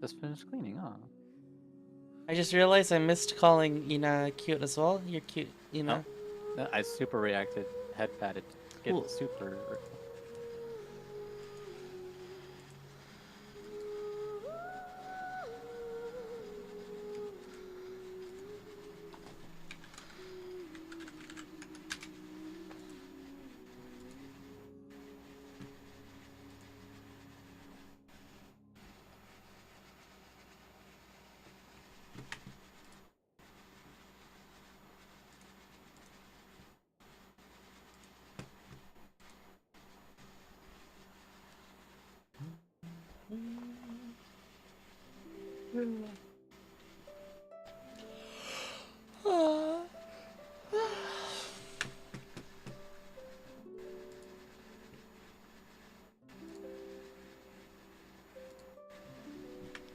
Just finished cleaning, huh? I just realized I missed calling Ina cute as well. You're cute, Oh, Ina. I super reacted, head patted, get Cool. super.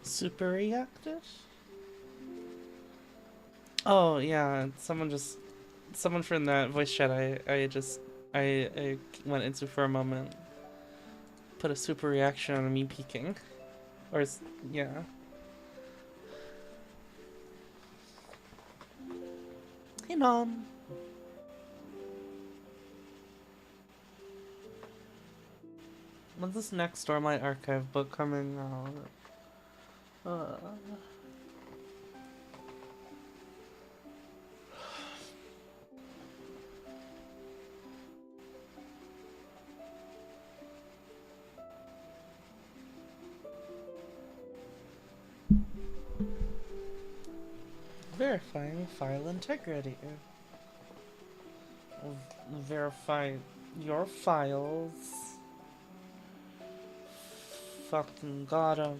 Super reacted? Oh yeah, someone from that voice chat I went into for a moment put a super reaction on me peeking. Yeah. Hey mom. When's this next Stormlight Archive book coming out? Verifying file integrity. Verify your files. Fucking got 'em.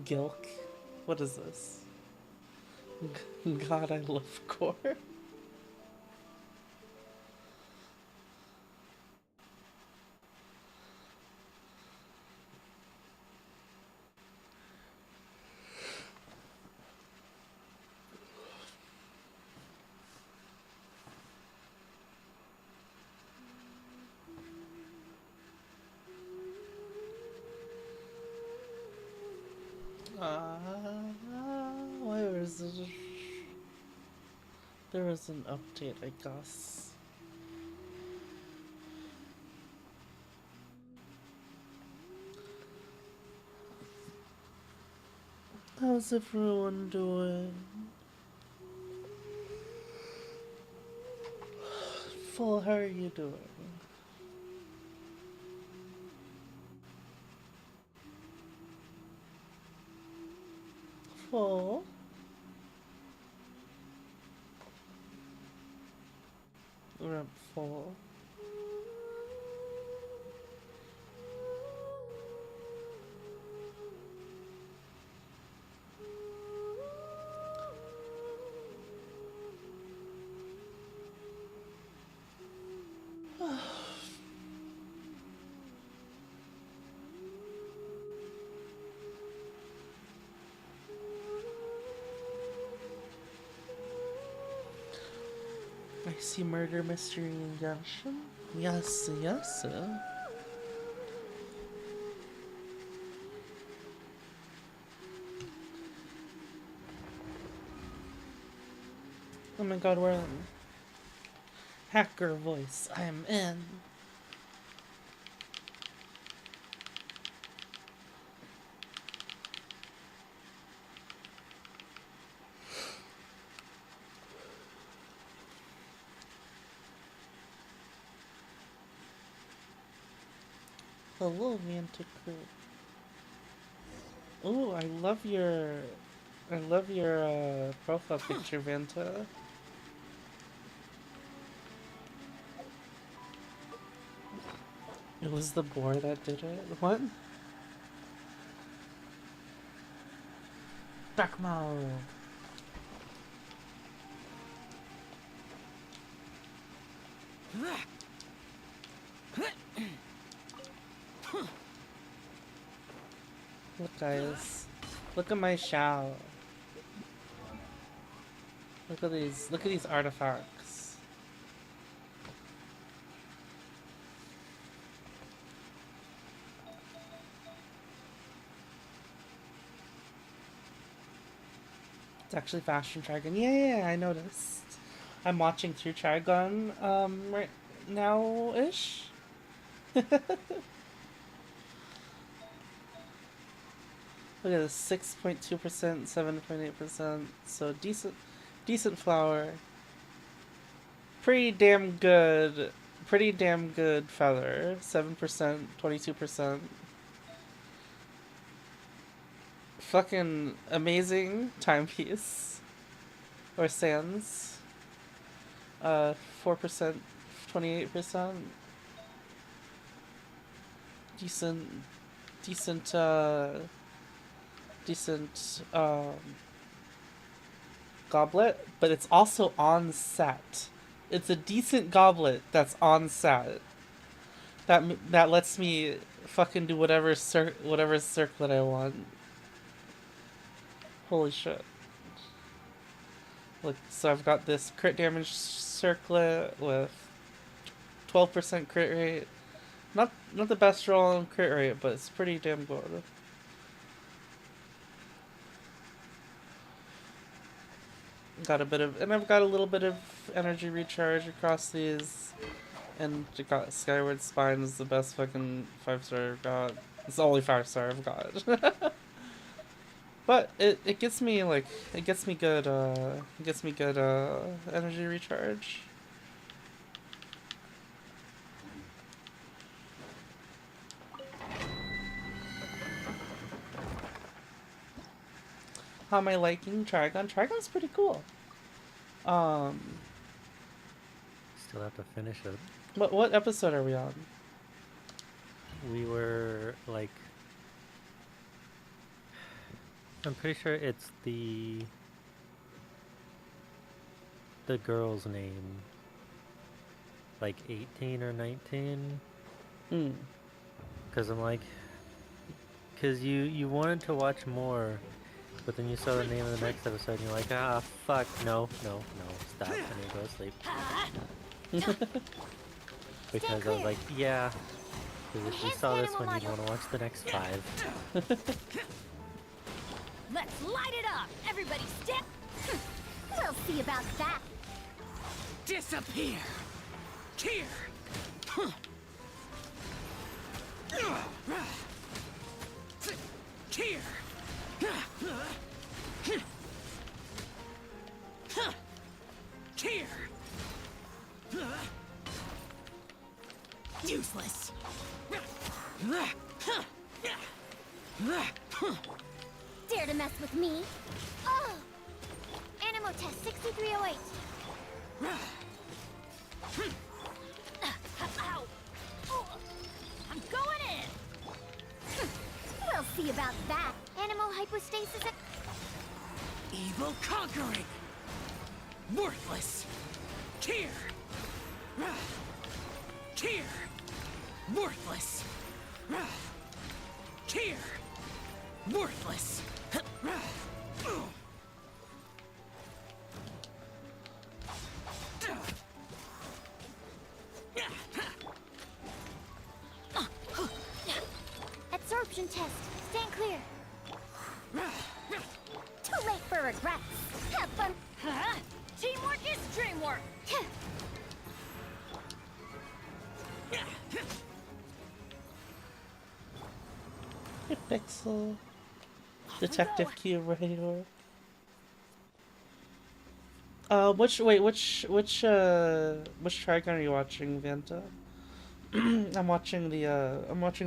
Gilk? What is this? God, I love core. Where is it? There was an update, I guess. How's everyone doing? Full, how are you doing? Full? We're up full. I see murder mystery in Genshin. Yes, yes. Oh my god, we're in. Hacker voice, I'm in. Hello, Manticore. Oh, I love your profile picture, Vanta. It was the boar that did it. What? Dark mode. Look, guys. Look at my Shao. Look at these. Look at these artifacts. It's actually Fashion Trigon. Yeah, I noticed. I'm watching through Trigon right now-ish. Look at this, 6.2%, 7.8%. So decent flower. Pretty damn good feather. 7%, 22%. Fucking amazing timepiece. Or sands. 4%, 28%. Decent goblet, but it's also on set. It's a decent goblet that's on set. That lets me fucking do whatever circlet I want. Holy shit. Look, so I've got this crit damage circlet with 12% crit rate. Not the best roll on crit rate, but it's pretty damn good. I've got a little bit of energy recharge across these, and I got Skyward Spine is the best fucking 5-star I've got. It's the only 5-star I've got. But it gets me good energy recharge. How am I liking Trigon? Trigon's pretty cool. Still have to finish it. What episode are we on? We were like, I'm pretty sure it's the girl's name, like 18 or 19. Because I'm like, because you wanted to watch more, but then you saw the name of the next episode and you're like, ah, fuck, no, stop, I need to go to sleep. Because I was like, yeah, because if you saw this one, you'd want to watch the next 5. Let's light it up! Everybody step! We'll see about that. Disappear! Here! Here! Here! Useless! Dare to mess with me? Oh! Animo test 6308. Ow! Oh, I'm going in! We'll see about that. Animo hypostasis. Evil conquering! Worthless! Here! Here! Worthless! Here! Worthless! Absorption test. Stand clear. Too late for regrets. Have fun. Huh? Teamwork is dreamwork. Hey, Pixel. Detective Q ready to work. Which Trigon are you watching, Vanta? I'm watching the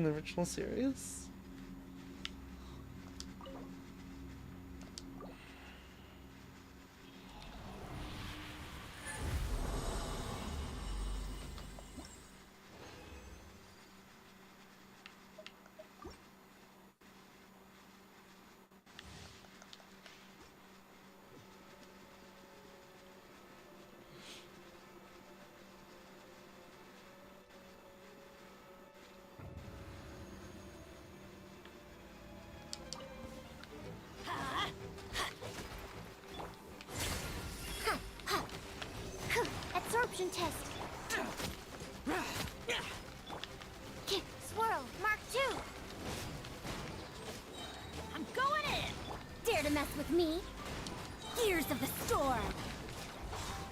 original series. to mess with me? Gears of the storm!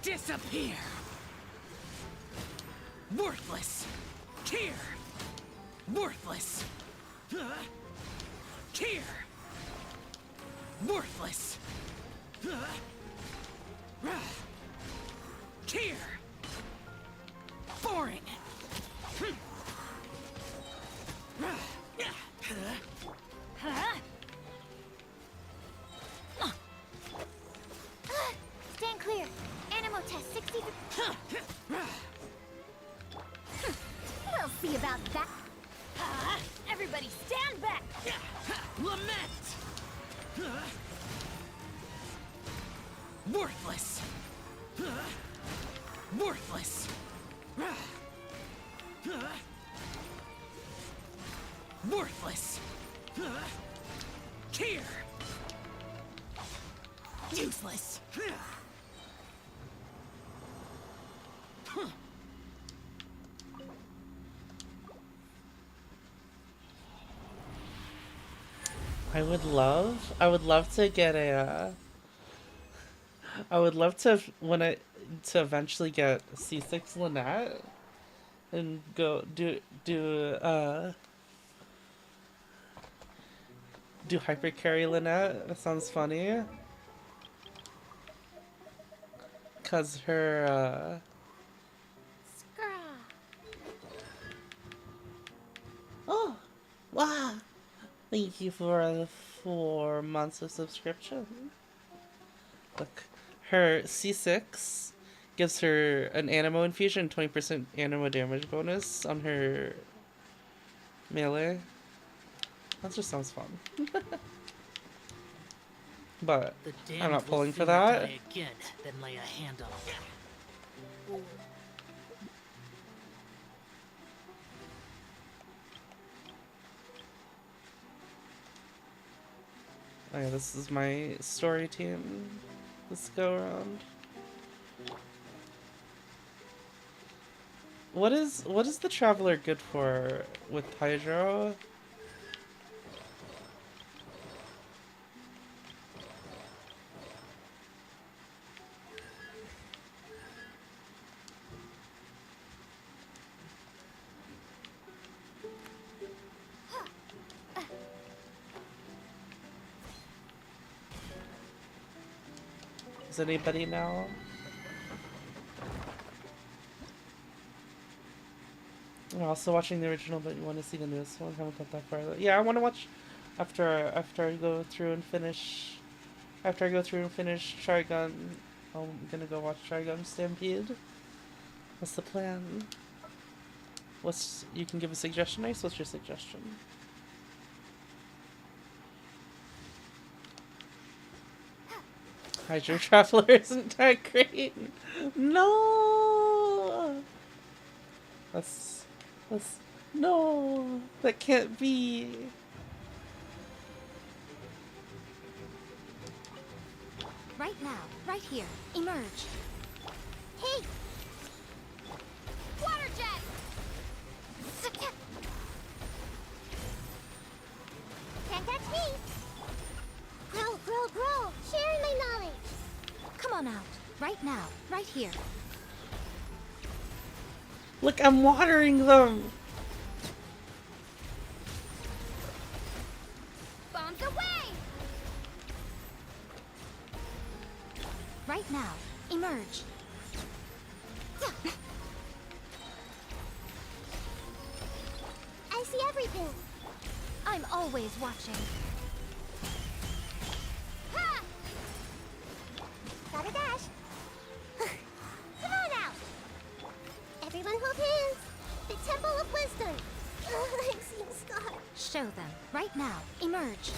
Disappear! Worthless! Here! Worthless! Here! Worthless! Here! Boring! Huh? Stand clear. Animo test 60. We'll see about that. Everybody stand back. Lament! Worthless! Worthless! Worthless! Here! Useless! I would love to get a, I would love to, to eventually get C6 Lynette and go do hyper carry Lynette. That sounds funny. Cause her, oh, wow. Thank you for the 4 months of subscription. Look, her C6 gives her an animo infusion, 20% animo damage bonus on her melee. That just sounds fun. But The I'm damned not will pulling for sooner that. die again than lay a hand on them. Oh yeah, this is my story team. Let's go around. What is the Traveler good for with Hydro? Does anybody know? I'm also watching the original, but you want to see the newest one? Haven't got that far. Yeah, I want to watch after I go through and finish. After I go through and finish Trigun, I'm gonna go watch Trigun Stampede. What's the plan? You can give a suggestion, Ice? What's your suggestion? Hydro Traveler isn't that great. No! That's, no! That can't be. Right now, right here. Emerge. Hey! Water jet! Can't catch me! Grow, grow, grow! Sharing my knowledge! Come on out. Right now, right here. Look, I'm watering them! Bombs away! Right now, emerge. I see everything. I'm always watching. Ha! Gotta dash. Come on out. Everyone hold hands. The Temple of Wisdom. I'm seeing scars. Show them. Right now. Emerge.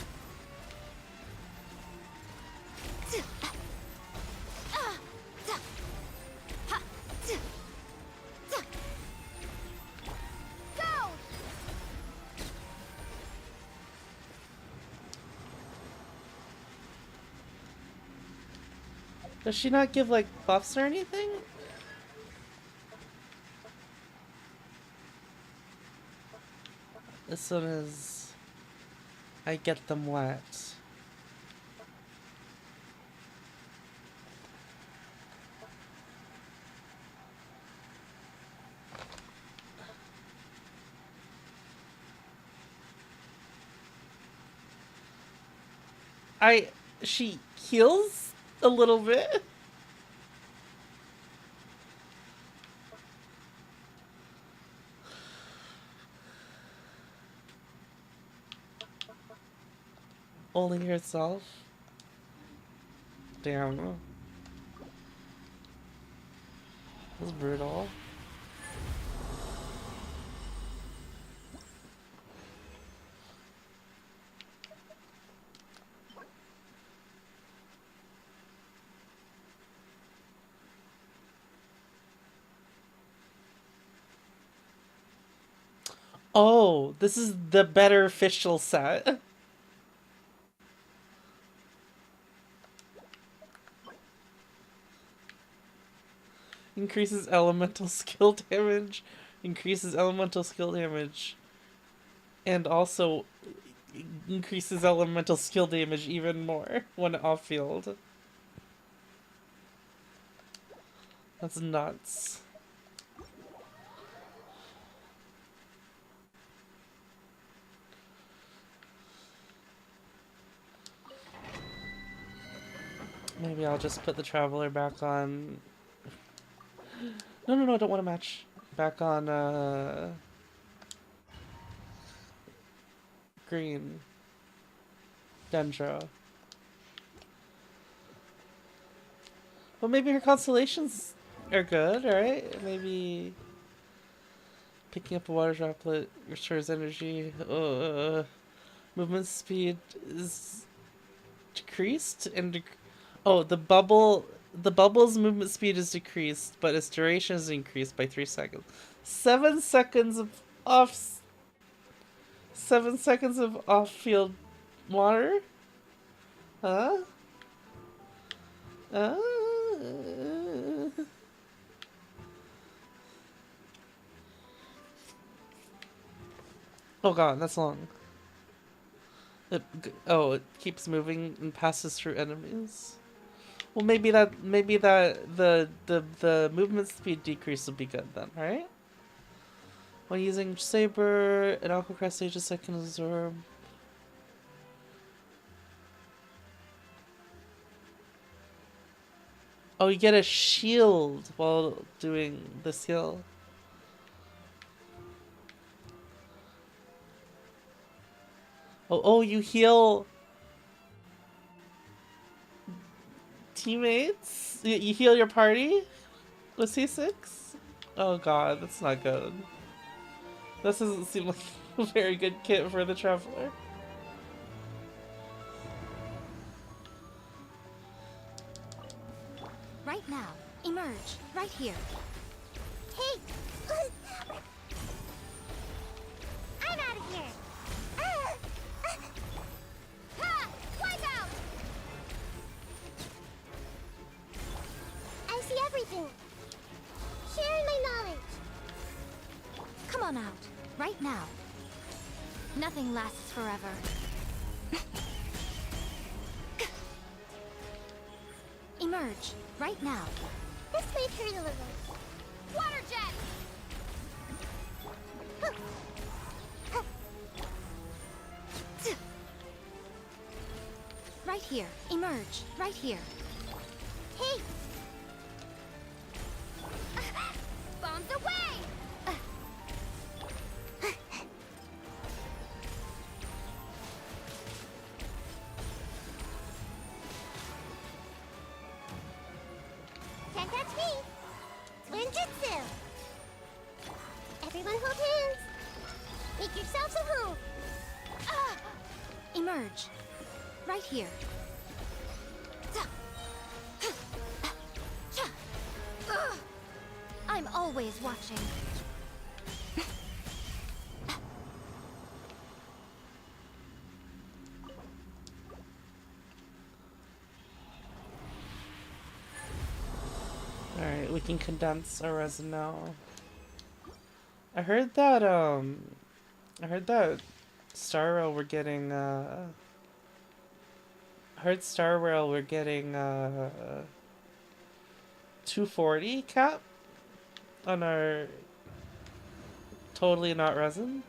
Go! Does she not give, like, buffs or anything? As soon as I get them wet. she heals a little bit. Only herself. Damn. That's brutal. Oh, this is the better official set. Increases elemental skill damage. Increases elemental skill damage. And also increases elemental skill damage even more when off field. That's nuts. Maybe I'll just put the Traveler back on... No, I don't want to match. Back on, green. Dendro. Well, maybe her constellations are good, right? Maybe... Picking up a water droplet restores energy. Movement speed is decreased and the bubble's movement speed is decreased, but its duration is increased by 3 seconds. 7 seconds of off. 7 seconds of off-field water. Huh? Oh god, that's long. It keeps moving and passes through enemies. Well, maybe the movement speed decrease will be good then, right? When using Saber, an Aqua Crest Aegis I can absorb. Oh, you get a shield while doing the skill. Oh, you heal teammates? You heal your party with C6? Oh god, that's not good. This doesn't seem like a very good kit for the Traveler. Right now, emerge, right here. Hey! I'm out of here! Wipe out! I see everything. Sharing my knowledge. Come on out, right now. Nothing lasts forever. Emerge, right now. This may hurt a little. Water jet! Right here. Emerge. Right here. Hey! Bombs away! Can't catch me! Twin Jutsu! Everyone hold hands! Make yourselves at home! Emerge. Right here. I'm always watching. Alright, we can condense our resin now. I heard that Star Rail we're getting I heard Star Rail we're getting 240 cap on our totally not resin.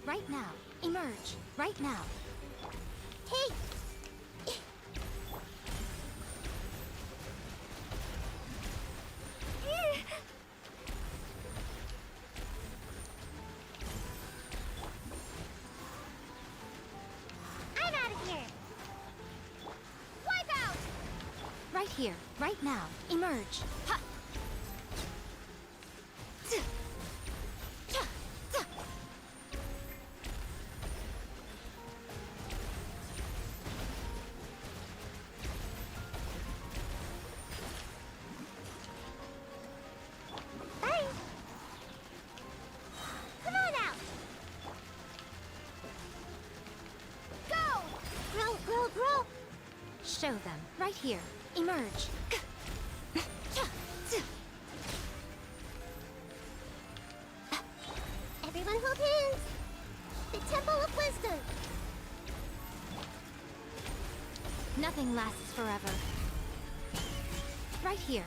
Right now. Emerge. Right now. Hey! Right here, right now. Emerge. Ha! Bye. Come on out. Go! Grow, grow, grow. Show them. Right here. Emerge. Everyone hold hands. The Temple of Wisdom. Nothing lasts forever. Right here.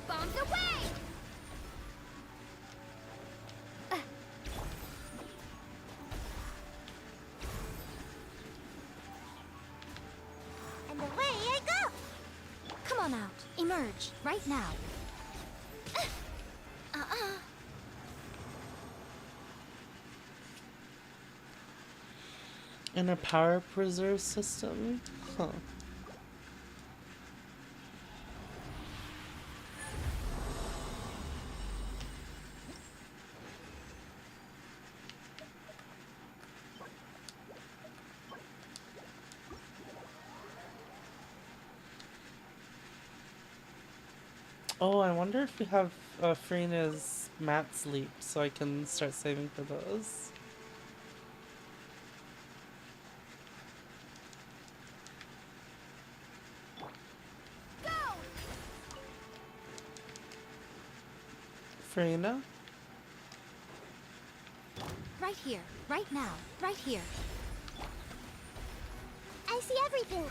Bombs away! And away I go! Come on out. Emerge. Right now. In a power preserve system? Huh. Oh, I wonder if we have Farina's mat sleep, so I can start saving for those. Farina? Right here. Right now. Right here. I see everything.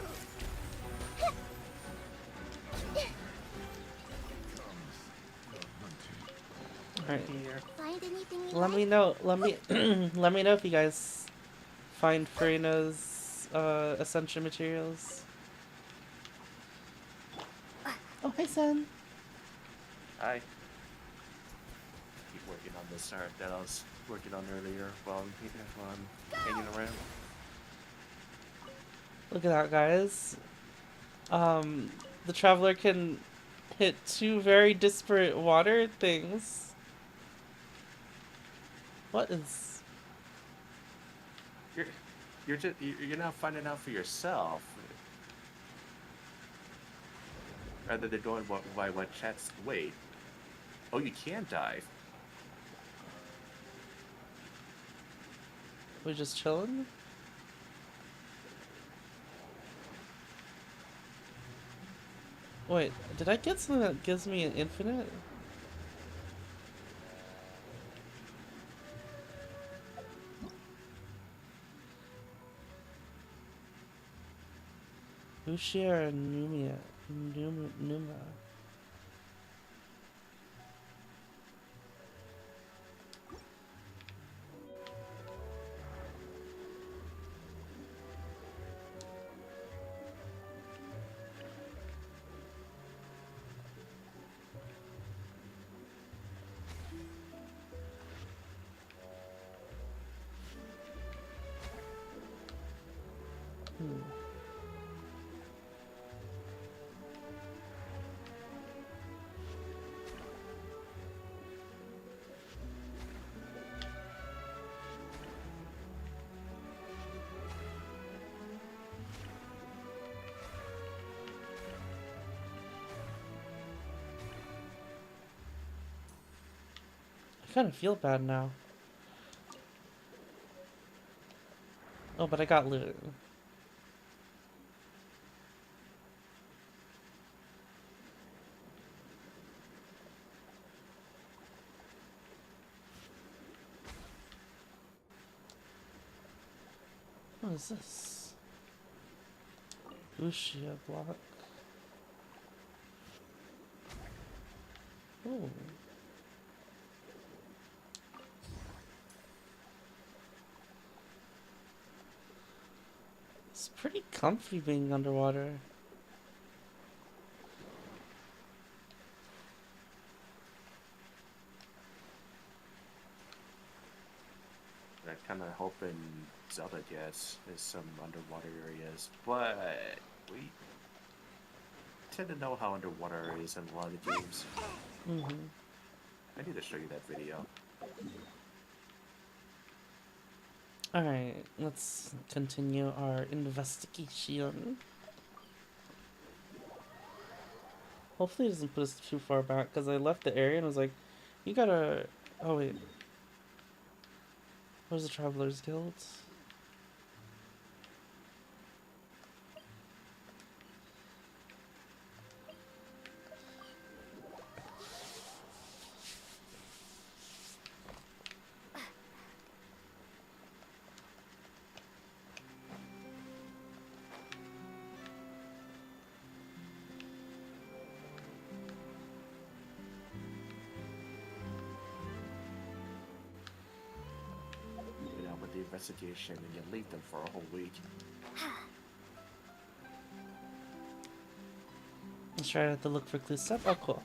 Alright. Find anything you Let like? me know. Let me let me know if you guys find Farina's ascension materials. Oh, hi, Sen. Hi. Keep working on this art that I was working on earlier while I'm hanging around. Look at that, guys. The traveler can hit two very disparate water things. What is? You're not finding out for yourself. Rather than going by what chat's wait. Oh, you can dive. We just chilling? Wait, did I get something that gives me an infinite? Ushia and Numa. I kind of feel bad now. Oh, but I got loot. What is this? Ushia block. Oh. It's pretty comfy being underwater. I kind of hoping Zelda gets is some underwater areas, but we tend to know how underwater areas in a lot of the games. Mm-hmm. I need to show you that video. Alright, let's continue our investigation. Hopefully it doesn't put us too far back, because I left the area and was like, you gotta... Oh wait. Where's the Travelers Guild? Get out with the investigation and you leave them for a whole week. Let's try to look for clues. Stuff. Oh, cool.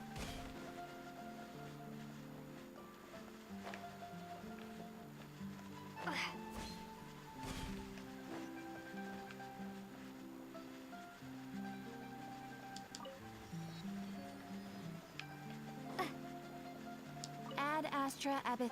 Ad Astra Abyss.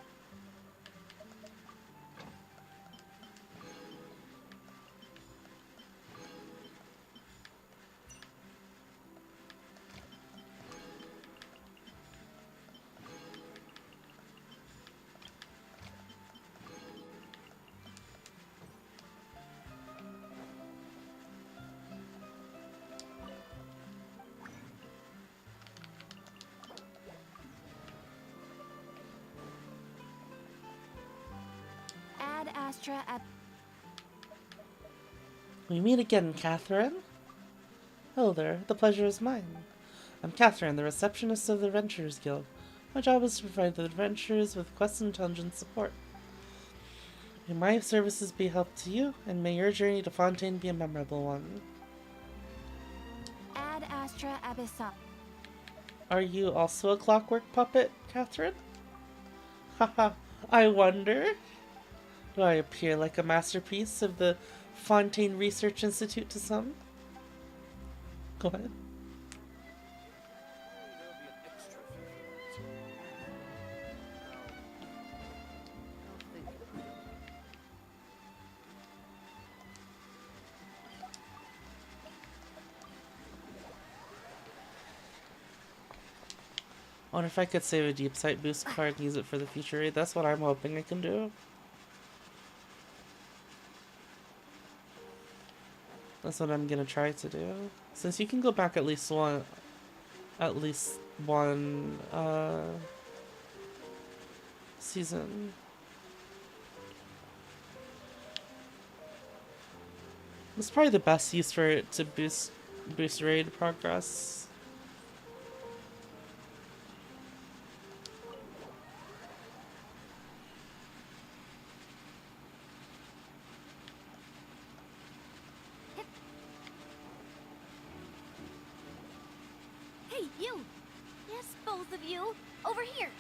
Ad Astra Ab. We meet again, Catherine. Hello there, the pleasure is mine. I'm Catherine, the receptionist of the Adventurers Guild. My job is to provide the adventurers with quest and dungeon support. May my services be help to you, and may your journey to Fontaine be a memorable one. Ad Astra Abyssal. Are you also a clockwork puppet, Catherine? Haha, I wonder. Do I appear like a masterpiece of the Fontaine Research Institute to some? Go ahead. I wonder if I could save a deep sight boost card and use it for the future raid. That's what I'm hoping I can do. That's what I'm gonna try to do. Since you can go back at least one season. It's probably the best use for it to boost raid progress. Hey, you! Yes, both of you! Over here!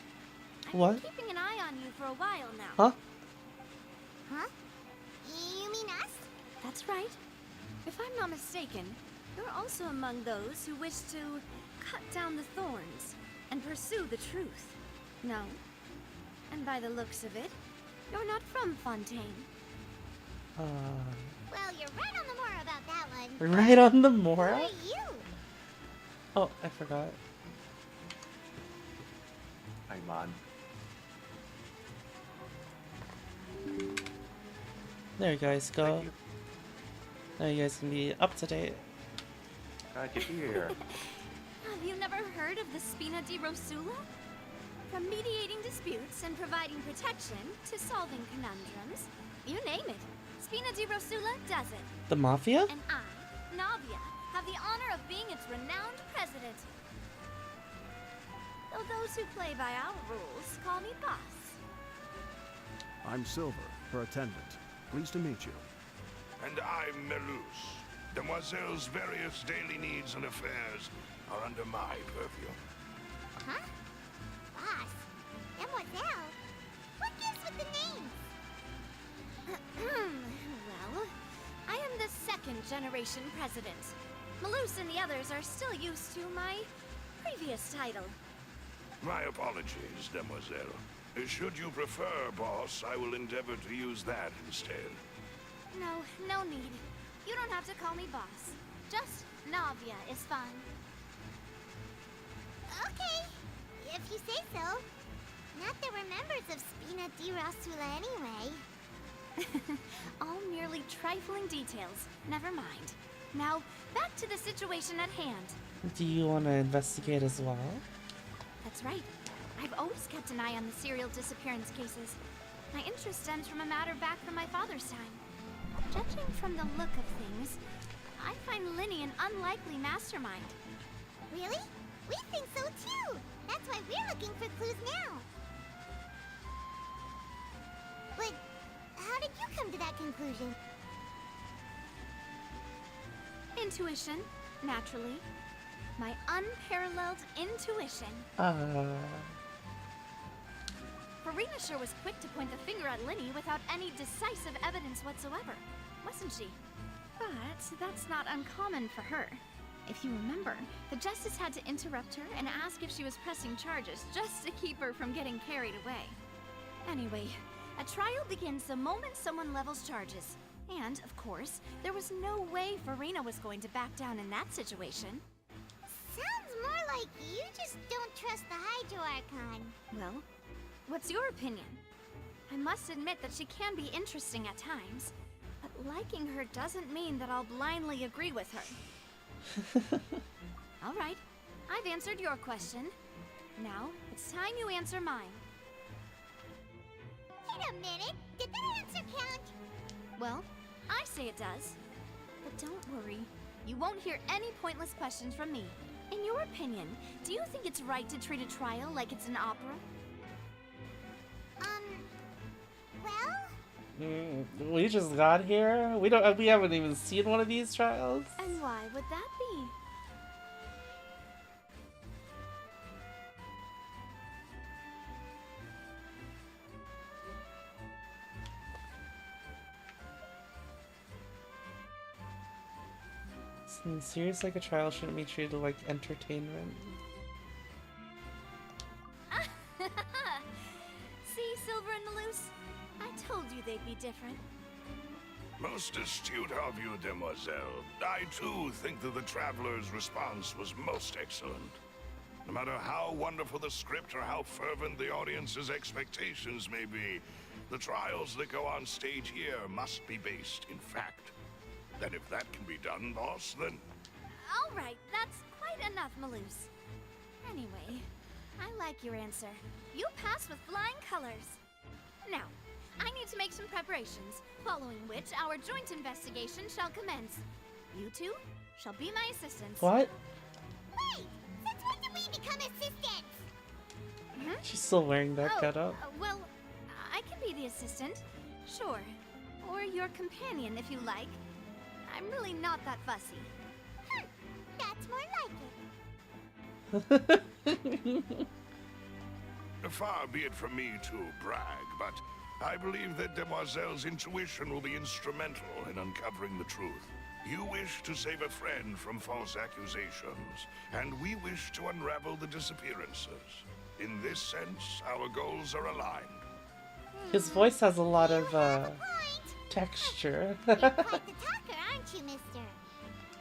I've What? been keeping an eye on you for a while now. Huh? Huh? You mean us? That's right. If I'm not mistaken, you're also among those who wish to cut down the thorns and pursue the truth. No? And by the looks of it, you're not from Fontaine. Well, you're right on the Mora about that one. Right on the Who Mora? are you? Oh, I forgot. I'm on. There you guys go. Thank you. Now you guys can be up to date. Glad you're here. Have you never heard of the Spina di Rosula? From mediating disputes and providing protection to solving conundrums, you name it, Spina di Rosula does it. The Mafia? And I, Navia, have the honor of being its renowned president. Though those who play by our rules call me boss. I'm Silver, her attendant. Pleased to meet you. And I'm Melus. Demoiselle's various daily needs and affairs are under my purview. Huh? Boss? Mademoiselle? What gives with the names? generation president. Malus and the others are still used to my previous title. My apologies, demoiselle. Should you prefer, boss, I will endeavor to use that instead. No, no need. You don't have to call me boss. Just Navia is fine. Okay, if you say so. Not that we're members of Spina di Rasula anyway. All merely trifling details. Never mind. Now, back to the situation at hand. Do you want to investigate as well? That's right. I've always kept an eye on the serial disappearance cases. My interest stems from a matter back from my father's time. Judging from the look of things, I find Linny an unlikely mastermind. Really? We think so too! That's why we're looking for clues now. But how did you come to that conclusion? Intuition, naturally. My unparalleled intuition. Farina sure was quick to point the finger at Linny without any decisive evidence whatsoever, wasn't she? But that's not uncommon for her. If you remember, the Justice had to interrupt her and ask if she was pressing charges just to keep her from getting carried away. Anyway, a trial begins the moment someone levels charges. And, of course, there was no way Farina was going to back down in that situation. Sounds more like you just don't trust the Hydro Archon. Well, what's your opinion? I must admit that she can be interesting at times, but liking her doesn't mean that I'll blindly agree with her. All right, I've answered your question. Now, it's time you answer mine. Wait a minute, did that answer count? Well, I say it does. But don't worry, you won't hear any pointless questions from me. In your opinion, do you think it's right to treat a trial like it's an opera? Well? We just got here. We haven't even seen one of these trials. And why would that be? Serious, like a trial shouldn't be treated like entertainment. See, Silver and Malus? I told you they'd be different. Most astute of you, demoiselle. I too think that the traveler's response was most excellent. No matter how wonderful the script or how fervent the audience's expectations may be, the trials that go on stage here must be based in fact. And if that can be done, boss, then... All right, that's quite enough, Malus. Anyway, I like your answer. You pass with flying colors. Now, I need to make some preparations, following which our joint investigation shall commence. You two shall be my assistants. What? Wait! Since when did we become assistants? She's still wearing that getup. Well, I can be the assistant, sure. Or your companion, if you like. I'm really not that fussy. That's more like it. Far be it from me to brag, but I believe that Demoiselle's intuition will be instrumental in uncovering the truth. You wish to save a friend from false accusations, and we wish to unravel the disappearances. In this sense, our goals are aligned. His voice has a lot of texture. You're quite the talker, aren't you, mister?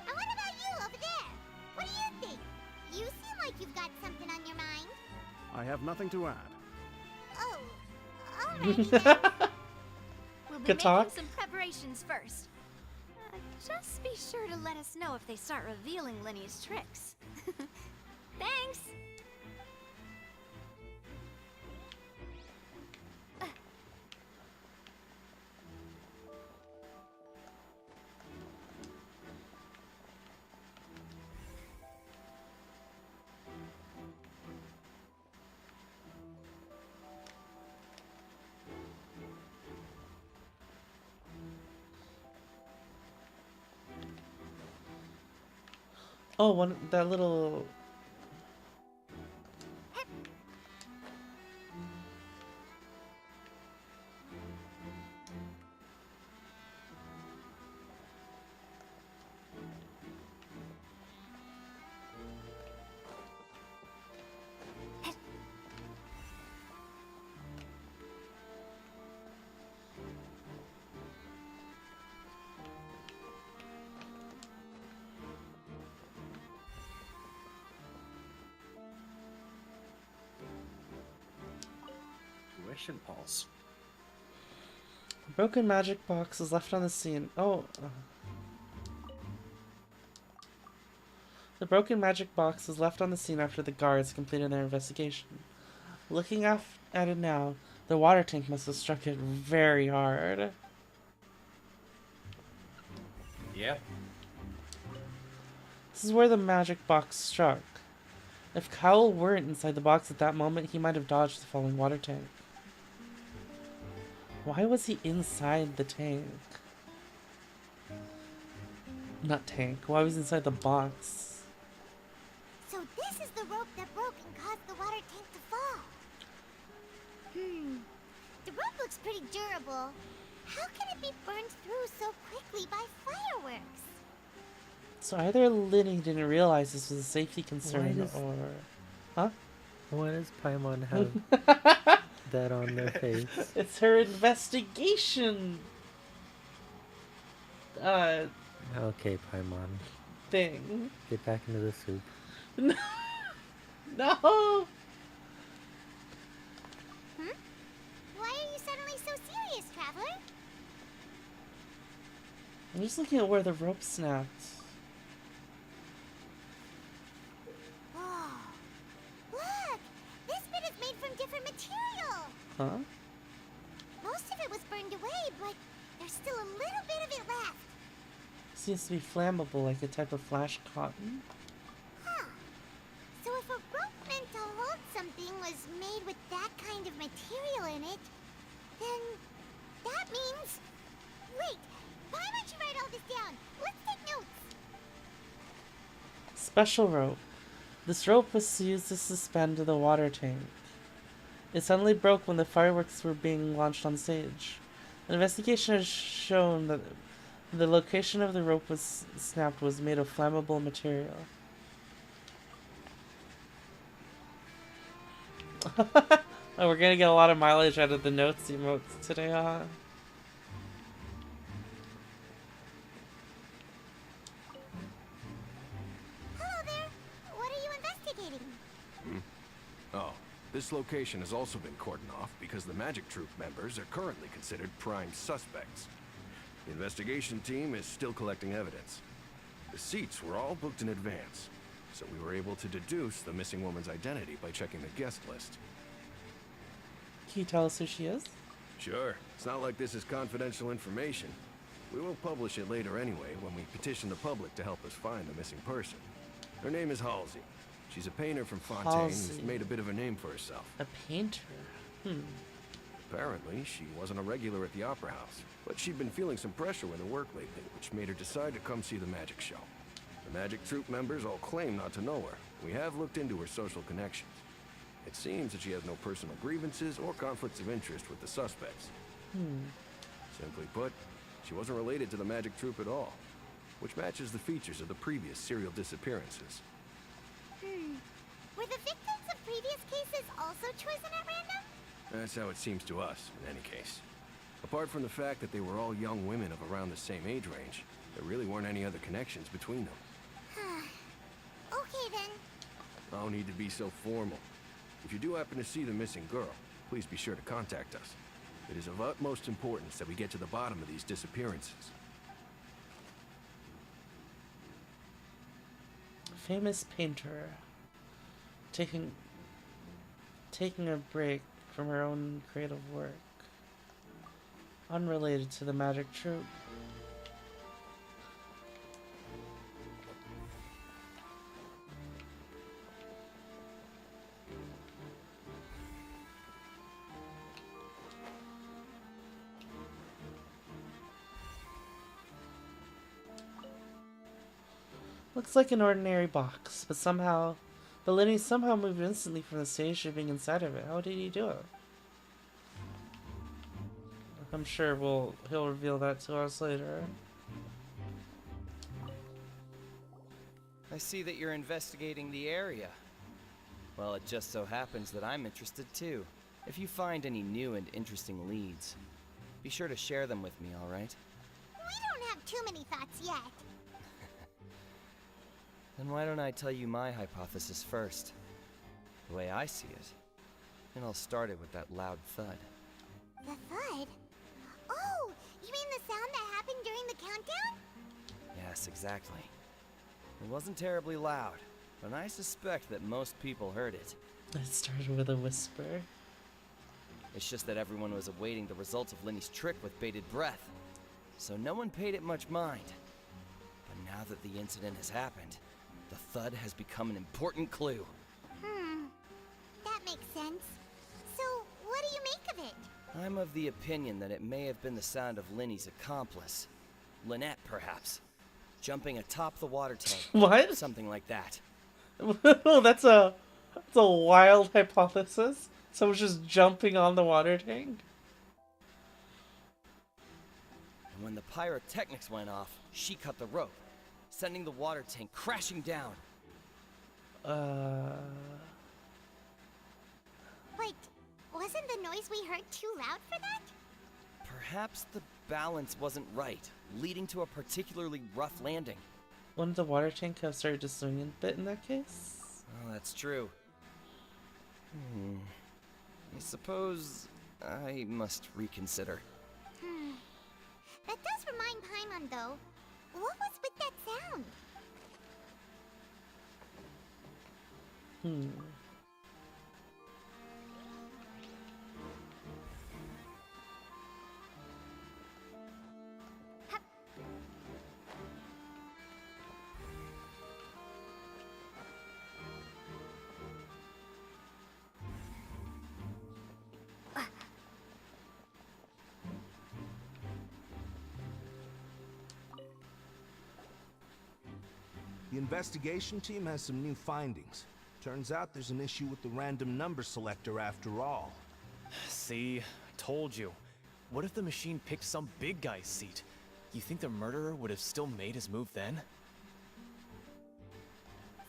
And what about you over there? What do you think? You seem like you've got something on your mind. I have nothing to add. Oh, alrighty then. We'll be Good talk. making some preparations first. Just be sure to let us know if they start revealing Linny's tricks. Thanks! Oh, that little. mission, Pulse. A broken magic box is left on the scene. Oh. The broken magic box is left on the scene after the guards completed their investigation. Looking at it now, the water tank must have struck it very hard. Yeah. This is where the magic box struck. If Kyle weren't inside the box at that moment, he might have dodged the falling water tank. Why was he inside the tank? Not tank. Why was he inside the box? So this is the rope that broke and caused the water tank to fall. The rope looks pretty durable. How can it be burned through so quickly by fireworks? So either Linny didn't realize this was a safety concern, does- or... Huh? Why does Paimon have that on their face? It's her investigation... Okay, Paimon. thing. Get back into the soup. No! Why are you suddenly so serious, Traveler? I'm just looking at where the rope snapped. Oh, look! This bit is made from different material. Huh? Most of it was burned away, but there's still a little bit of it left. Seems to be flammable, like a type of flash cotton. Huh. So if a rope meant to hold something was made with that kind of material in it, then that means... Wait, why don't you write all this down? Let's take notes. Special rope. This rope was used to suspend the water tank. It suddenly broke when the fireworks were being launched on stage. An investigation has shown that the location of the rope was snapped was made of flammable material. Oh, we're gonna get a lot of mileage out of the notes emotes today, huh? Hello there. What are you investigating? Oh, this location has also been cordoned off because the Magic Troop members are currently considered prime suspects. The investigation team is still collecting evidence. The seats were all booked in advance, so we were able to deduce the missing woman's identity by checking the guest list. Can you tell us who she is? Sure, it's not like this is confidential information. We will publish it later anyway when we petition the public to help us find the missing person. Her name is Halsey. She's a painter from Fontaine who's Halsey. made a bit of a name for herself. A painter. Apparently, she wasn't a regular at the Opera House, but she'd been feeling some pressure in her work lately, which made her decide to come see the magic show. The Magic Troop members all claim not to know her. We have looked into her social connections. It seems that she has no personal grievances or conflicts of interest with the suspects. Simply put, she wasn't related to the Magic Troop at all, which matches the features of the previous serial disappearances. Were the victims of previous cases also chosen at random? That's how it seems to us, in any case. Apart from the fact that they were all young women of around the same age range, there really weren't any other connections between them. Okay then. No need to be so formal. If you do happen to see the missing girl, please be sure to contact us. It is of utmost importance that we get to the bottom of these disappearances. Famous painter. Taking a break from her own creative work. Unrelated to the Magic Troop. Looks like an ordinary box, but Lenny somehow moved instantly from the stage to being inside of it. How did he do it? I'm sure he'll reveal that to us later. I see that you're investigating the area. Well, it just so happens that I'm interested too. If you find any new and interesting leads, be sure to share them with me, alright? We don't have too many thoughts yet. Then why don't I tell you my hypothesis first? The way I see it, It all started with that loud thud. The thud? Oh, you mean the sound that happened during the countdown? Yes, exactly. It wasn't terribly loud, but I suspect that most people heard it. It started with a whisper. It's just that everyone was awaiting the results of Lenny's trick with bated breath, so no one paid it much mind. But now that the incident has happened, the thud has become an important clue. That makes sense. So, what do you make of it? I'm of the opinion that it may have been the sound of Lenny's accomplice. Lynette, perhaps. Jumping atop the water tank. What? Something like that. That's a wild hypothesis. Someone's just jumping on the water tank. And when the pyrotechnics went off, she cut the rope, sending the water tank crashing down. Wait, wasn't the noise we heard too loud for that? Perhaps the balance wasn't right, leading to a particularly rough landing. Wouldn't the water tank have started to swing a bit in that case? Oh, that's true. I suppose I must reconsider. That does remind Paimon, though. What was with that sound? The investigation team has some new findings. Turns out there's an issue with the random number selector after all. See? Told you. What if the machine picked some big guy's seat? You think the murderer would have still made his move then?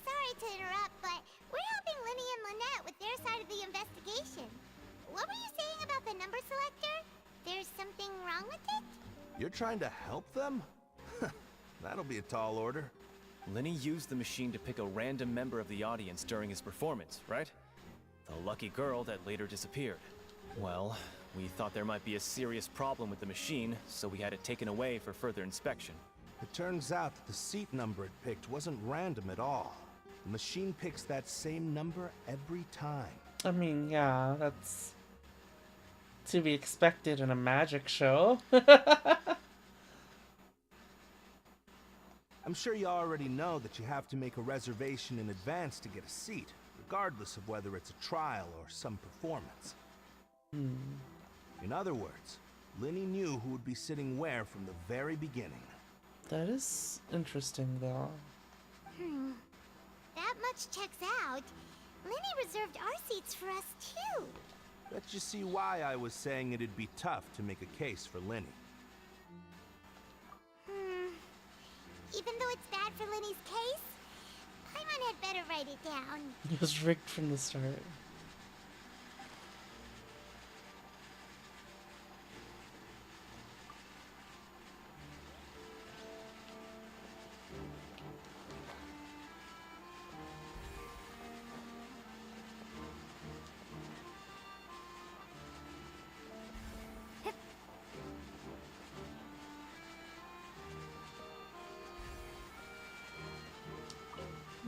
Sorry to interrupt, but we're helping Lenny and Lynette with their side of the investigation. What were you saying about the number selector? There's something wrong with it? You're trying to help them? That'll be a tall order. Lenny used the machine to pick a random member of the audience during his performance, right? The lucky girl that later disappeared. Well, we thought there might be a serious problem with the machine, so we had it taken away for further inspection. It turns out that the seat number it picked wasn't random at all. The machine picks that same number every time. I mean, yeah, that's to be expected in a magic show. I'm sure you already know that you have to make a reservation in advance to get a seat, regardless of whether it's a trial or some performance. In other words, Lenny knew who would be sitting where from the very beginning. That is interesting, though. That much checks out. Lenny reserved our seats for us, too. Bet you see why I was saying it'd be tough to make a case for Lenny. Even though it's bad for Lenny's case, Paimon had better write it down. It was rigged from the start.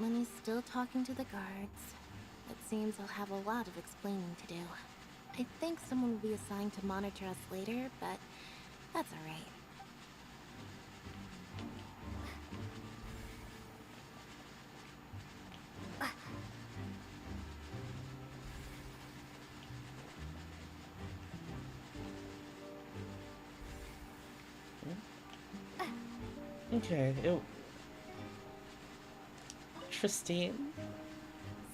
Lenny's still talking to the guards. It seems he'll have a lot of explaining to do. I think someone will be assigned to monitor us later, but that's alright. Okay, Interesting.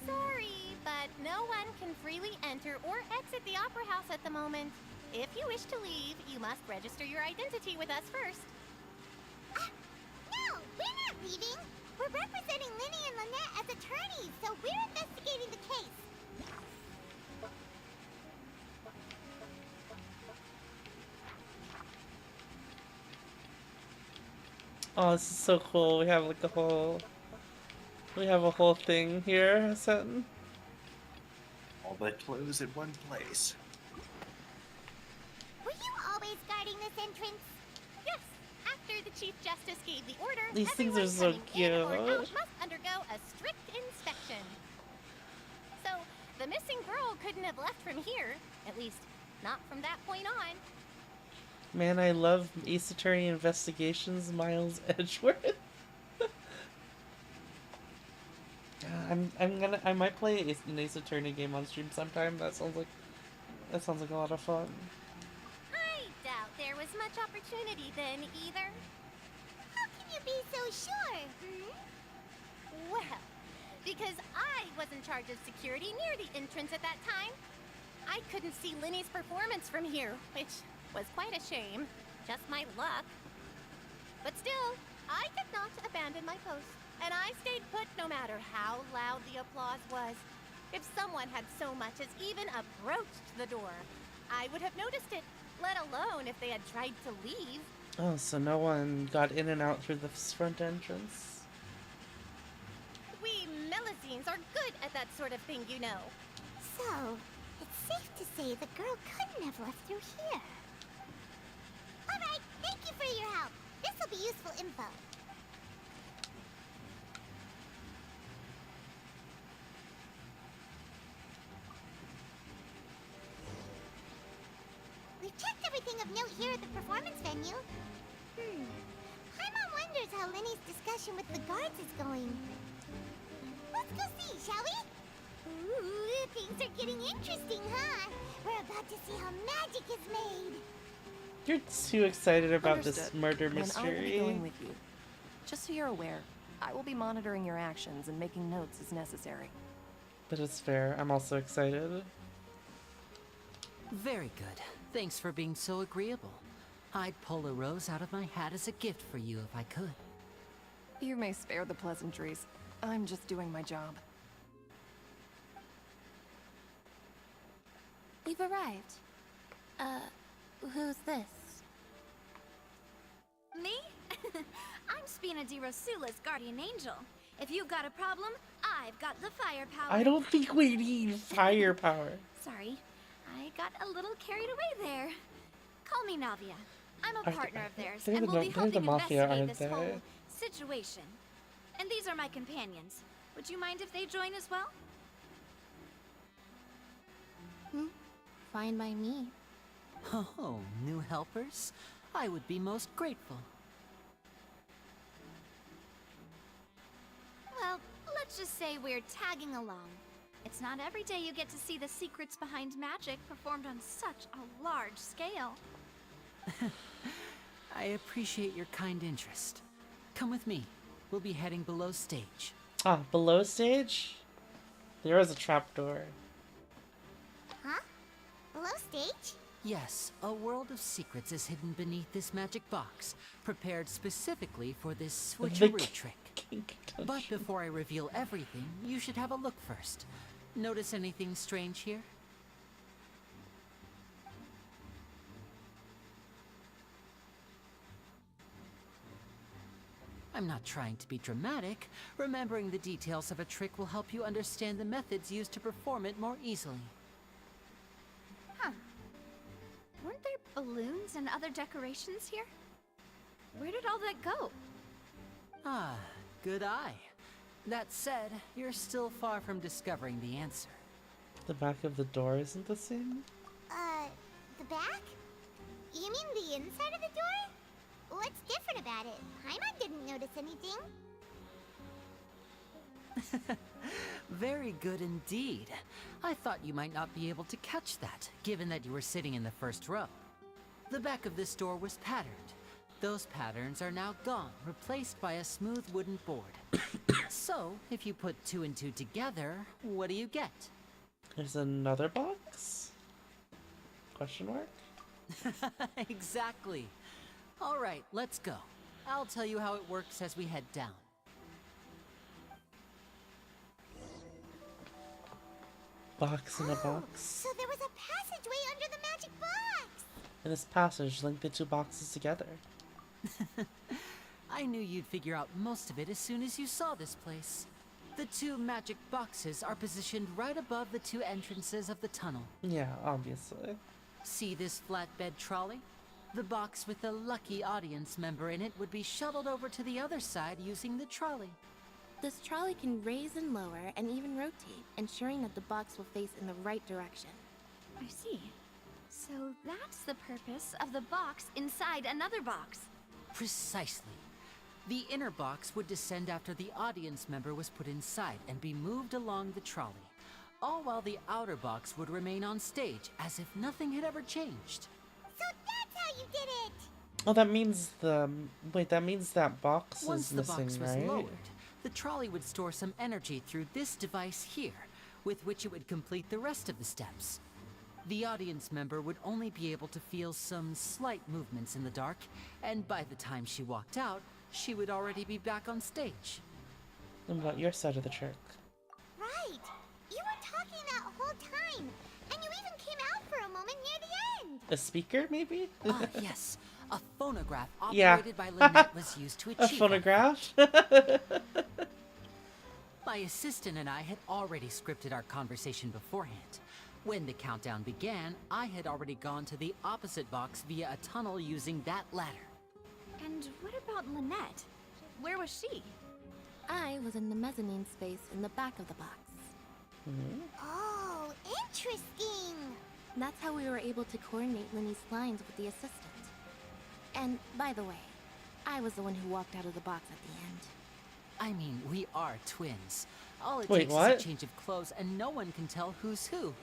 Sorry, but no one can freely enter or exit the Opera House at the moment. If you wish to leave, you must register your identity with us first. No, we're not leaving. We're representing Lenny and Lynette as attorneys, so we're investigating the case. Oh, this is so cool. We have like a whole... We have a whole thing here, Sutton. All all the clues in one place. Were you always guarding this entrance? Yes, after the Chief Justice gave the order, These things are everyone so coming in or out cute. must undergo a strict inspection. So, the missing girl couldn't have left from here, at least not from that point on. Man, I love Ace Attorney Investigations, Miles Edgeworth. I might play an Ace Attorney game on stream sometime. That sounds like a lot of fun. I doubt there was much opportunity then either. How can you be so sure? Well, because I was in charge of security near the entrance at that time. I couldn't see Linny's performance from here, which was quite a shame. Just my luck. But still, I did not abandon my post, and I stayed put no matter how loud the applause was. If someone had so much as even approached the door, I would have noticed it, let alone if they had tried to leave. Oh, so no one got in and out through the front entrance. We Melusines are good at that sort of thing, you know. So, it's safe to say the girl couldn't have left through here. Alright, thank you for your help. This will be useful info. We've checked everything of note here at the performance venue. Paimon wonders how Linny's discussion with the guards is going. Let's go see, shall we? Ooh, things are getting interesting, huh? We're about to see how magic is made. You're too excited about this Understood. murder Then I will be mystery. going with you. Just so you're aware, I will be monitoring your actions and making notes as necessary. But it's fair. I'm also excited. Very good. Thanks for being so agreeable. I'd pull a rose out of my hat as a gift for you if I could. You may spare the pleasantries. I'm just doing my job. We've arrived. Who's this? Me? I'm Spina di Rosula's guardian angel. If you've got a problem, I've got the firepower. I don't think we need firepower. Sorry, I got a little carried away there. Call me Navia. I'm a partner of theirs, they're and the- we'll be they're helping the mafia, investigate aren't this they? whole situation. And these are my companions. Would you mind if they join as well? Fine by me. Oh, new helpers? I would be most grateful. Well, let's just say we're tagging along. It's not every day you get to see the secrets behind magic performed on such a large scale. I appreciate your kind interest. Come with me. We'll be heading below stage. Ah, below stage? There is a trapdoor. Huh? Below stage? Yes, a world of secrets is hidden beneath this magic box, prepared specifically for this switcheroo trick. But before I reveal everything, you should have a look first. Notice anything strange here? I'm not trying to be dramatic. Remembering the details of a trick will help you understand the methods used to perform it more easily. Huh. Weren't there balloons and other decorations here? Where did all that go? Ah, good eye. That said, you're still far from discovering the answer. The back of the door isn't the same? The back? You mean the inside of the door? What's different about it? Paimon didn't notice anything. Very good indeed. I thought you might not be able to catch that, given that you were sitting in the first row. The back of this door was patterned. Those patterns are now gone, replaced by a smooth wooden board. So, if you put 2 and 2 together, what do you get? There's another box? Question mark? Exactly. All right, let's go. I'll tell you how it works as we head down. Box in a box. So there was a passageway under the magic box! In this passage, link the two boxes together. I knew you'd figure out most of it as soon as you saw this place. The two magic boxes are positioned right above the two entrances of the tunnel. Yeah, obviously. See this flatbed trolley? The box with the lucky audience member in it would be shuttled over to the other side using the trolley. This trolley can raise and lower and even rotate, ensuring that the box will face in the right direction. I see. So that's the purpose of the box inside another box. Precisely. The inner box would descend after the audience member was put inside and be moved along the trolley, all while the outer box would remain on stage as if nothing had ever changed. So that's how you did it! Oh, that means the... Wait, that means that box Once is the missing, box was right? lowered, the trolley would store some energy through this device here, with which it would complete the rest of the steps. The audience member would only be able to feel some slight movements in the dark, and by the time she walked out, she would already be back on stage. What about your side of the trick? Right! You were talking that whole time, and you even came out for a moment near the end! A speaker, maybe? Ah, yes. A phonograph Yeah. operated by Lynette was used to A achieve phonograph? My assistant and I had already scripted our conversation beforehand. When the countdown began, I had already gone to the opposite box via a tunnel using that ladder. And what about Lynette? Where was she? I was in the mezzanine space in the back of the box. Oh, interesting! That's how we were able to coordinate Linny's lines with the assistant. And, by the way, I was the one who walked out of the box at the end. I mean, we are twins. All it Wait, takes what? is a change of clothes and no one can tell who's who.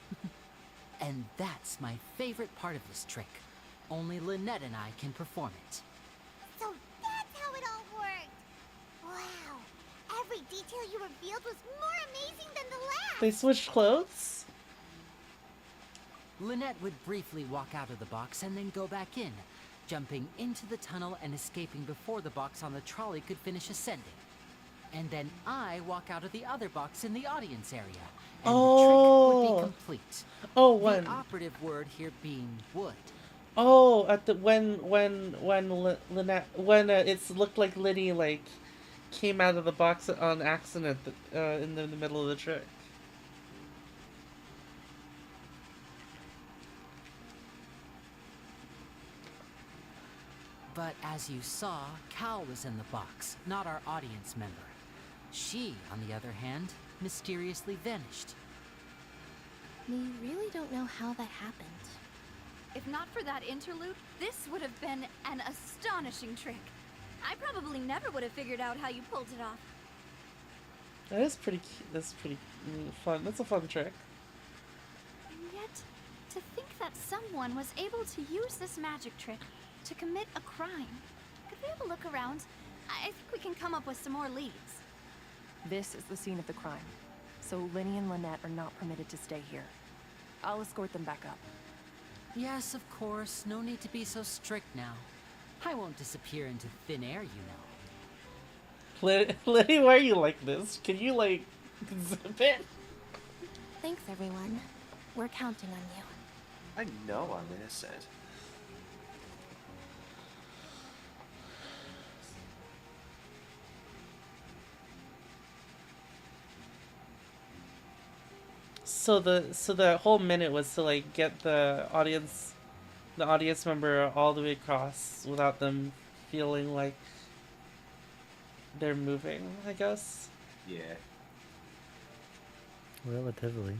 And that's my favorite part of this trick. Only Lynette and I can perform it. So that's how it all worked! Wow! Every detail you revealed was more amazing than the last! They switched clothes? Lynette would briefly walk out of the box and then go back in, jumping into the tunnel and escaping before the box on the trolley could finish ascending. And then I walk out of the other box in the audience area, and the trick would be complete. Oh, when... The operative word here being would. Oh, at the when Lynette it's looked like Liddy like came out of the box on accident in the middle of the trick. But as you saw, Cal was in the box, not our audience member. She, on the other hand, mysteriously vanished. We really don't know how that happened. If not for that interlude, this would have been an astonishing trick. I probably never would have figured out how you pulled it off. That is pretty. That's pretty fun. That's a fun trick. And yet, to think that someone was able to use this magic trick to commit a crime. Could we have a look around? I think we can come up with some more leads. This is the scene of the crime, so Linny and Lynette are not permitted to stay here. I'll escort them back up. Yes, of course. No need to be so strict now. I won't disappear into thin air, you know. Liddy, why are you like this? Can you like zip it? Thanks, everyone. We're counting on you. I know I'm innocent. So the whole minute was to like get the audience member all the way across without them feeling like they're moving, I guess. Yeah. Relatively.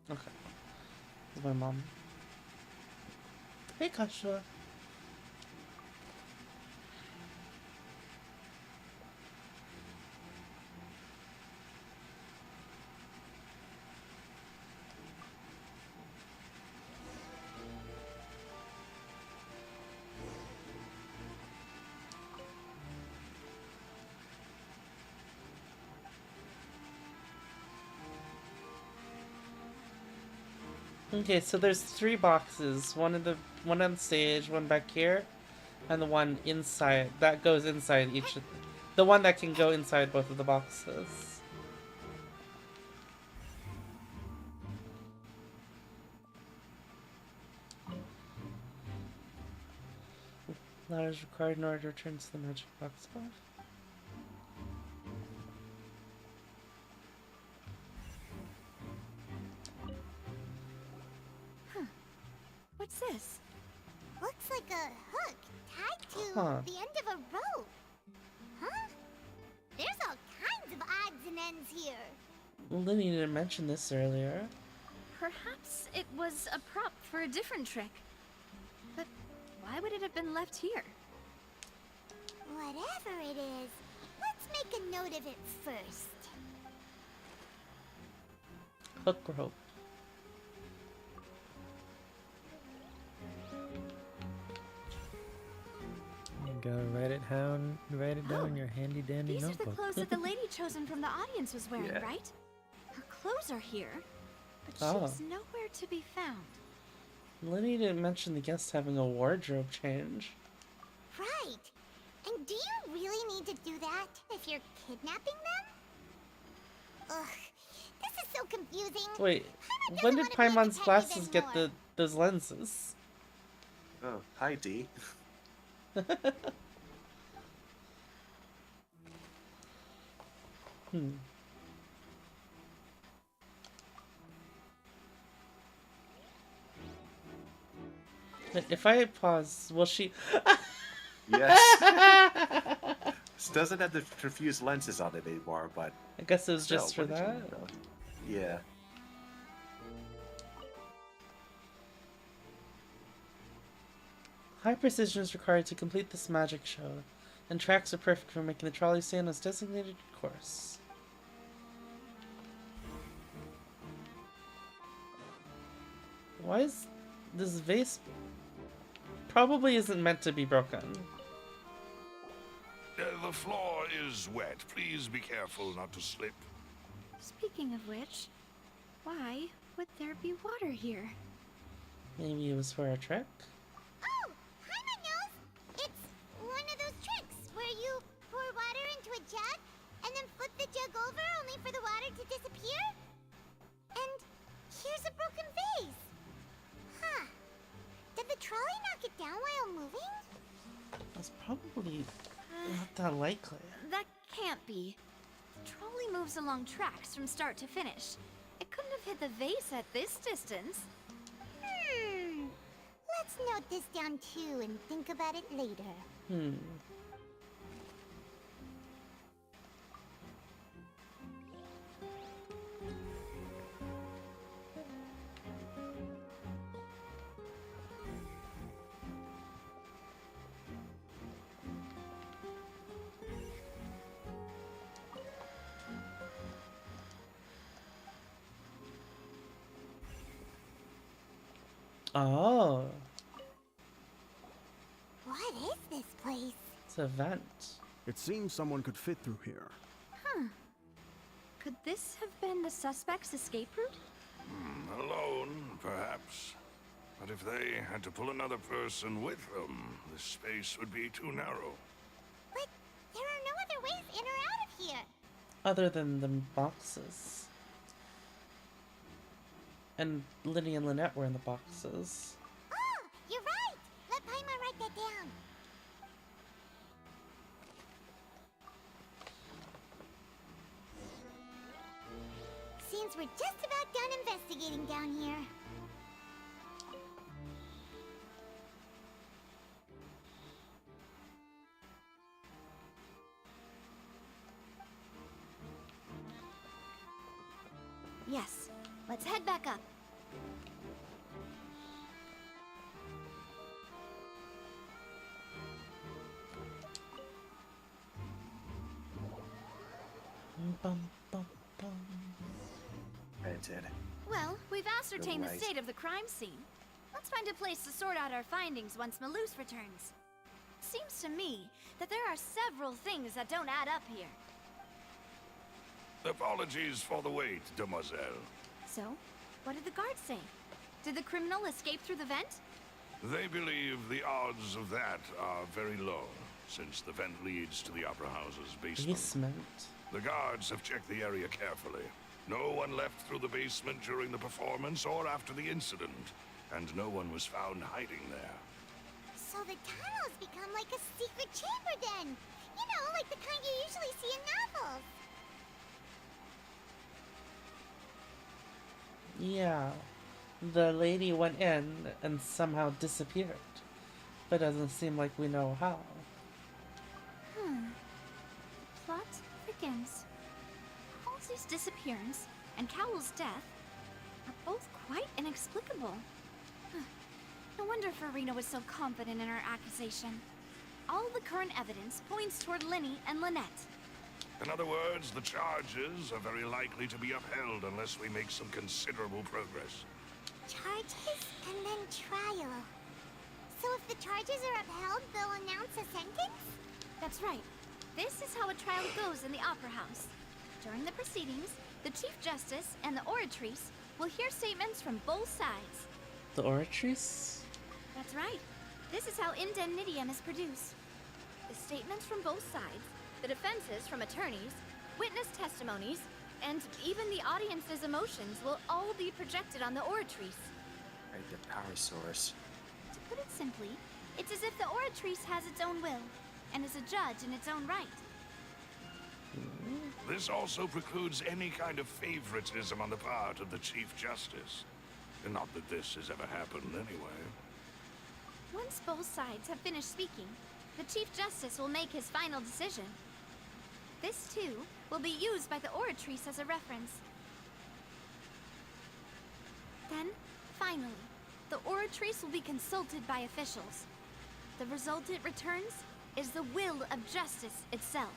Okay. It's my mom. Hey, Kasha. Okay, so there's 3 boxes. One on stage, one back here, and the one inside. That goes inside each The one that can go inside both of the boxes. Ladder is required in order to return to the magic box spot. What's this? Looks like a hook tied to Huh. the end of a rope. Huh? There's all kinds of odds and ends here. Lily didn't mention this earlier. Perhaps it was a prop for a different trick. But why would it have been left here? Whatever it is, let's make a note of it first. Hook rope. You gotta write it down. Write it down in your handy dandy These are notebook. the clothes that the lady chosen from the audience was wearing, Yeah. right? Her clothes are here, but Oh. she's nowhere to be found. Lily didn't mention the guest having a wardrobe change. Right. And do you really need to do that if you're kidnapping them? Ugh, this is so confusing. Wait, Paimon when doesn't did wanna be a Paimon's detective glasses get anymore. those lenses? Oh, hi, D. Hmm. If I pause, will she? Yes. This doesn't have the transfused lenses on it anymore, but I guess it was still, just for what did you that. know? Yeah. High precision is required to complete this magic show, and tracks are perfect for making the trolley stay on its designated course. Why is this vase probably isn't meant to be broken? The floor is wet. Please be careful not to slip. Speaking of which, why would there be water here? Maybe it was for a trick? Oh, Paimon knows. It's one of those tricks where you pour water into a jug and then flip the jug over only for the water to disappear. And here's a broken vase. Huh. Did the trolley knock it down while moving? That's probably not that likely. That can't be. The trolley moves along tracks from start to finish. It couldn't have hit the vase at this distance. Let's note this down too and think about it later. Hmm. Oh, What is this place? it's a vent. It seems someone could fit through here. Huh. Could this have been the suspect's escape route? Alone, perhaps. But if they had to pull another person with them, the space would be too narrow. But there are no other ways in or out of here. Other than the boxes. And Linny and Lynette were in the boxes. Oh, you're right. Let Paimon write that down. Seems we're just about done investigating down here. Yes. Let's head back up. Bum, bum, bum. Granted. Well, we've ascertained Right. the state of the crime scene. Let's find a place to sort out our findings once Malus returns. Seems to me that there are several things that don't add up here. Apologies for the wait, demoiselle. So, what did the guards say? Did the criminal escape through the vent? They believe the odds of that are very low. since the vent leads to the Opera House's basement. The guards have checked the area carefully. No one left through the basement during the performance or after the incident, and no one was found hiding there. So the tunnels become like a secret chamber then. You know, like the kind you usually see in novels. Yeah. The lady went in and somehow disappeared. But doesn't seem like we know how. Plot thickens. Halsey's disappearance and Cowell's death are both quite inexplicable. No wonder Farina was so confident in her accusation. All the current evidence points toward Linny and Lynette. In other words, the charges are very likely to be upheld unless we make some considerable progress. Charges and then trial. So if the charges are upheld, they'll announce a sentence? That's right. This is how a trial goes in the Opera House. During the proceedings, the Chief Justice and the Oratrice will hear statements from both sides. The Oratrice? That's right. This is how indemnitium is produced. The statements from both sides, the defenses from attorneys, witness testimonies, and even the audience's emotions will all be projected on the Oratrice. Right, the power source. To put it simply, it's as if the Oratrice has its own will, and is a judge in its own right. This also precludes any kind of favoritism on the part of the Chief Justice. Not that this has ever happened anyway. Once both sides have finished speaking, the Chief Justice will make his final decision. This, too, will be used by the Oratrice as a reference. Then, finally, the Oratrice will be consulted by officials. The result it returns is the will of justice itself.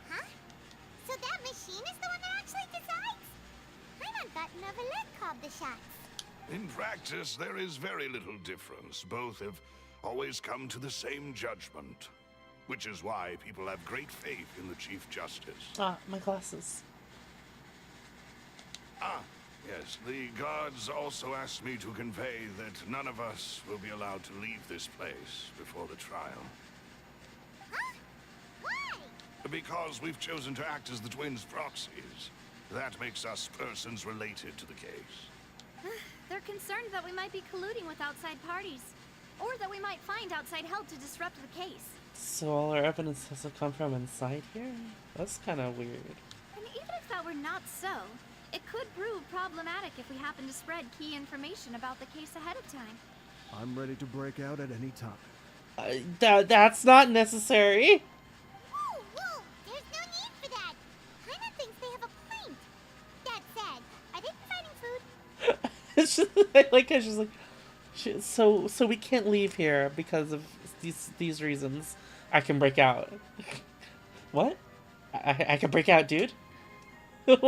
Huh? So that machine is the one that actually decides? I'm unbutton of a leg called the shots. In practice, there is very little difference. Both have always come to the same judgment. Which is why people have great faith in the Chief Justice. Ah, my glasses. Yes, the guards also asked me to convey that none of us will be allowed to leave this place before the trial. Huh? Why? Because we've chosen to act as the twins' proxies. That makes us persons related to the case. They're concerned that we might be colluding with outside parties, or that we might find outside help to disrupt the case. So all our evidence has to come from inside here? That's kind of weird. And even if that were not so, it could prove problematic if we happen to spread key information about the case ahead of time. I'm ready to break out at any time. That's not necessary. Whoa, there's no need for that. Paimon thinks they have a point. That said, are they providing food? It's just, I like how she's like, so we can't leave here because of these reasons. I can break out. What? I can break out, dude? Of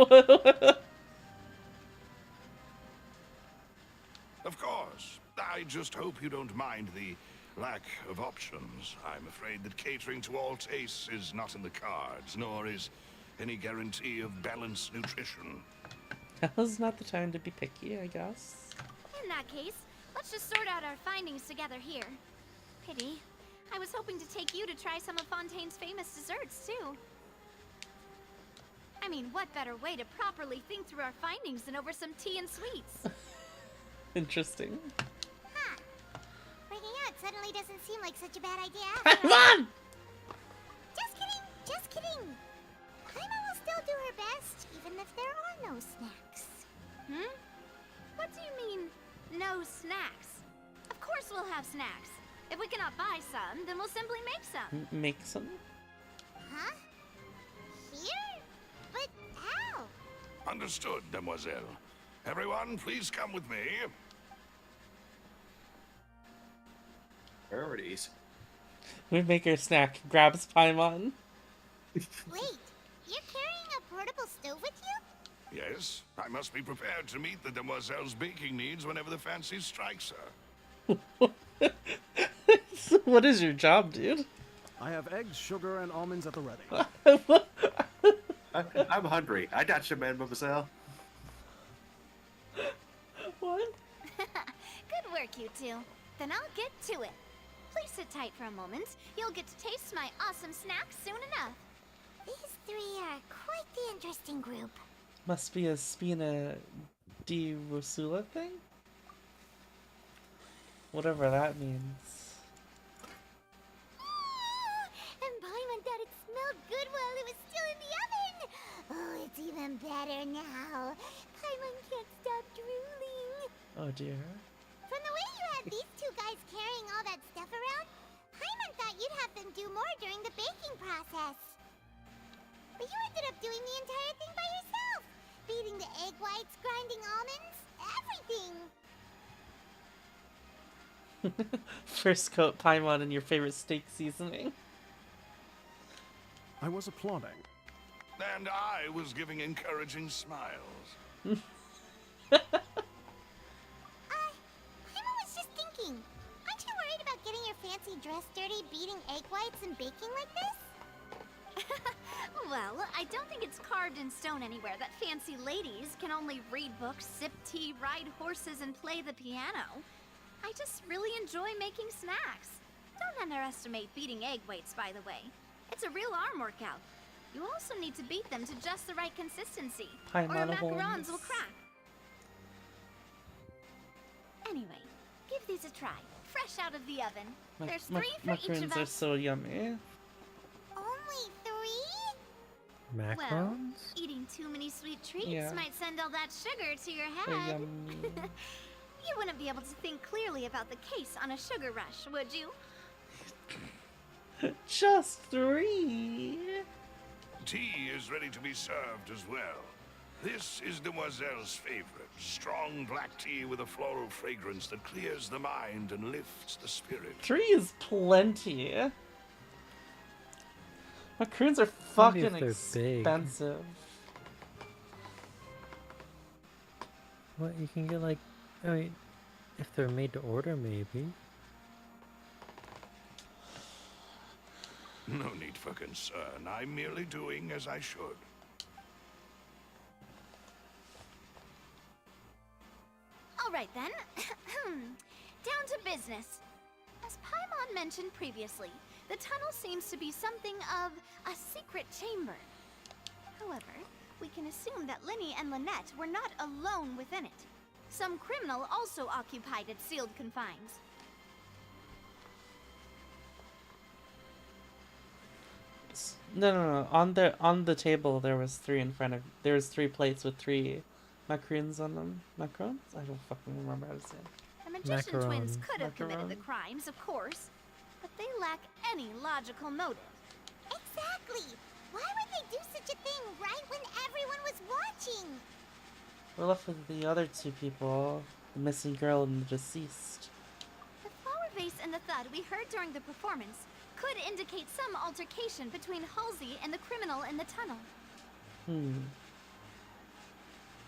course. I just hope you don't mind the lack of options. I'm afraid that catering to all tastes is not in the cards, nor is any guarantee of balanced nutrition. Now's not the time to be picky, I guess. In that case, let's just sort out our findings together here. Pity. I was hoping to take you to try some of Fontaine's famous desserts, too. I mean, what better way to properly think through our findings than over some tea and sweets? Interesting. Huh. Breaking out suddenly doesn't seem like such a bad idea. Come on! Just kidding. Paimon will still do her best, even if there are no snacks. What do you mean, no snacks? Of course we'll have snacks. If we cannot buy some, then we'll simply make some. Make some? Huh? Here? But how? Understood, demoiselle. Everyone, please come with me. Priorities. We make her snack. Grabs Paimon. Wait, you're carrying a portable stove with you? Yes, I must be prepared to meet the demoiselle's baking needs whenever the fancy strikes her. What is your job, dude? I have eggs, sugar, and almonds at the ready. I'm hungry. I got you, mademoiselle. What? Good work, you two. Then I'll get to it. Please sit tight for a moment. You'll get to taste my awesome snack soon enough. These three are quite the interesting group. Must be a Spina di Rosula thing? Whatever that means. And Paimon thought it smelled good while it was still in the oven. Oh, it's even better now. Paimon can't stop drooling. Oh dear. From the way you had these two guys carrying all that stuff around, Paimon thought you'd have them do more during the baking process. But you ended up doing the entire thing by yourself. Beating the egg whites, grinding almonds, everything. First coat Paimon in your favorite steak seasoning. I was applauding. And I was giving encouraging smiles. Paimon was just thinking. Aren't you worried about getting your fancy dress dirty beating egg whites and baking like this? Well, I don't think it's carved in stone anywhere that fancy ladies can only read books, sip tea, ride horses, and play the piano. I just really enjoy making snacks. Don't underestimate beating egg whites, by the way. It's a real arm workout. You also need to beat them to just the right consistency, or your macarons will crack. Anyway, give these a try. Fresh out of the oven. There's 3 for each of Macarons are us. so yummy. Only 3? Macarons? Well, eating too many sweet treats Yeah. might send all that sugar to your They're head. yummy. You wouldn't be able to think clearly about the case on a sugar rush, would you? Just 3. Tea is ready to be served as well. This is Demoiselle's favorite. Strong black tea with a floral fragrance that clears the mind and lifts the spirit. 3 is plenty. Macaroons are Only if fucking they're big. expensive. What, you can get like, I mean, if they're made to order, maybe. No need for concern. I'm merely doing as I should. All right then. Down to business. As Paimon mentioned previously, the tunnel seems to be something of a secret chamber. However, we can assume that Linny and Lynette were not alone within it. Some criminal also occupied its sealed confines. No. On the table there was 3 in front of. There was 3 plates with 3 macaroons on them. Macarons? I don't fucking remember how to say it. The magician twins Macaron. could have committed the Macaron. crimes, of course, but they lack any logical motive. Exactly. Why would they do such a thing right when everyone was watching? We're left with the other 2 people, the missing girl and the deceased. The flower vase and the thud we heard during the performance could indicate some altercation between Halsey and the criminal in the tunnel,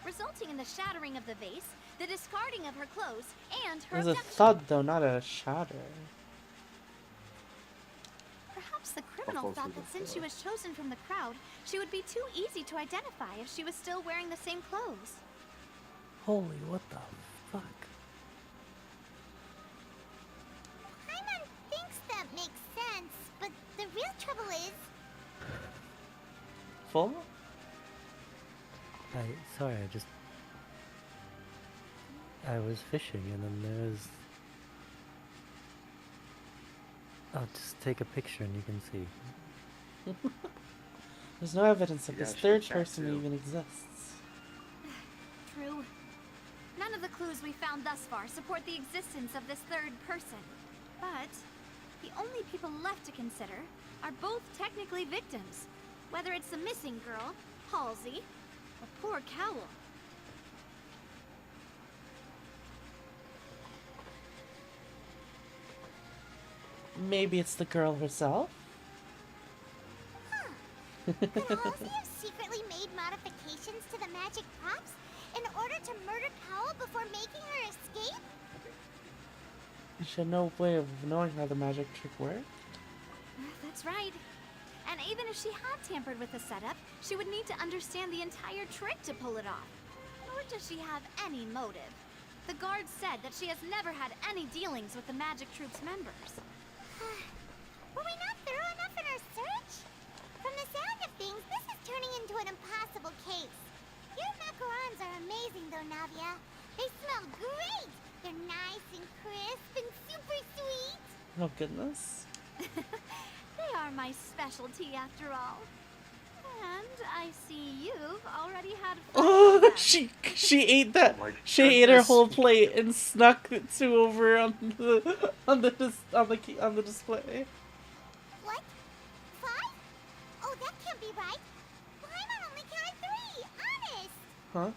resulting in the shattering of the vase, the discarding of her clothes, and her It was a abduction. thud though, not a shatter. Perhaps the criminal thought that since she was chosen from the crowd, she would be too easy to identify if she was still wearing the same clothes. Holy, what the fuck? Paimon thinks that makes sense, but the real trouble is... Full? Sorry, I was fishing and then there's... I'll just take a picture and you can see. There's no evidence that Yeah, this she third can check person too. even exists. True. None of the clues we found thus far support the existence of this third person. But the only people left to consider are both technically victims, whether it's the missing girl, Halsey, or poor Cowell. Maybe it's the girl herself? Could Halsey have secretly made modifications to the magic props in order to murder Cowell before making her escape? She had no way of knowing how the magic trick worked. That's right. And even if she had tampered with the setup, she would need to understand the entire trick to pull it off. Nor does she have any motive. The guard said that she has never had any dealings with the Magic Troop's members. Were we not thorough enough in our search? From the sound of things, this is turning into an impossible case. Your macarons are amazing though, Navia. They smell great! They're nice and crisp and super sweet! Oh goodness. They are my specialty after all. And I see you've already had fun Oh, with them. she ate that. Oh my She ate her goodness. whole plate and snuck the two over on the display. What? 5? Oh, that can't be right. Paimon only counted 3, honest! Huh?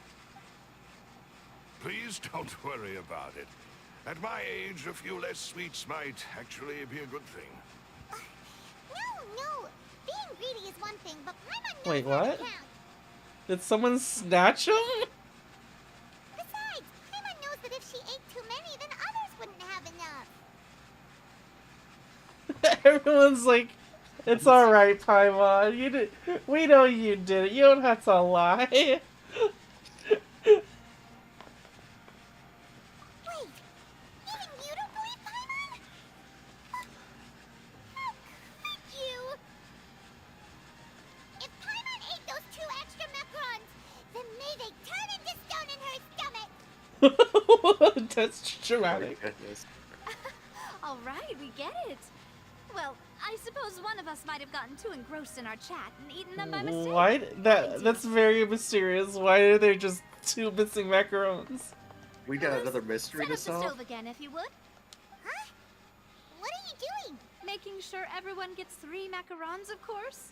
Please don't worry about it. At my age, a few less sweets might actually be a good thing. No. Being greedy is one thing, but Paimon knows Wait, how to what? count. Did someone snatch him? Besides, Paimon knows that if she ate too many, then others wouldn't have enough. Everyone's like, it's alright, Paimon. You did. We know you did it. You don't have to lie. Wait, even you don't believe Paimon? How could you? If Paimon ate those 2 extra macarons, then may they turn into stone in her stomach! That's dramatic. Goodness. All right, we get it. Well, I suppose one of us might have gotten too engrossed in our chat and eaten them by mistake. Why? That's very mysterious. Why are there just 2 missing macarons? We got another mystery Set to up the solve. stove again, if you would. Huh? What are you doing? Making sure everyone gets 3 macarons, of course.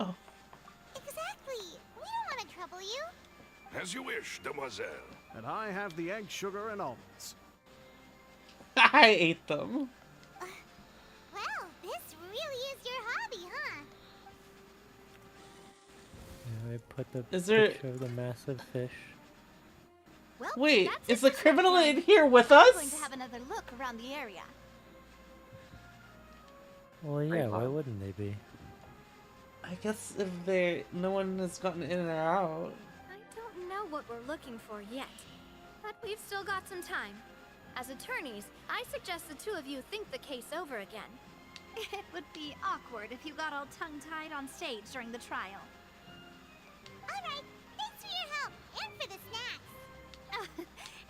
Exactly. We don't want to trouble you. As you wish, demoiselle. And I have the egg, sugar, and almonds. I ate them. Well, this really is your hobby, huh? Yeah, I put the Is there- picture of the massive fish. Well, Wait, that's is it the for criminal this in one. here with I'm us? going to have another look around the area. Well, yeah, why wouldn't they be? I guess if no one has gotten in or out. I don't know what we're looking for yet, but we've still got some time. As attorneys, I suggest the 2 of you think the case over again. It would be awkward if you got all tongue-tied on stage during the trial. Alright, thanks for your help, and for the snacks.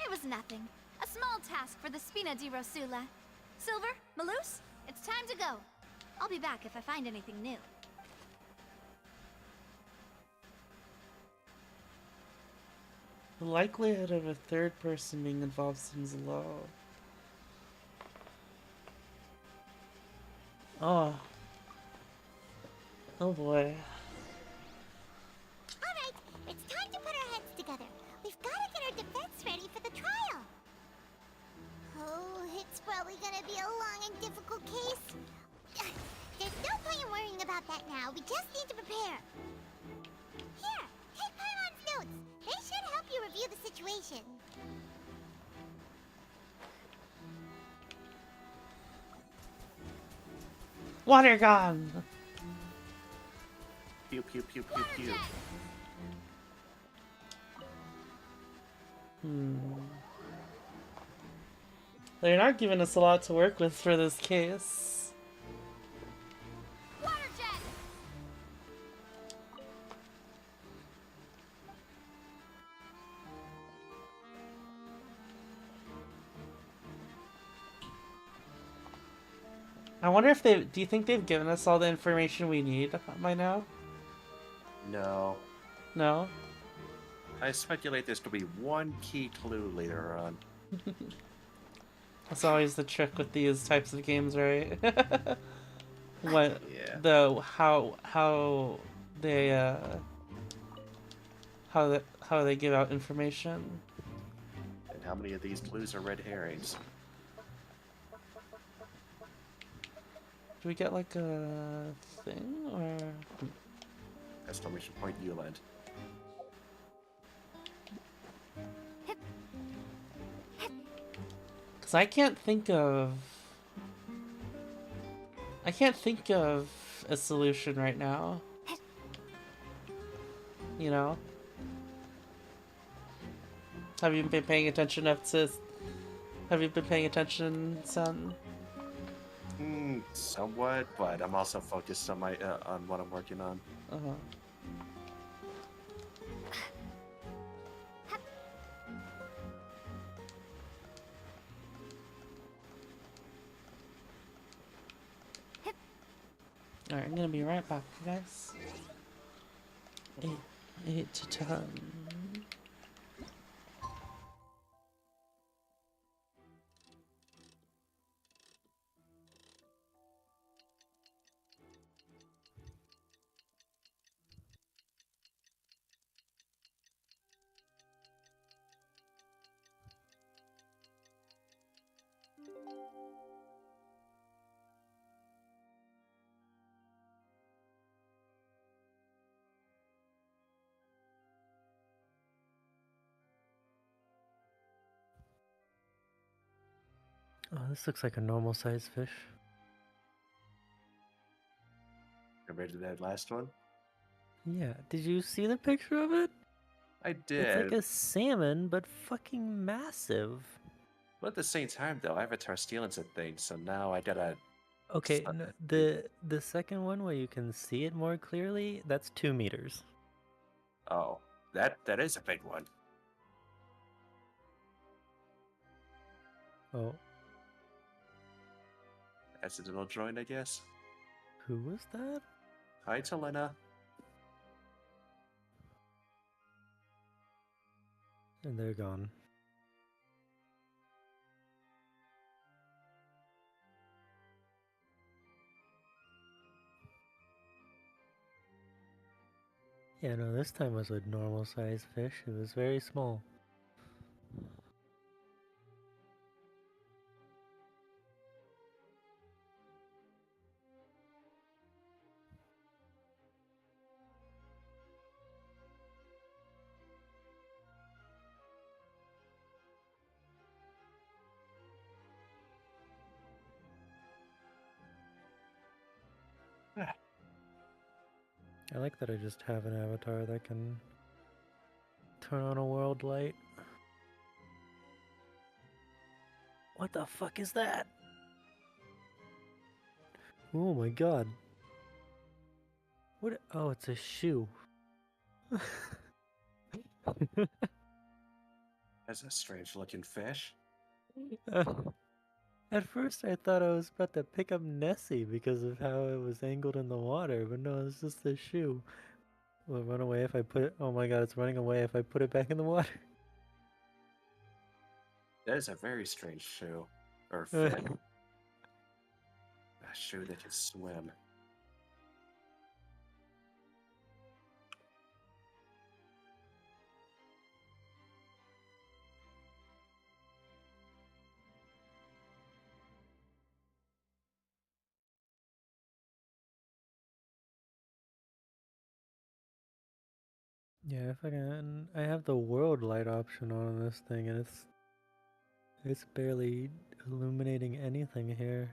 It was nothing. A small task for the Spina di Rosula. Silver, Malus, it's time to go. I'll be back if I find anything new. The likelihood of a 3rd person being involved seems low. Oh. Oh boy. Alright, it's time to put our heads together. We've got to get our defense ready for the trial. Oh, it's probably gonna be a long and difficult case. There's no point in worrying about that now. We just need to prepare. Here, take Paimon's notes. They should help you review the situation. Water gun! Pew pew pew pew pew. They're not giving us a lot to work with for this case. Water jet! I wonder if do you think they've given us all the information we need by now? No. No? I speculate there's going to be one key clue later on. That's always the trick with these types of games, right? What Yeah. how they give out information. And how many of these clues are red herrings? Do we get like a thing or? Exclamation point Euland. Cause I can't think of a solution right now. You know? Have you been paying attention, son? Somewhat, but I'm also focused on my on what I'm working on. Uh-huh. Alright, I'm gonna be right back, guys. 8 to 10. Oh, this looks like a normal sized fish. Compared to that last one? Yeah, did you see the picture of it? I did. It's like a salmon, but fucking massive. But at the same time, though, Avatar's stealing some things, so now I gotta. Okay, the second one where you can see it more clearly, that's 2 meters. Oh, that is a big one. Oh, Accidental drawing, I guess. who was that? Hi, Talena. And they're gone. Yeah, no, this time was a normal sized fish. It was very small. I like that I just have an avatar that can turn on a world light. What the fuck is that? Oh my god. What? Oh, it's a shoe. That's a strange looking fish. At first I thought I was about to pick up Nessie because of how it was angled in the water, but no, it's just a shoe. Will it run away if I put it? Oh my god, it's running away if I put it back in the water. That is a very strange shoe. Or fish. A shoe that can swim. Yeah, if I have the world light option on this thing, and it's barely illuminating anything here.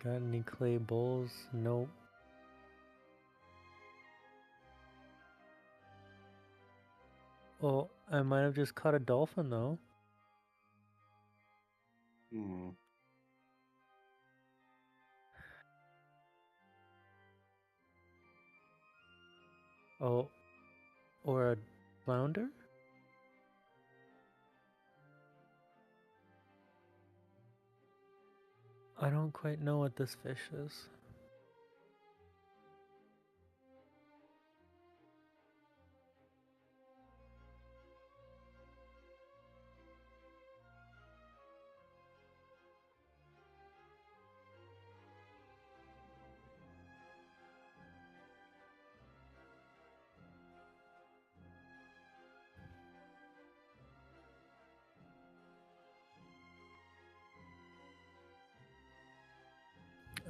Got any clay bowls? Nope. Oh, I might have just caught a dolphin though. Hmm. Oh, or a flounder? I don't quite know what this fish is.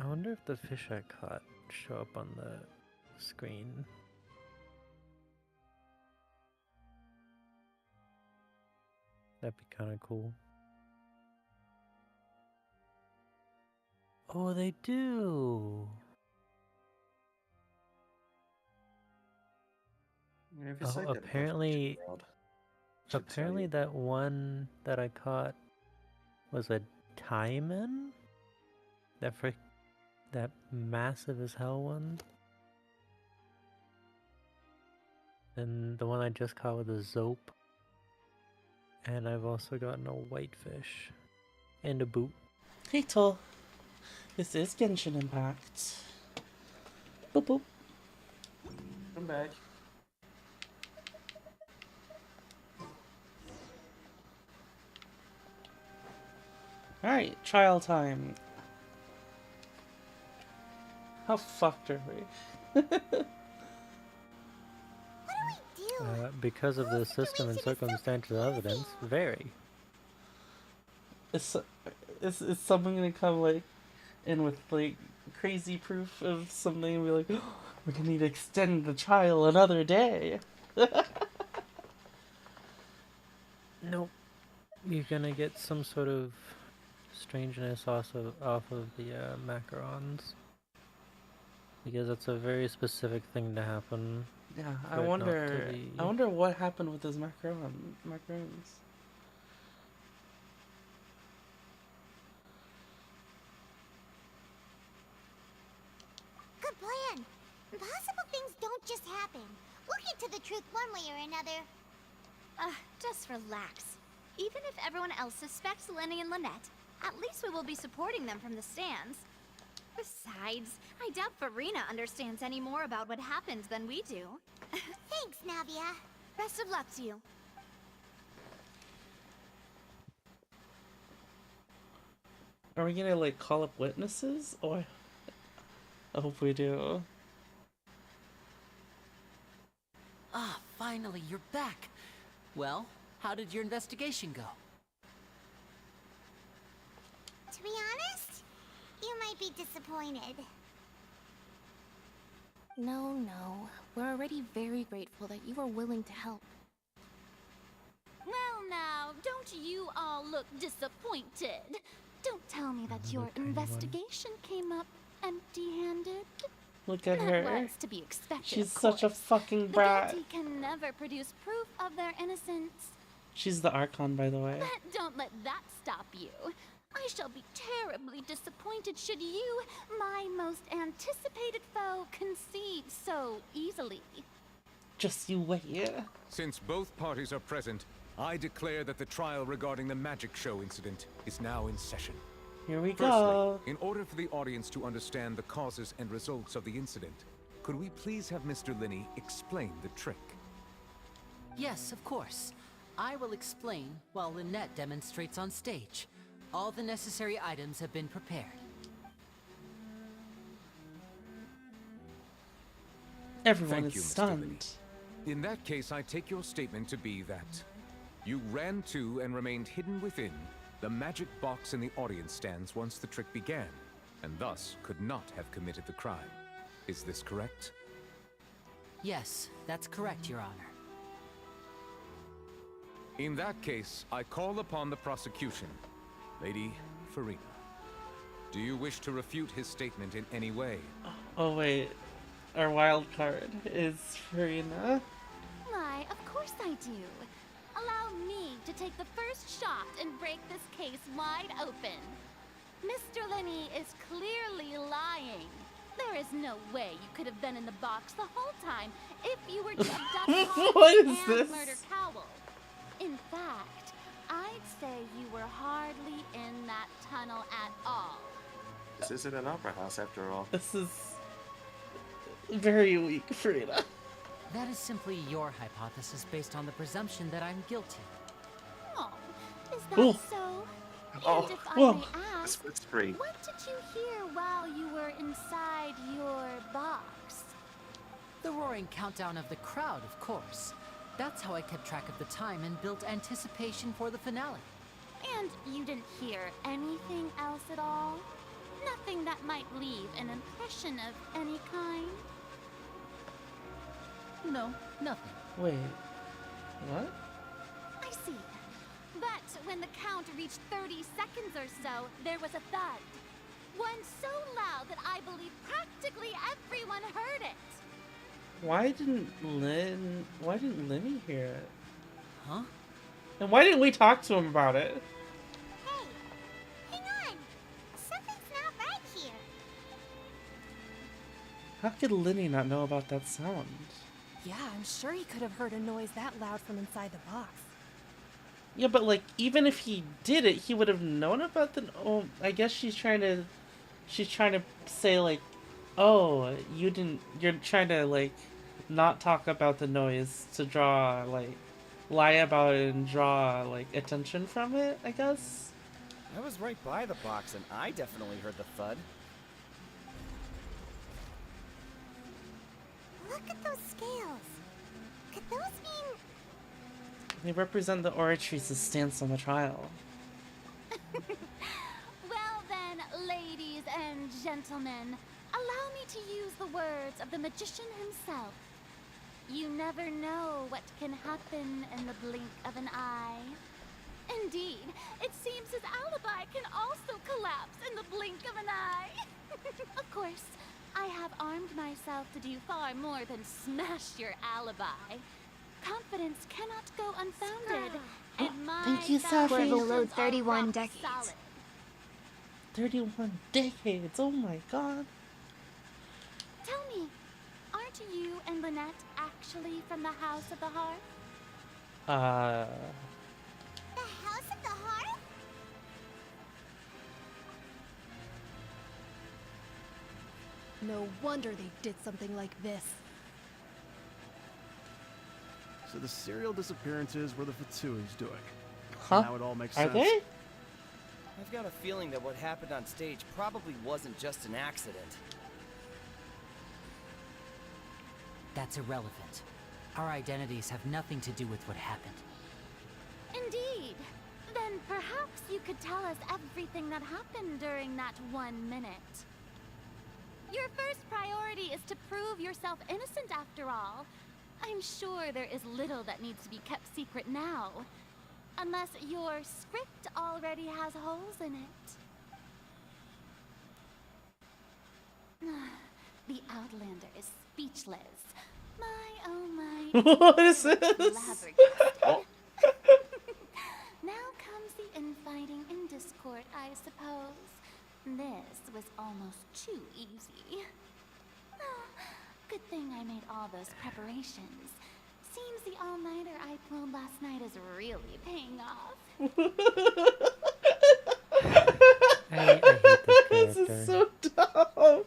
I wonder if the fish I caught show up on the screen. That'd be kind of cool. Oh, they do. If Oh, apparently that one that I caught was a taimen? That massive as hell one? And the one I just caught was a zope. And I've also gotten a whitefish. And a boot. Hey Tol. This is Genshin Impact. Boop boop. Come back. Alright, trial time. How fucked are we? Because of the system and circumstantial evidence, very. Is someone gonna come like in with like crazy proof of something and be like, oh, we're gonna need to extend the trial another day? Nope. You're gonna get some sort of strangeness also off of the macarons. Because it's a very specific thing to happen. Yeah, I wonder what happened with those macarons. Good plan. Impossible things don't just happen. We'll get to the truth one way or another. Just relax. Even if everyone else suspects Lenny and Lynette, at least we will be supporting them from the stands. Besides, I doubt Farina understands any more about what happened than we do. Thanks, Navia. Best of luck to you. Are we gonna like call up witnesses? Or I hope we do. Ah, finally, you're back. Well, how did your investigation go? To be honest, you might be disappointed. No. We're already very grateful that you were willing to help. Well now, don't you all look disappointed. Don't tell me that your investigation came up empty-handed. Look at That her. was to be expected, She's of such a course. fucking The brat. guilty can never produce proof of their innocence. She's the Archon, by the way. But don't let that stop you. I shall be terribly disappointed should you, my most anticipated foe, concede so easily. Just you wait. Since both parties are present, I declare that the trial regarding the magic show incident is now in session. Here we Firstly, go. in order for the audience to understand the causes and results of the incident, could we please have Mr. Linney explain the trick? Yes, of course. I will explain while Lynette demonstrates on stage. All the necessary items have been prepared. Everyone Thank you, is Mr. stunned. In that case, I take your statement to be that you ran to and remained hidden within the magic box in the audience stands once the trick began, and thus could not have committed the crime. Is this correct? Yes, that's correct, Your Honor. In that case, I call upon the prosecution. Lady Farina, do you wish to refute his statement in any way? Oh wait, our wild card is Farina. Why, of course I do. Allow me to take the first shot and break this case wide open. Mr. Linney is clearly lying. There is no way you could have been in the box the whole time if you were just What is and this? Murder Cowell. In fact, I'd say you were hardly in that tunnel at all. This isn't an opera house after all. This is very weak, Farina. That is simply your hypothesis based on the presumption that I'm guilty. Oh, is that Ooh. so? Oh, And if I whoa. may ask, It's free. what did you hear while you were inside your box? The roaring countdown of the crowd, of course. That's how I kept track of the time and built anticipation for the finale. And you didn't hear anything else at all? Nothing that that might leave an impression of any kind? No, nothing. Wait, what? I see. But when the count reached 30 seconds or so, there was a thud. One so loud that I believe practically everyone heard it. Why didn't Lenny hear it? Huh? And why didn't we talk to him about it? Hey, hang on. Something's not right here. How could Lenny not know about that sound? Yeah, I'm sure he could have heard a noise that loud from inside the box. Yeah, but like, even if he did it, he would have known about the. Oh, I guess she's trying to say like, oh, you didn't. You're trying to like, not talk about the noise to draw like, lie about it and draw like attention from it. I guess. I was right by the box, and I definitely heard the thud. Look at those scales. Could those mean... They represent the Oratrice's stance on the trial. Well then, ladies and gentlemen, allow me to use the words of the magician himself. You never know what can happen in the blink of an eye. Indeed, it seems his alibi can also collapse in the blink of an eye. Of course, I have armed myself to do far more than smash your alibi. Confidence cannot go unfounded, and my Thank you, Sophie. foundations We're below are 31 rock decades. solid. 31 decades. Oh my god. Tell me, aren't you and Lynette actually from the House of the Hearth? The House of the Hearth? No wonder they did something like this. So the serial disappearances were the Fatsui's doing. Huh? Now it all makes Are sense. they? I've got a feeling that what happened on stage probably wasn't just an accident. That's irrelevant. Our identities have nothing to do with what happened. Indeed. Then perhaps you could tell us everything that happened during that 1 minute. Your first priority is to prove yourself innocent after all. I'm sure there is little that needs to be kept secret now. Unless your script already has holes in it. The Outlander is speechless. My, oh my. What is this? Flabbergasted. Now comes the infighting and discord, I suppose. This was almost too easy. Good thing I made all those preparations. Seems the all-nighter I pulled last night is really paying off. I hate this This character. is so dumb.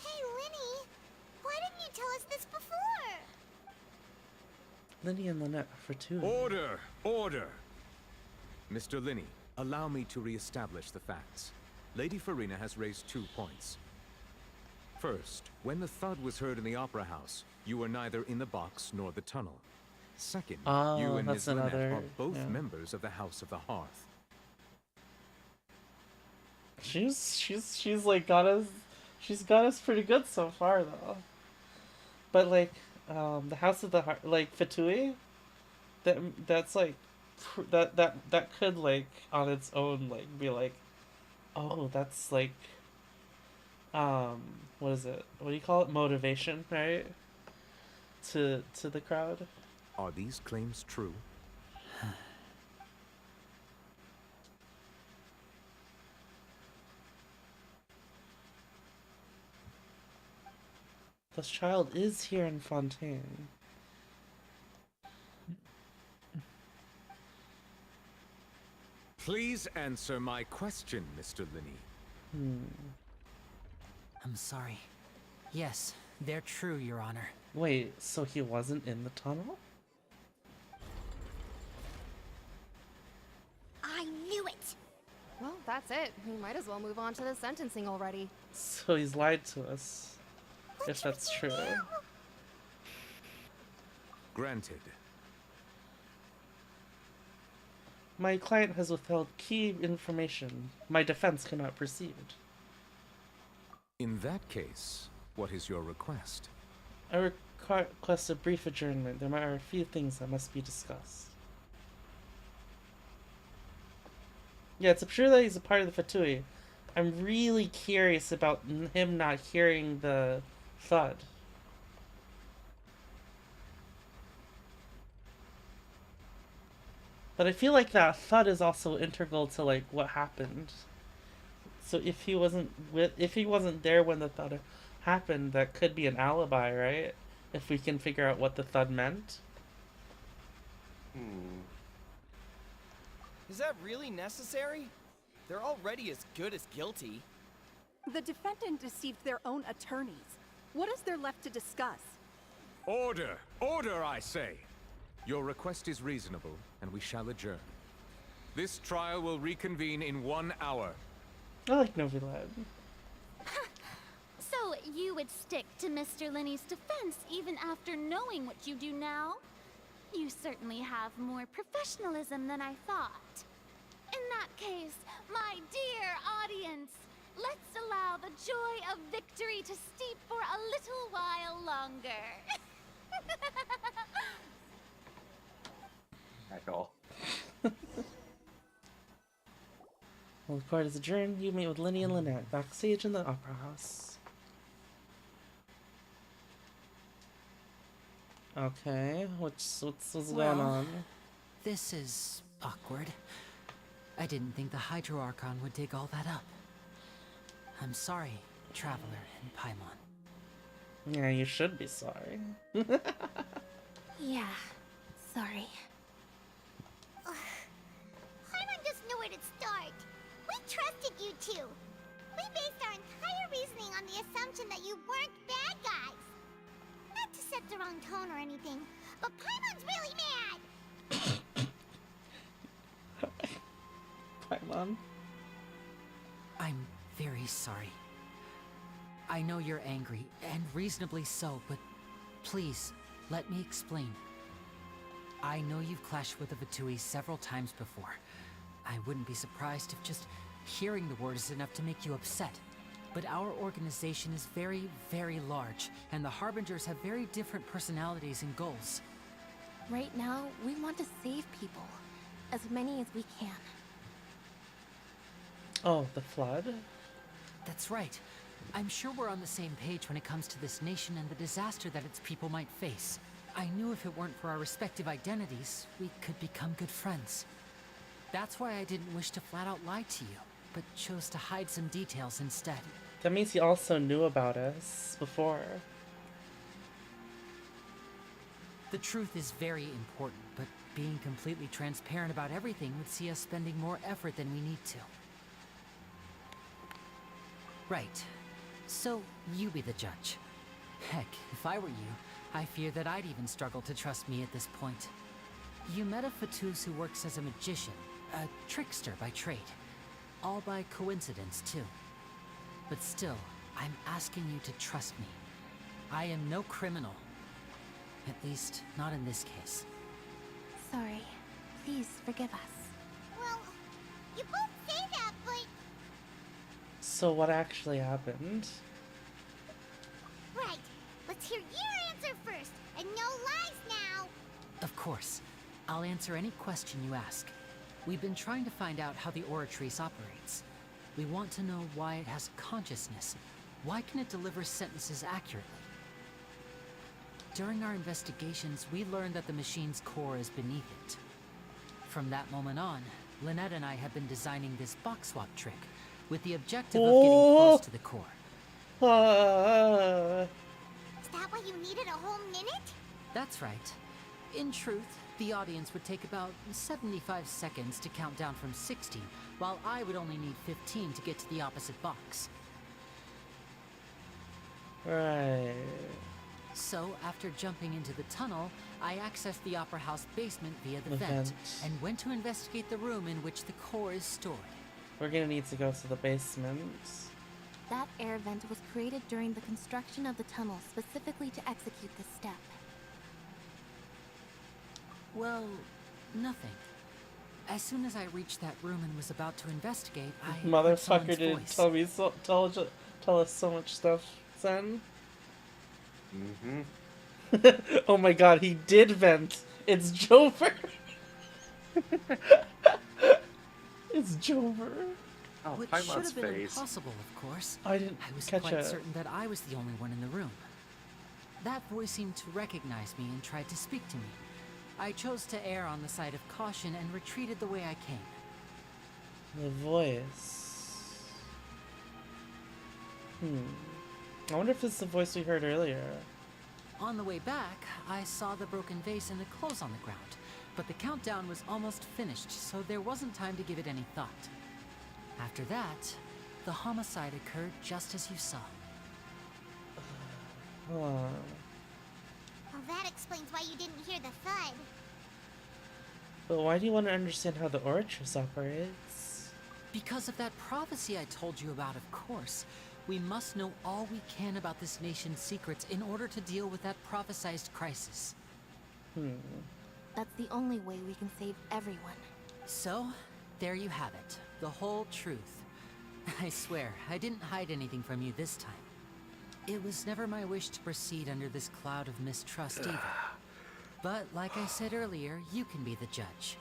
Hey, Linny. Why didn't you tell us this before? Lenny and Lynette for two. Order! Order! Mr. Linney, allow me to re-establish the facts. Lady Farina has raised 2 points. First, when the thud was heard in the Opera House, you were neither in the box nor the tunnel. Second, Oh, you and that's Ms. Lynette another- are both yeah. members of the House of the Hearth. She's like got us pretty good so far though. But like the House of the Heart, like Fatui, that's like that could like on its own like be like, oh, that's like what is it? What do you call it? Motivation, right? To the crowd. Are these claims true? This child is here in Fontaine. Please answer my question, Mr. Linney. I'm sorry. Yes, they're true, Your Honor. Wait, so he wasn't in the tunnel? I knew it. Well, that's it. We might as well move on to the sentencing already. So he's lied to us. If that's true. Granted. My client has withheld key information my defense cannot proceed. In that case, what is your request? I request a brief adjournment. There are a few things that must be discussed. Yeah, it's true that he's a part of the Fatui. I'm really curious about him not hearing the thud. But I feel like that thud is also integral to like what happened. So if he wasn't there when the thud happened, that could be an alibi, right? If we can figure out what the thud meant. Is that really necessary? They're already as good as guilty. The defendant deceived their own attorneys. What is there left to discuss? Order! Order, I say! Your request is reasonable, and we shall adjourn. This trial will reconvene in 1 hour. I like Novilad. So you would stick to Mr. Linney's defense even after knowing what you do now? You certainly have more professionalism than I thought. In that case, my dear audience, let's allow the joy of victory to steep for a little while longer. Michael. Well, the court is adjourned. You meet with Linny and Lynette backstage in the Opera House. Okay, what's going on? This is awkward. I didn't think the Hydro Archon would dig all that up. I'm sorry, Traveler and Paimon. Yeah, you should be sorry. Yeah, sorry. Paimon doesn't know where to start. We trusted you two. We based our entire reasoning on the assumption that you weren't bad guys. Not to set the wrong tone or anything, but Paimon's really mad. Paimon? I'm very sorry. I know you're angry, and reasonably so, but please, let me explain. I know you've clashed with the Fatui several times before. I wouldn't be surprised if just hearing the word is enough to make you upset. But our organization is very, very large, and the Harbingers have very different personalities and goals. Right now, we want to save people. As many as we can. Oh, the flood? That's right. I'm sure we're on the same page when it comes to this nation and the disaster that its people might face. I knew if it weren't for our respective identities, we could become good friends. That's why I didn't wish to flat out lie to you, but chose to hide some details instead. That means he also knew about us before. The truth is very important, but being completely transparent about everything would see us spending more effort than we need to. Right. So, you be the judge. Heck, if I were you, I fear that I'd even struggle to trust me at this point. You met a Fatus who works as a magician, a trickster by trade. All by coincidence, too. But still, I'm asking you to trust me. I am no criminal. At least, not in this case. Sorry. Please forgive us. Well, you both say that, but... So what actually happened? Right. Let's hear your answer first, and no lies now. Of course. I'll answer any question you ask. We've been trying to find out how the Oratrice operates. We want to know why it has consciousness. Why can it deliver sentences accurately? During our investigations, we learned that the machine's core is beneath it. From that moment on, Lynette and I have been designing this box swap trick, with the objective of getting close to the core. Is that why you needed a whole minute? That's right. In truth, the audience would take about 75 seconds to count down from 60, while I would only need 15 to get to the opposite box. Right. So, after jumping into the tunnel, I accessed the Opera House basement via the vent, and went to investigate the room in which the core is stored. We're gonna need to go to the basement. That air vent was created during the construction of the tunnel specifically to execute this step. Well, nothing. As soon as I reached that room and was about to investigate, I heard Motherfucker someone's did voice. tell us so much stuff, son. Mm-hmm. Oh my god, he did vent. It's Jover. It's Jover. Oh, Which Paimon's should have been face. impossible, of course. I didn't I was catch quite it. certain that I was the only one in the room. That voice seemed to recognize me and tried to speak to me. I chose to err on the side of caution and retreated the way I came. The voice. I wonder if it's the voice we heard earlier. On the way back, I saw the broken vase and the clothes on the ground, but the countdown was almost finished, so there wasn't time to give it any thought. After that, the homicide occurred just as you saw. Oh. Well, that explains why you didn't hear the thud. But why do you want to understand how the Orchis operates? Because of that prophecy I told you about, of course. We must know all we can about this nation's secrets in order to deal with that prophesized crisis. That's the only way we can save everyone. So, there you have it. The whole truth. I swear, I didn't hide anything from you this time. It was never my wish to proceed under this cloud of mistrust either. But, like I said earlier, you can be the judge.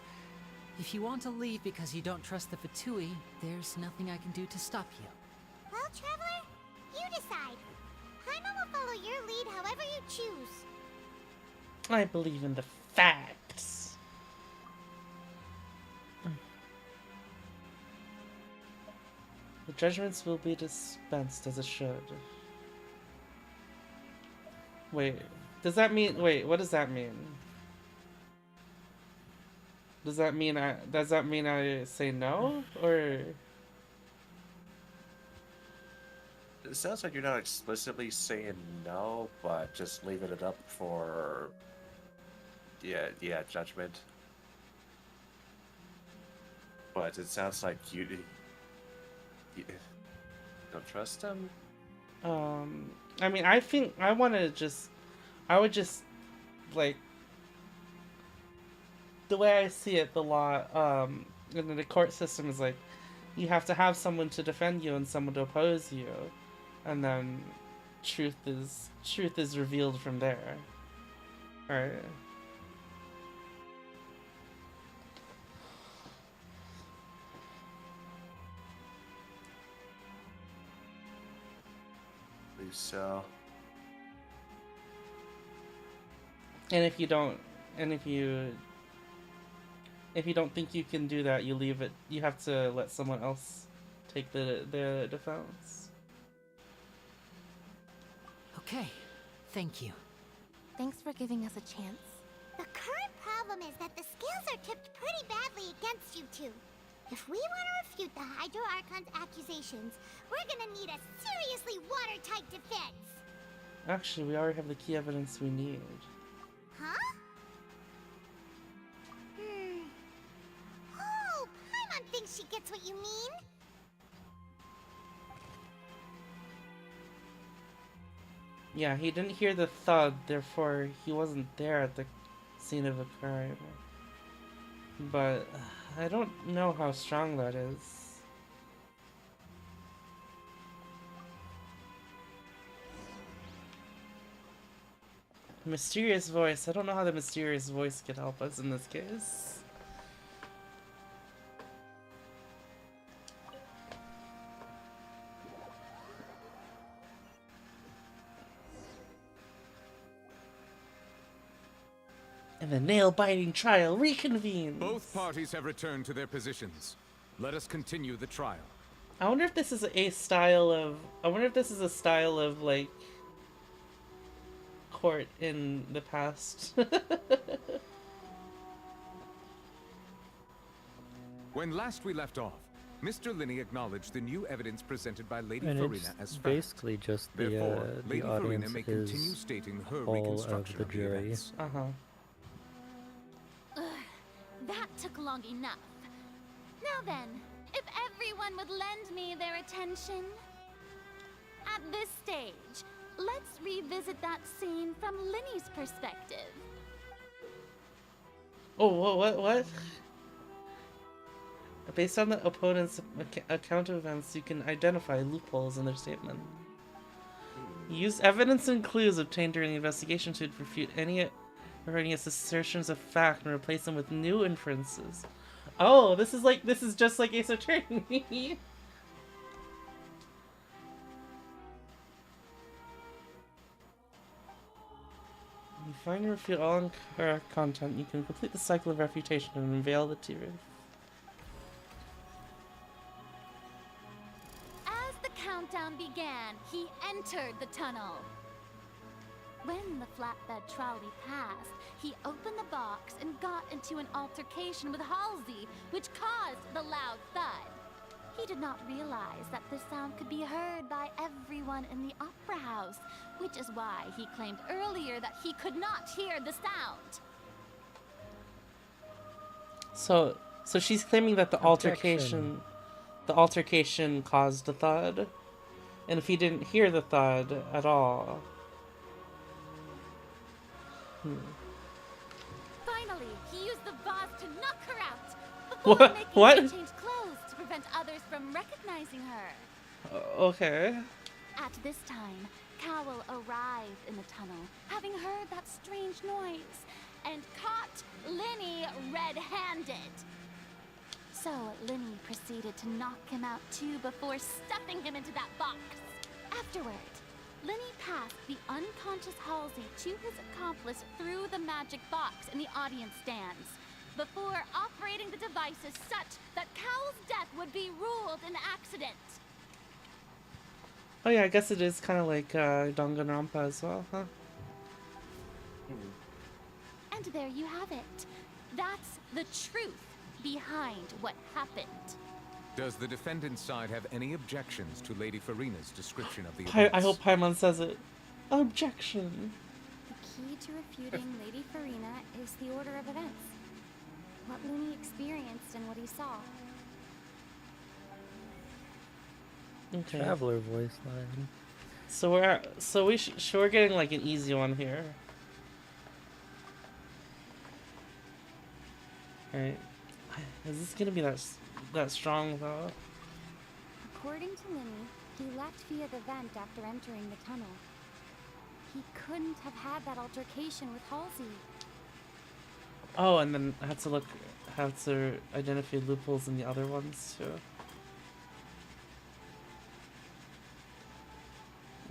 If you want to leave because you don't trust the Fatui, there's nothing I can do to stop you. Well, Traveler, you decide. Paimon will follow your lead however you choose. I believe in the facts. The judgments will be dispensed as it should. Wait, does that mean? Wait, what does that mean? Does that mean I say no, or? It sounds like you're not explicitly saying no, but just leaving it up for yeah, judgment. But it sounds like you don't trust him. I mean, I think I would just like, the way I see it, the law, and the court system is like, you have to have someone to defend you and someone to oppose you, and then truth is revealed from there. Right. I believe so. And if you don't think you can do that, you leave it. You have to let someone else take the defense. Okay, thank you. Thanks for giving us a chance. The current problem is that the scales are tipped pretty badly against you two. If we want to refute the Hydro Archon's accusations, we're gonna need a seriously watertight defense. Actually, we already have the key evidence we need. Huh? Oh, Paimon thinks she gets what you mean. Yeah, he didn't hear the thud, therefore he wasn't there at the scene of the crime. But I don't know how strong that is. Mysterious voice. I don't know how the mysterious voice could help us in this case. And the nail-biting trial reconvenes. Both parties have returned to their positions. Let us continue the trial. I wonder if this is a style of... I wonder if this is a style of, like, court in the past. When last we left off, Mr. Linney acknowledged the new evidence presented by Lady And Farina it's as fact. basically just Therefore, the Lady Farina audience may continue is stating her all reconstruction of the jury. events. Ugh, that took long enough. Now then, if everyone would lend me their attention. At this stage, let's revisit that scene from Linney's perspective. Oh, what? based on the opponent's account of events, you can identify loopholes in their statement. Use evidence and clues obtained during the investigation to refute any erroneous assertions of fact and replace them with new inferences. Oh, this is just like Ace Attorney. You find and refute all incorrect content. You can complete the cycle of refutation and unveil the truth. As the countdown began, he entered the tunnel. When the flatbed trolley passed, he opened the box and got into an altercation with Halsey, which caused the loud thud. He did not realize that the sound could be heard by everyone in the opera house, which is why he claimed earlier that he could not hear the sound. So she's claiming that the altercation caused the thud, and if he didn't hear the thud at all. Finally, he used the vase to knock her out before making What? her change clothes to prevent others from recognizing her. Okay. At this time, Cowell arrived in the tunnel, having heard that strange noise, and caught Linny red-handed. So Linny proceeded to knock him out too before stuffing him into that box. Afterward, Linny passed the unconscious Halsey to his accomplice through the magic box in the audience stands, before operating the devices such that Cowell's death would be ruled an accident. Oh yeah, I guess it is kind of like Danganronpa as well, huh? And there you have it. That's the truth behind what happened. Does the defendant's side have any objections to Lady Farina's description of the events? I hope Paimon says it. Objection. The key to refuting Lady Farina is the order of events. What Looney experienced and what he saw. Okay. Traveler voice line. So we're getting like an easy one here. Alright. Is this gonna be that strong though? According to Linny, he left via the vent after entering the tunnel. He couldn't have had that altercation with Halsey. Oh, and then I had to identify loopholes in the other ones too.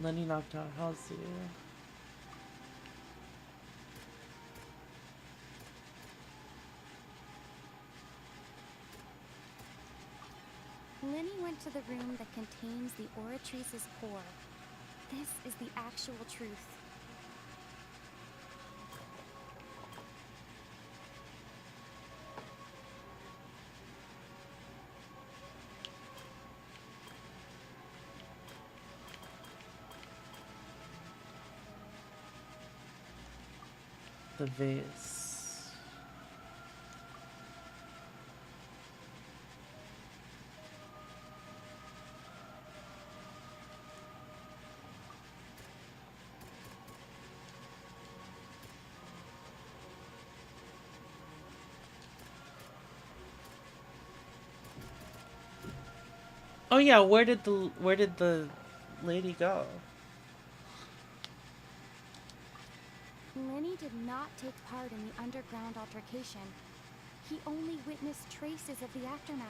Lenny knocked out Halsey. Linny went to the room that contains the Oratrice's core. This is the actual truth. The vase. Oh yeah, where did the lady go? Linny did not take part in the underground altercation. He only witnessed traces of the aftermath.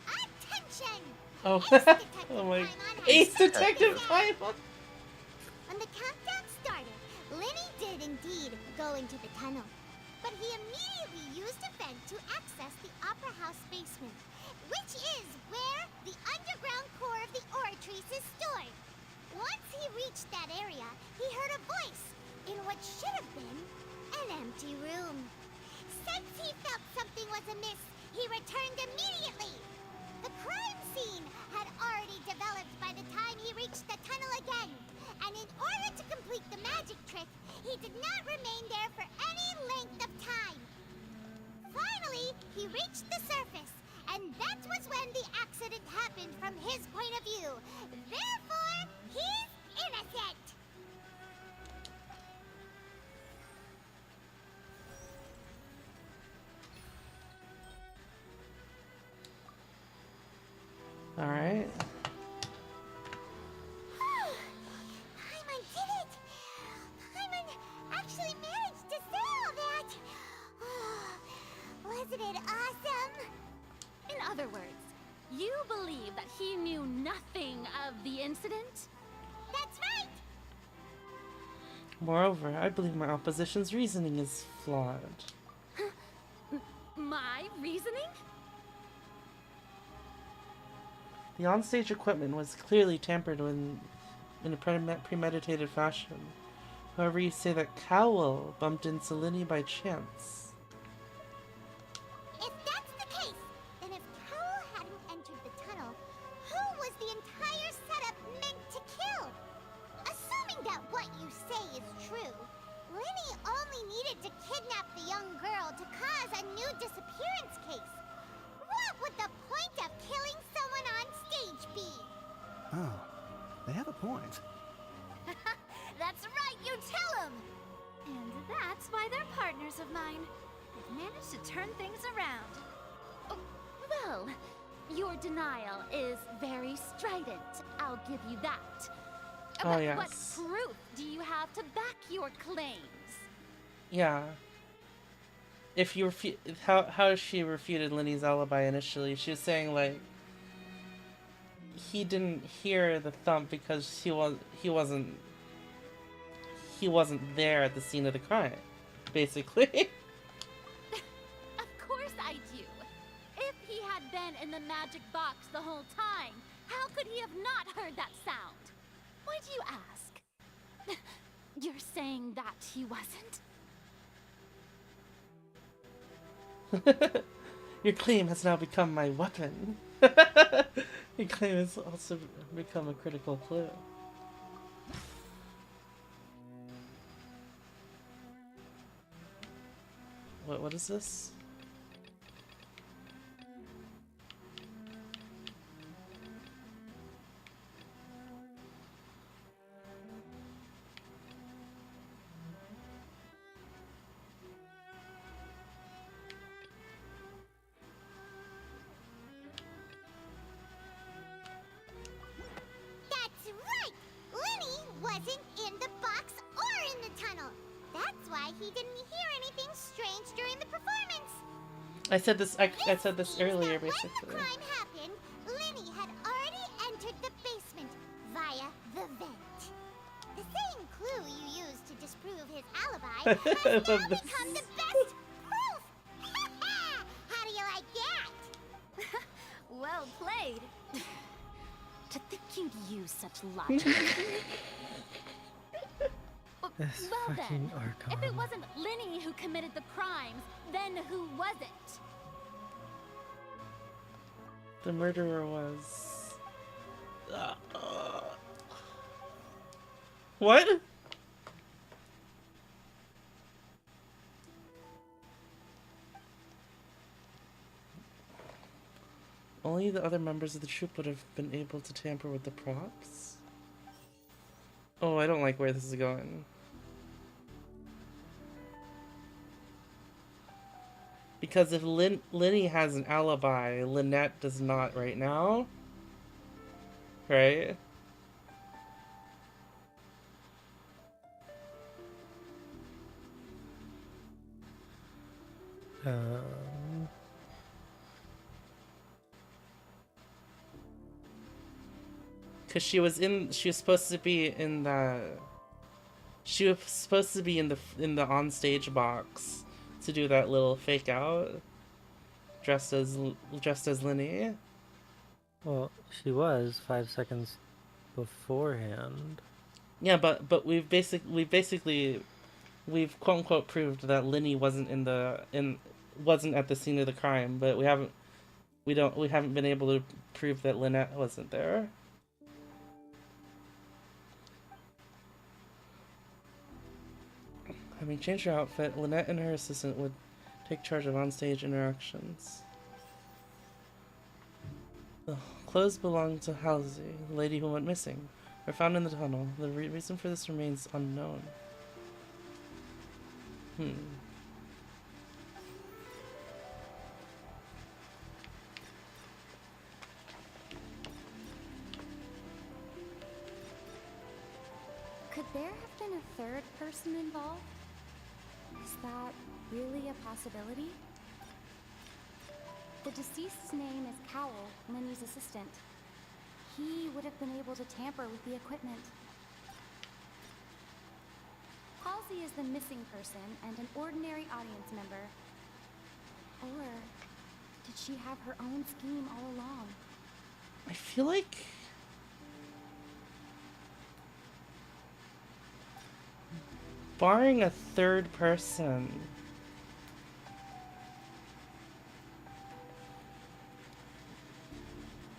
Attention! Oh, oh my! Ace Detective Paimon. When the countdown started, Linny did indeed go into the tunnel. But he immediately used a vent to access the Opera House basement, which is where the underground core of the Oratrice is stored. Once he reached that area, he heard a voice in what should have been an empty room. Since he felt something was amiss, he returned immediately. The crime scene had already developed by the time he reached the tunnel again, and in order to complete the magic trick, he did not remain there for any length of time. Finally, he reached the surface, and that was when the accident happened from his point of view. Therefore, he's innocent. Alright. Paimon did it! Paimon actually managed to say all that! Wasn't it awesome? In other words, you believe that he knew nothing of the incident? That's right! Moreover, I believe my opposition's reasoning is flawed. My reasoning? The onstage equipment was clearly tampered with in a premeditated fashion. However, you say that Cowell bumped into Linny by chance. If that's the case, then if Cowell hadn't entered the tunnel, who was the entire setup meant to kill? Assuming that what you say is true, Linny only needed to kidnap the young girl to cause a new disappearance case. What would the point of killing someone on stage be? Oh, they have a point. That's right, you tell them! And that's why they're partners of mine. They've managed to turn things around. Oh, well, your denial is very strident. I'll give you that. Oh, But yes. what proof do you have to back your claims? Yeah. If you how she refuted Linny's alibi initially, she was saying like he didn't hear the thump because he wasn't there at the scene of the crime, basically. Of course I do. If he had been in the magic box the whole time, how could he have not heard that sound? Why do you ask? You're saying that he wasn't? Your claim has now become my weapon. Your claim has also become a critical clue. What is this? That's right! Linny wasn't in the box or in the tunnel. That's why he didn't hear anything strange during the performance. I said this earlier, basically. When the crime happened, Linny had already entered the basement via the vent. The same clue you used to disprove his alibi has now become the best proof! How do you like that? Well played. To think you'd use such logic. This Well then, fucking if it Archon. wasn't Linny who committed the crimes, then who was it? The murderer was... What? Only the other members of the troupe would have been able to tamper with the props? Oh, I don't like where this is going. Because if Linny has an alibi, Lynette does not right now. Right? Because she was supposed to be in the... She was supposed to be in the onstage box to do that little fake out, dressed as Linny. Well, she was 5 seconds beforehand. Yeah, but we've quote unquote proved that Linny wasn't wasn't at the scene of the crime, but we haven't been able to prove that Lynette wasn't there. Having changed her outfit, Lynette and her assistant would take charge of onstage interactions. The clothes belonged to Halsey, the lady who went missing, were found in the tunnel. The reason for this remains unknown. Could there have been a third person involved? Is that really a possibility? The deceased's name is Cowell, Lenny's assistant. He would have been able to tamper with the equipment. Halsey is the missing person and an ordinary audience member. Or did she have her own scheme all along? I feel like barring a third person,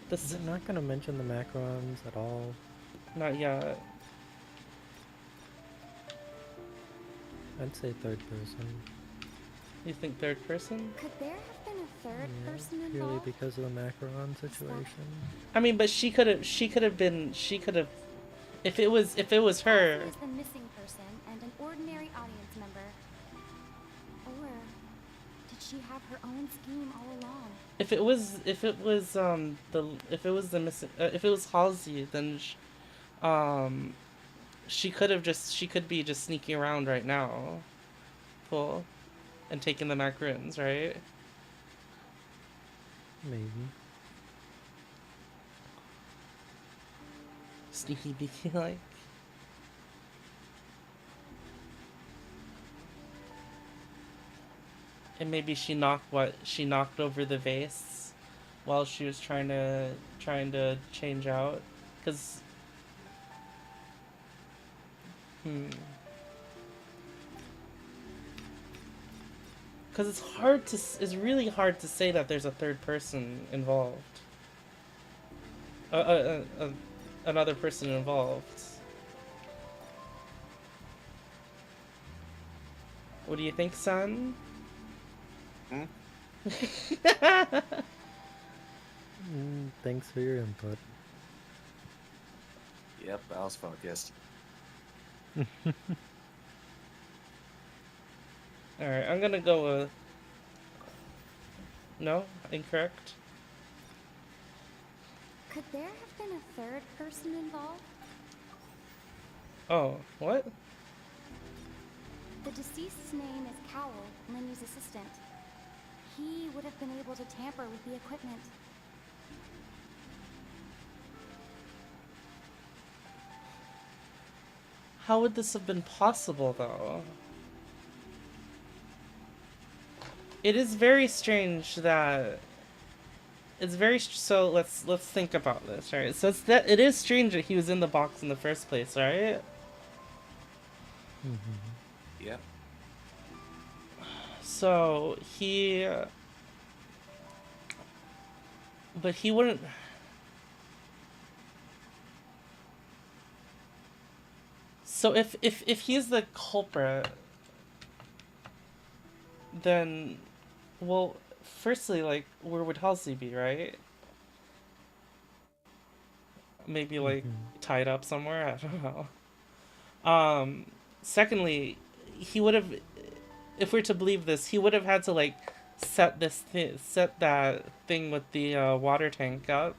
this Is it not going to mention the Macrons at all? Not yet. I'd say third person. You think third person? Could there have been a third person Purely involved? because of the Macron situation. I mean, but she could have if it was her. Halsey is the missing person and an ordinary audience member. Or did she have her own scheme all along? If it was Halsey, then she could be just sneaking around right now, cool, and taking the macaroons, right? Maybe. Sneaky beaky like. And maybe she knocked over the vase while she was trying to change out, cause because it's really hard to say that there's a third person involved. Another person involved. What do you think, son? Thanks for your input. Yep, I was focused. Alright, I'm gonna go with... No? Incorrect? Could there have been a third person involved? Oh, what? The deceased's name is Cowell, Lenny's assistant. He would have been able to tamper with the equipment. How would this have been possible, though? It is very strange that... So let's think about this, right? So it is strange that he was in the box in the first place, right? Yep. So but he wouldn't... So if he's the culprit, then, well, firstly, like, where would Halsey be, right? Maybe, like, tied up somewhere? I don't know. Secondly, he would have, if we're to believe this, he would have had to, like, set that thing with the water tank up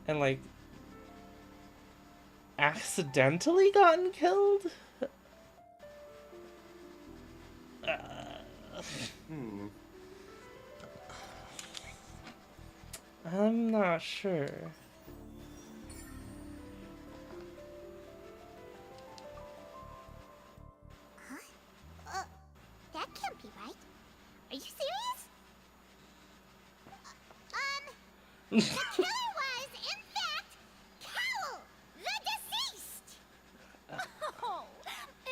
and, like, accidentally gotten killed? I'm not sure. Huh? That can't be right. Are you serious? The killer was, in fact, Cowell, the deceased! Oh,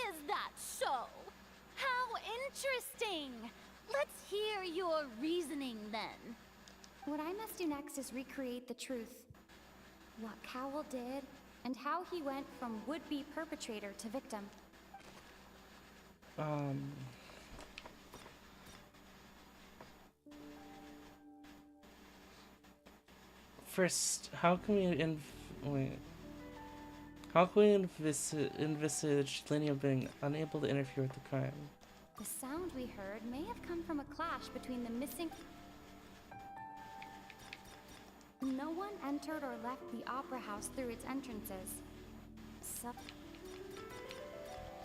is that so? How interesting! Let's hear your reasoning then. What I must do next is recreate the truth. What Cowell did, and how he went from would-be perpetrator to victim. First, how can we envisage Linnea being unable to interfere with the crime? The sound we heard may have come from a clash between the missing... No one entered or left the opera house through its entrances.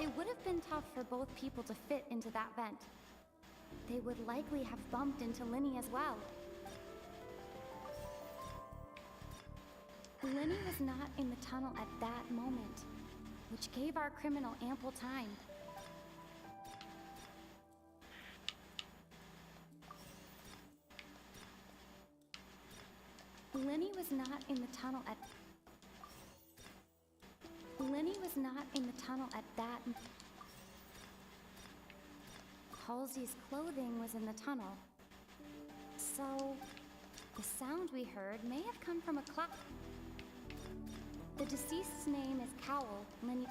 It would have been tough for both people to fit into that vent. They would likely have bumped into Linny as well. Linny was not in the tunnel at that moment, which gave our criminal ample time. Linny was not in the tunnel at that. Halsey's clothing was in the tunnel. So, the sound we heard may have come from a clock. The deceased's name is Cowell. Linny.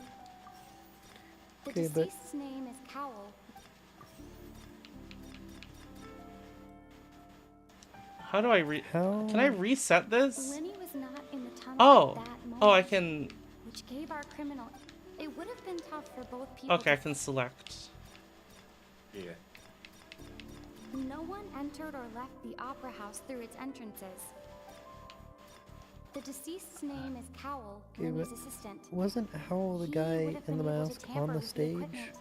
The Okay, deceased's name is Cowell. How do I Can I reset this? Linny was not in the tunnel Oh. at that moment. Oh, I can. Which gave our criminal. It would have been tough for both people. Okay, I can select. Yeah. No one entered or left the opera house through its entrances. The deceased's name is Cowell, Okay, Linny's but assistant. wasn't Howell the He guy would have in the been able to mask tamper on the with the stage equipment.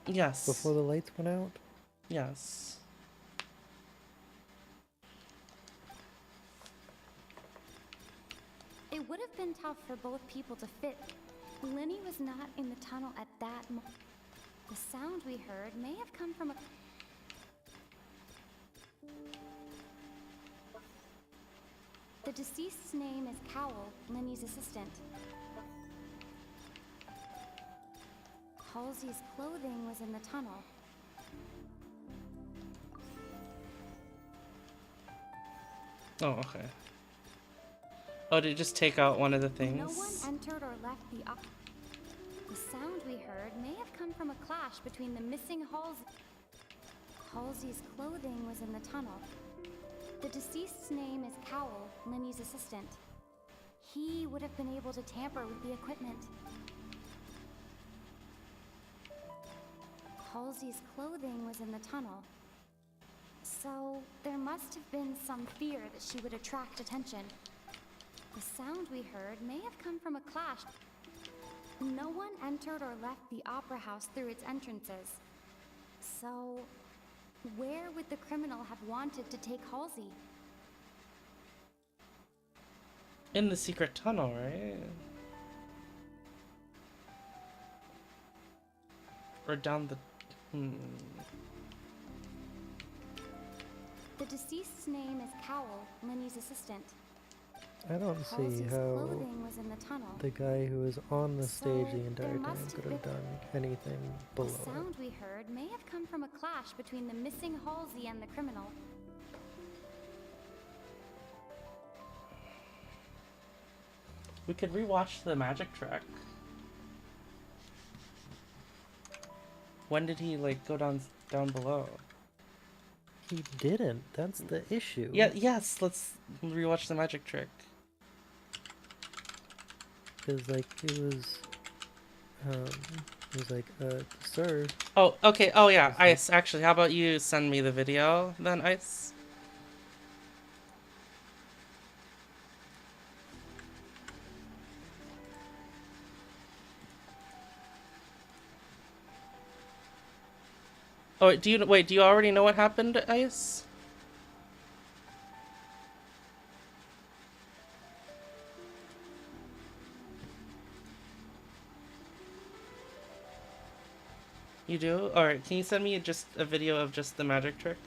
Yes. before the lights went out? Yes. It would have been tough for both people to fit. Linny was not in the tunnel at that moment. The sound we heard may have come from a... The deceased's name is Cowell, Linny's assistant. Halsey's clothing was in the tunnel. Oh, okay. Oh, did it just take out one of the No things? one entered or left the The sound we heard may have come from a clash between the missing Halsey. Halsey's clothing was in the tunnel. The deceased's name is Cowell, Linny's assistant. He would have been able to tamper with the equipment. Halsey's clothing was in the tunnel. So, there must have been some fear that she would attract attention. The sound we heard may have come from a clash. No one entered or left the opera house through its entrances. So, where would the criminal have wanted to take Halsey? In the secret tunnel, right? Or down the... The deceased's name is Cowell, Linny's assistant. I don't see Halsey's how clothing was in the tunnel. the guy who was on the stage So, the entire there time must could have have been- done anything The below it. sound we heard may have come from a clash between the missing Halsey and the criminal. We could rewatch the magic track. When did he, like, go down below? He didn't. That's the issue. Yeah, yes, let's rewatch the magic trick. Because, like, it was like, sir. Oh, okay, oh yeah, Ice, actually, how about you send me the video then, Ice? Oh, do you already know what happened, Ice? You do? Alright, can you send me just a video of just the magic trick?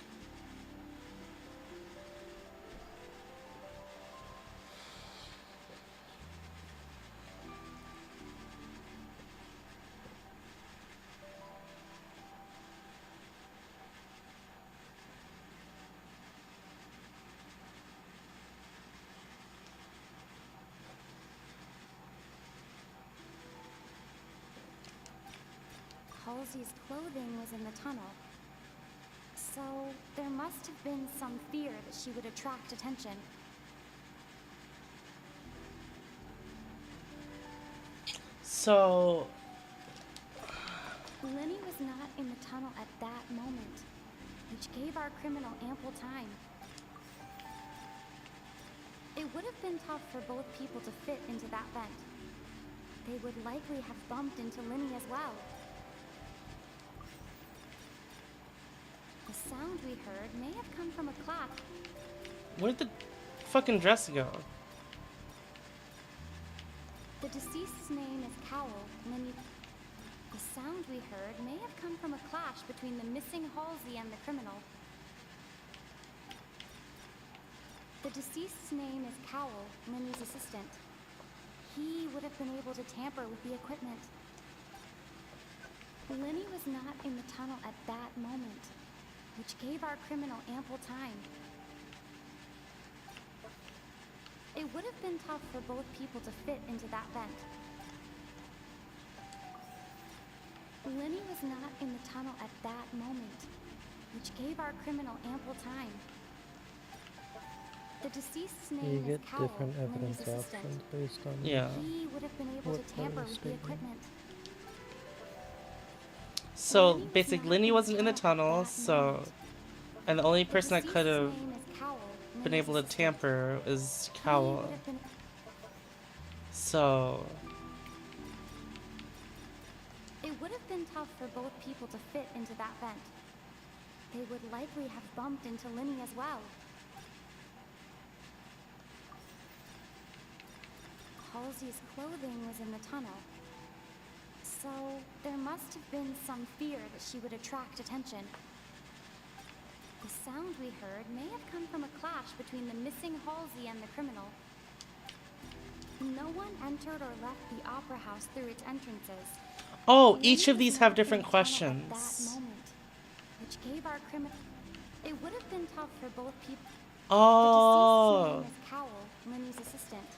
Halsey's clothing was in the tunnel. So, there must have been some fear that she would attract attention. So... Linny was not in the tunnel at that moment, which gave our criminal ample time. It would have been tough for both people to fit into that vent. They would likely have bumped into Linny as well. The sound we heard may have come from a clap. Where'd the fucking dress go? The deceased's name is Cowell, and the sound we heard may have come from a clash between the missing Halsey and the criminal. The deceased's name is Cowell, Lenny's assistant. He would have been able to tamper with the equipment. Lenny was not in the tunnel at that moment, which gave our criminal ample time. It would have been tough for both people to fit into that vent. Lenny was not in the tunnel at that moment, which gave our criminal ample time. The deceased's You name is get Cowell, different Lenny's evidence assistant. options based on He would have been able what to tamper part of with the statement. equipment. So basically, Lenny wasn't in the tunnel, so, and the only person that could have been able to tamper is Cowell. So It would have been tough for both people to fit into that vent. They would likely have bumped into Lenny as well. Halsey's clothing was in the tunnel, so there must have been some fear that she would attract attention. The sound we heard may have come from a clash between the missing Halsey and the criminal. No one entered or left the opera house through its entrances. oh, each of these have different That questions. moment, which gave our criminal. It would have been tough for both people. Oh, The deceased's name is Cowell, Lenny's assistant.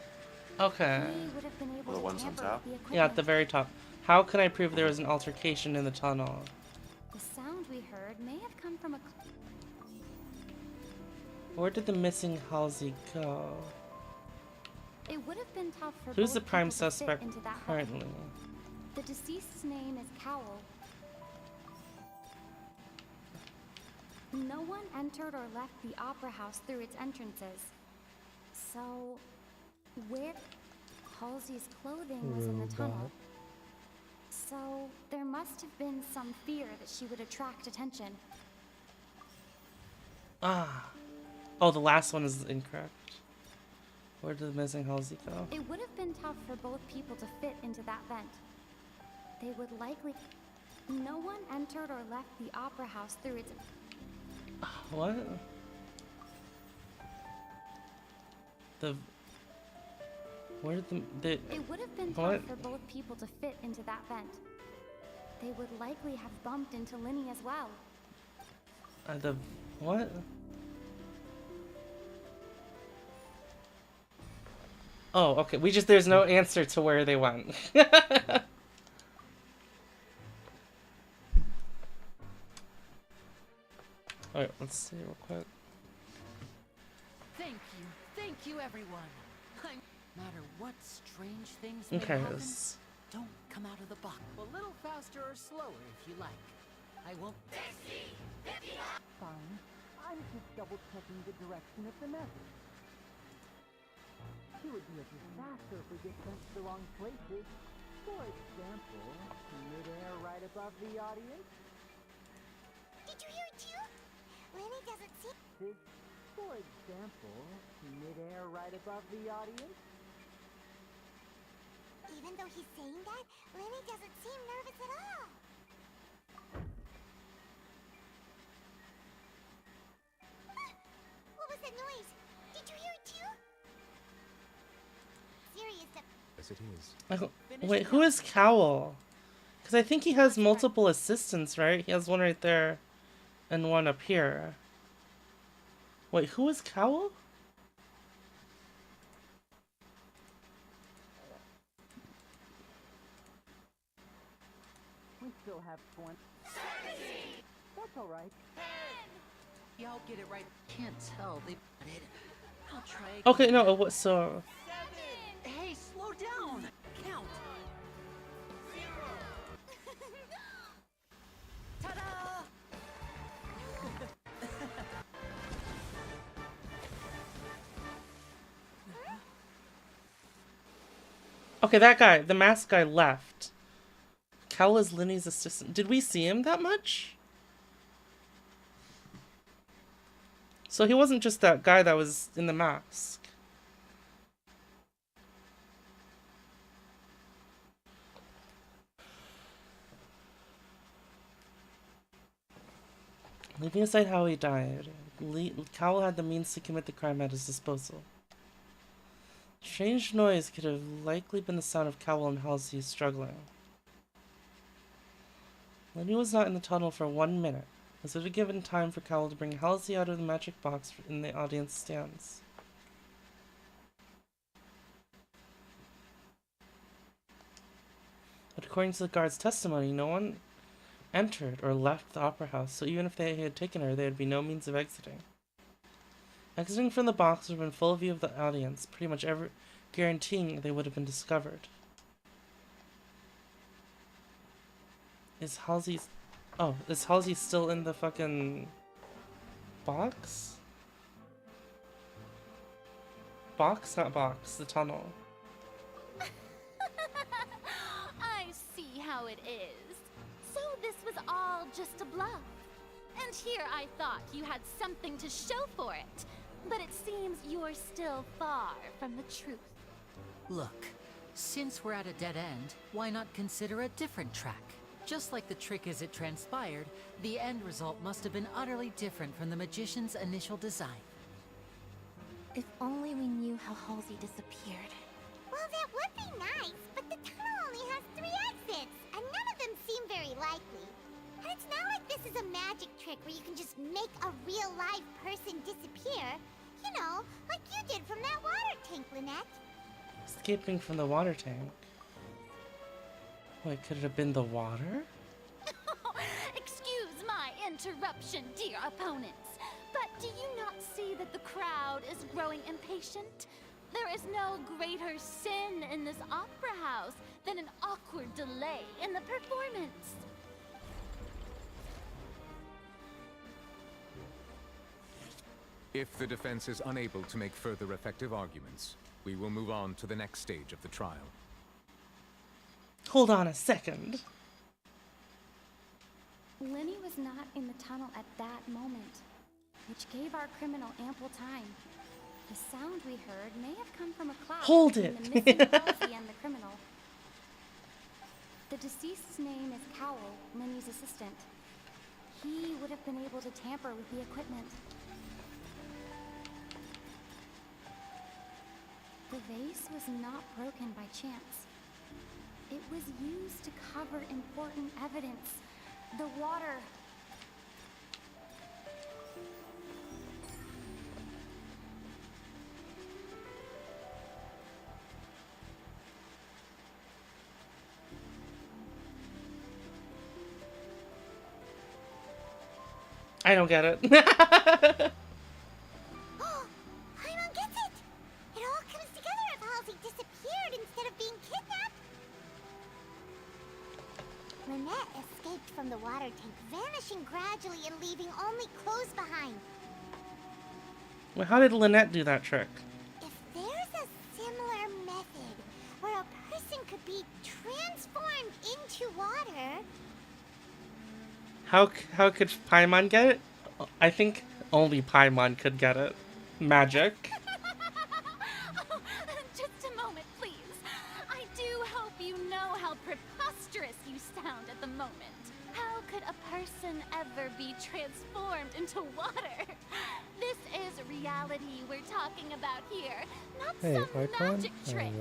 okay. He would have been able The to ones on tamper top? with the Yeah, at equipment. the very top. How can I prove there was an altercation in the tunnel? The sound we heard may have come from a. Where did the missing Halsey go? It would have been tough for Who's both the prime people to fit suspect into that vent. currently? The deceased's name is Cowell. No one entered or left the opera house through its entrances. So, where Halsey's clothing was in the tunnel. So, there must have been some fear that she would attract attention. Ah. Oh, the last one is incorrect. Where did the missing Halsey go? It would have been tough for both people to fit into that vent. They would likely. No one entered or left the opera house through its. What? Where did the It would have been what? tough for both people to fit into that vent. They would likely have bumped into Lenny as well. The what? Oh, okay. There's no answer to where they went. Alright, let's see real quick. Thank you, everyone. No matter what strange things may Okay, happen, this- don't come out of the box. A little faster or slower if you like. I won't. Fine. I'm just double checking the direction of the message. It would be a disaster if we get sent to the wrong places. For example, midair right above the audience. Did you hear it too? Lenny doesn't see. For example, midair right above the audience. Even though he's saying that, Lenny doesn't seem nervous at all. Ah! What was that noise? Did you hear it too? Serious. Yes, it is. Wait, who is Cowell? Because I think he has multiple assistants, right? He has one right there and one up here. Wait, who is Cowell? We still have 20. That's all right. Y'all get it right. Can't tell. They got it. I'll try again. Okay, no, what, so... Hey, slow down. Count. Ta-da! Okay, that guy, the masked guy left. Cal is Lenny's assistant. Did we see him that much? So he wasn't just that guy that was in the mask. Leaving aside how he died, Cowell had the means to commit the crime at his disposal. Strange noise could have likely been the sound of Cowell and Halsey struggling. Lenny was not in the tunnel for 1 minute. Was it a given time for Cowell to bring Halsey out of the magic box in the audience stands? But according to the guard's testimony, no one entered or left the opera house, so even if they had taken her, there would be no means of exiting. Exiting from the box would have been full view of the audience, pretty much guaranteeing they would have been discovered. Is Halsey still in the fucking box? Box? Not box, the tunnel. I see how it is. So this was all just a bluff. And here I thought you had something to show for it. But it seems you're still far from the truth. Look, since we're at a dead end, why not consider a different track? Just like the trick as it transpired, the end result must have been utterly different from the magician's initial design. If only we knew how Halsey disappeared. Well, that would be nice, but the tunnel only has 3 exits, and none of them seem very likely. And it's not like this is a magic trick where you can just make a real live person disappear. You know, like you did from that water tank, Lynette. Escaping from the water tank? Wait, could it have been the water? Excuse my interruption, dear opponents. But do you not see that the crowd is growing impatient? There is no greater sin in this opera house than an awkward delay in the performance. If the defense is unable to make further effective arguments, we will move on to the next stage of the trial. Hold on a second. Lenny was not in the tunnel at that moment, which gave our criminal ample time. The sound we heard may have come from a cloud Hold between it. the missing Halsey and the criminal. The deceased's name is Cowell, Lenny's assistant. He would have been able to tamper with the equipment. The vase was not broken by chance. It was used to cover important evidence. The water. I don't get it. Paimon gets it! It all comes together if Halsey disappeared instead of being kidnapped. Lynette escaped from the water tank, vanishing gradually and leaving only clothes behind. Well, how did Lynette do that trick? If there's a similar method where a person could be transformed into water... How could Paimon get it? I think only Paimon could get it. Magic. Oh, just a moment, please. I do hope you know how preposterous you sound at the moment. How could a person ever be transformed into water? This is reality we're talking about here, not Hey, some Icon? magic trick.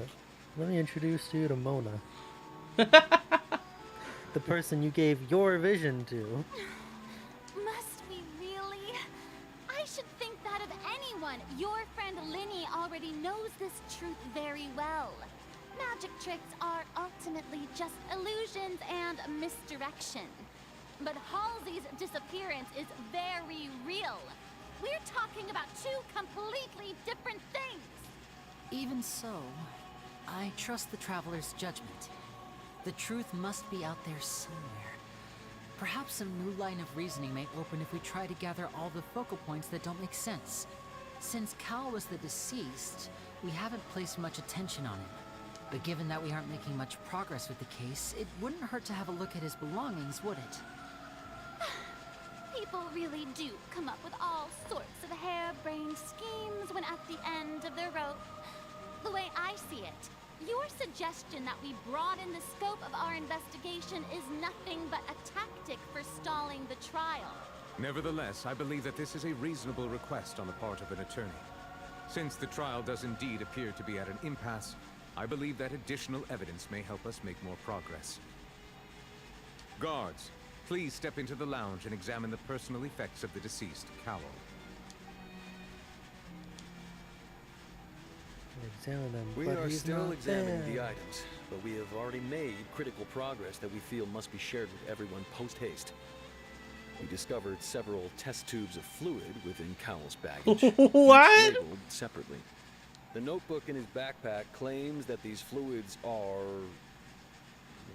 Let me introduce you to Mona. The person you gave your vision to. Must we really? I should think that of anyone. Your friend Linny already knows this truth very well. Magic tricks are ultimately just illusions and misdirection. But Halsey's disappearance is very real. We're talking about 2 completely different things. Even so, I trust the traveler's judgment. The truth must be out there somewhere. Perhaps some new line of reasoning may open if we try to gather all the focal points that don't make sense. Since Cal was the deceased, we haven't placed much attention on him. But given that we aren't making much progress with the case, it wouldn't hurt to have a look at his belongings, would it? People really do come up with all sorts of harebrained schemes when at the end of their rope. The way I see it, your suggestion that we broaden the scope of our investigation is nothing but a tactic for stalling the trial. Nevertheless, I believe that this is a reasonable request on the part of an attorney. Since the trial does indeed appear to be at an impasse, I believe that additional evidence may help us make more progress. Guards, please step into the lounge and examine the personal effects of the deceased, Cowell. Examine them, We but are he's still not examining there. the items, but we have already made critical progress that we feel must be shared with everyone post-haste. We discovered several test tubes of fluid within Cowell's baggage, What? each labeled separately. The notebook in his backpack claims that these fluids are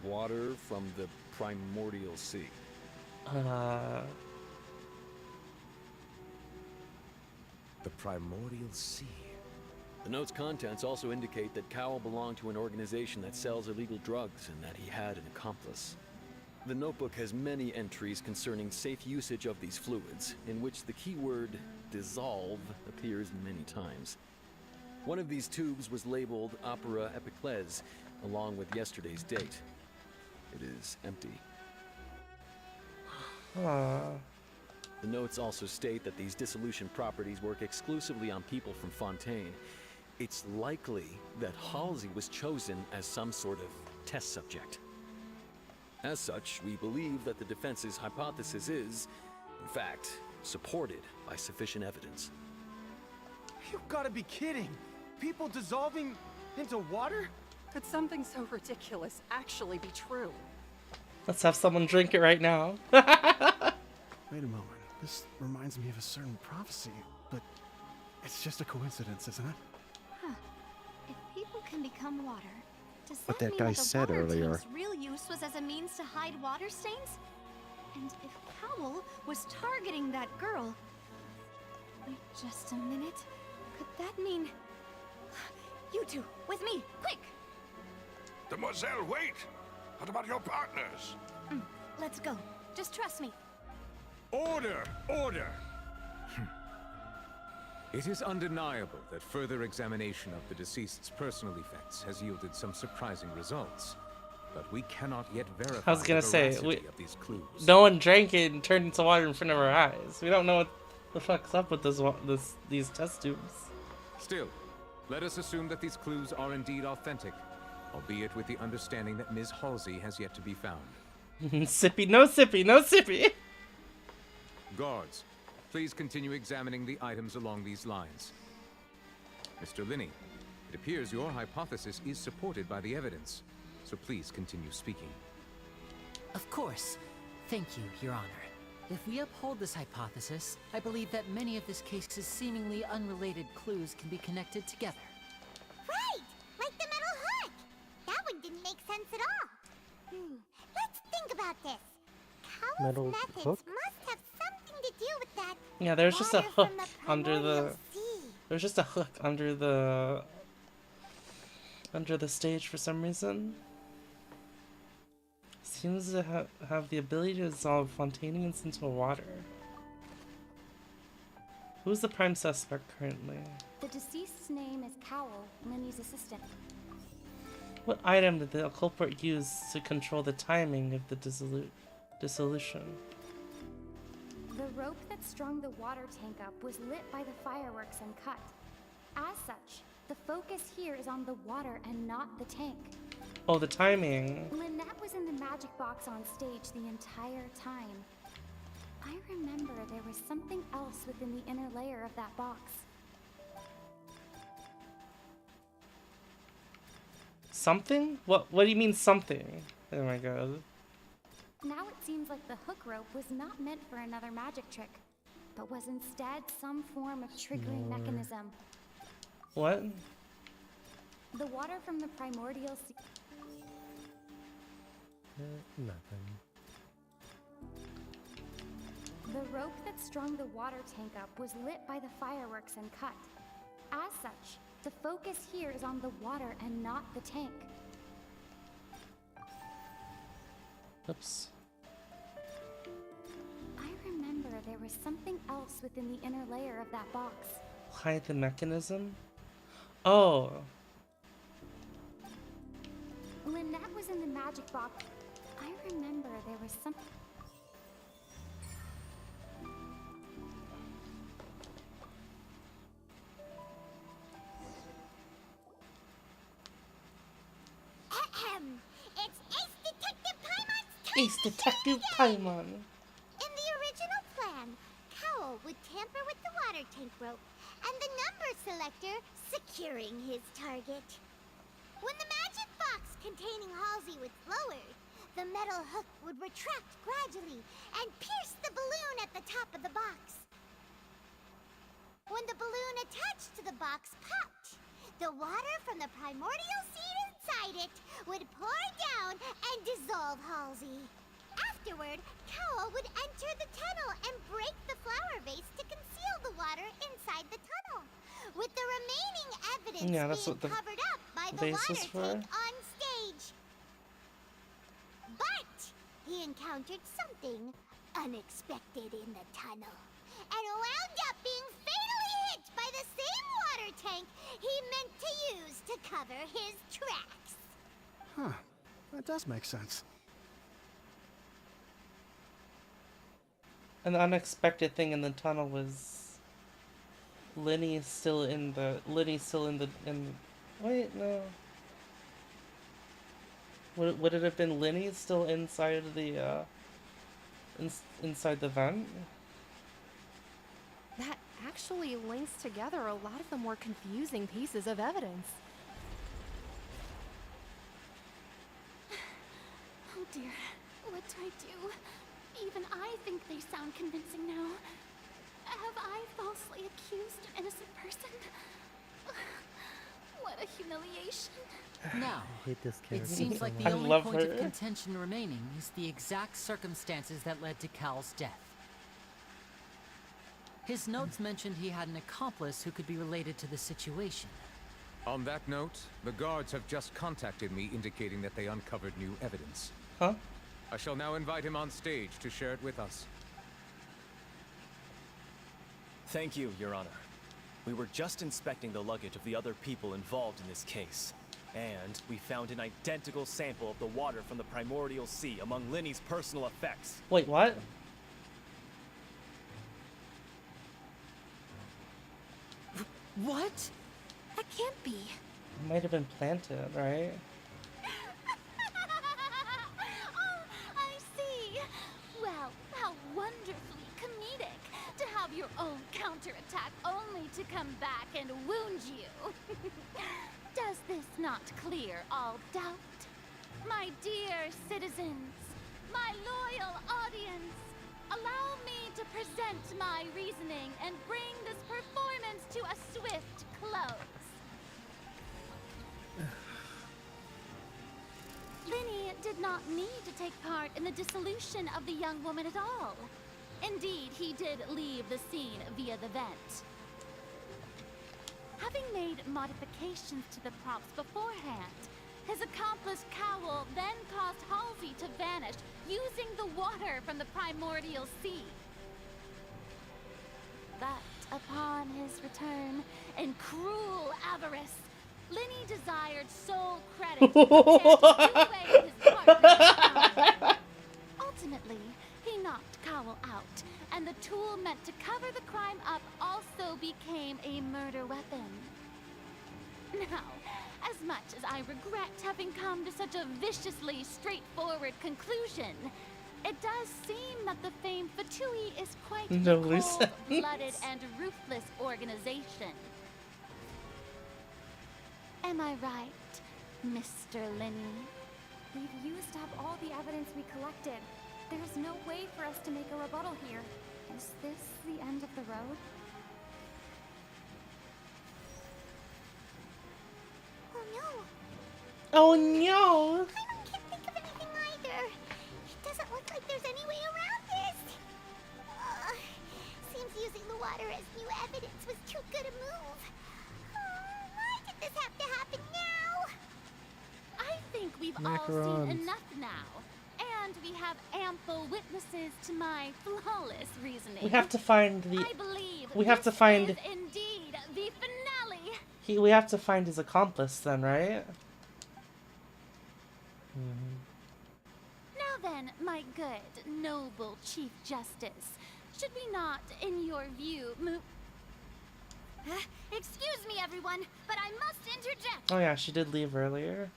water from the primordial sea. The primordial sea. The note's contents also indicate that Cowell belonged to an organization that sells illegal drugs and that he had an accomplice. The notebook has many entries concerning safe usage of these fluids, in which the keyword dissolve appears many times. One of these tubes was labeled Opera Epiclese, along with yesterday's date. It is empty. The notes also state that these dissolution properties work exclusively on people from Fontaine. It's likely that Halsey was chosen as some sort of test subject. As such, we believe that the defense's hypothesis is, in fact, supported by sufficient evidence. You've got to be kidding! People dissolving into water? Could something so ridiculous actually be true? Let's have someone drink it right now. Wait a moment. This reminds me of a certain prophecy, but it's just a coincidence, isn't it? Huh. If people can become water, does What that that mean guy that the said water earlier. tank's real use was as a means to hide water stains? And if Cowell was targeting that girl... Wait just a minute. Could that mean... You two, with me, quick! Demoiselle, wait! What about your partners? Let's go. Just trust me. Order! Order! It is undeniable that further examination of the deceased's personal effects has yielded some surprising results. But we cannot yet verify I was gonna the say, veracity of these clues. no one drank it and turned into water in front of our eyes. We don't know what the fuck's up with these test tubes. Still, let us assume that these clues are indeed authentic, albeit with the understanding that Ms. Halsey has yet to be found. Sippy, no sippy, no sippy! Guards, please continue examining the items along these lines. Mr. Linney, it appears your hypothesis is supported by the evidence, so please continue speaking. Of course. Thank you, Your Honor. If we uphold this hypothesis, I believe that many of this case's seemingly unrelated clues can be connected together. Right! Like the metal hook! That one didn't make sense at all. Let's think about this. Cowell's Metal methods hook? must have something to do with that. Yeah, there's just a water hook from the under the... primordial sea. There's just a hook under the stage for some reason. Seems to have the ability to dissolve Fontainians into water. Who's the prime suspect currently? The deceased's name is Cowell, Linny's assistant. What item did the culprit use to control the timing of the dissolution? The rope that strung the water tank up was lit by the fireworks and cut. As such, the focus here is on the water and not the tank. Oh, the timing. Lynette was in the magic box on stage the entire time. I remember there was something else within the inner layer of that box. Something? What do you mean something? Oh my god. Now it seems like the hook rope was not meant for another magic trick, but was instead some form of triggering mechanism. What? The water from the primordial sea... Nothing. The rope that strung the water tank up was lit by the fireworks and cut. As such, the focus here is on the water and not the tank. Oops. I remember there was something else within the inner layer of that box. Hide the mechanism? Oh. Lynette was in the magic box. I remember there was something. It's Ace Detective Paimon's turn! Ace Detective Paimon. In the original plan, Cowl would tamper with the water tank rope and the number selector securing his target. When the magic box containing Halsey was lowered, the metal hook would retract gradually and pierce the balloon at the top of the box. When the balloon attached to the box popped, the water from the primordial seed inside it would pour down and dissolve Halsey. Afterward, Cowl would enter the tunnel and break the flower vase to conceal the water inside the tunnel, with the remaining evidence being covered up by the water tank on stage. But he encountered something unexpected in the tunnel, and wound up being fatally hit by the same water tank he meant to use to cover his tracks. Huh. That does make sense. An unexpected thing in the tunnel was Lenny's still in the wait, no. Would it have been Lenny still inside the inside the vent? That actually links together a lot of the more confusing pieces of evidence. Oh dear, what do I do? Even I think they sound convincing now. Have I falsely accused an innocent person? What a humiliation. Now, I hate this character it seems so like much. the only point of contention remaining is the exact circumstances that led to Cal's death. His notes mentioned he had an accomplice who could be related to the situation. On that note, the guards have just contacted me indicating that they uncovered new evidence. Huh? I shall now invite him on stage to share it with us. Thank you, Your Honor. We were just inspecting the luggage of the other people involved in this case. And we found an identical sample of the water from the primordial sea among Lenny's personal effects. Wait, what? What? That can't be. It might have been planted, right? Oh, I see. Well, how wonderfully comedic to have your own counterattack only to come back and wound you. Does this not clear all doubt? My dear citizens, my loyal audience, allow me to present my reasoning and bring this performance to a swift close. Lenny did not need to take part in the dissolution of the young woman at all. Indeed, he did leave the scene via the vent. Having made modifications to the props beforehand, his accomplice Cowl then caused Halsey to vanish using the water from the primordial sea. But upon his return, in cruel avarice, Lenny desired sole credit to do away with his partner's. Ultimately, he knocked Cowl out, and the tool meant to cover the crime up also became a murder weapon. Now, as much as I regret having come to such a viciously straightforward conclusion, it does seem that the famed Fatui is quite a cold-blooded and ruthless organization. Am I right, Mr. Lenny? We've used up all the evidence we collected. There's no way for us to make a rebuttal here. Is this the end of the road? Oh no! Oh no! I can't think of anything either. It doesn't look like there's any way around this. Seems using the water as new evidence was too good a move. Why did this have to happen now? I think we've all seen enough now. And and we have ample witnesses to my flawless reasoning. We have to find the. I believe We have to this find. is indeed the finale. We have to find his accomplice then, right? Now then, my good, noble Chief Justice, should we not, in your view, move... Excuse me, everyone, but I must interject. Oh yeah, she did leave earlier.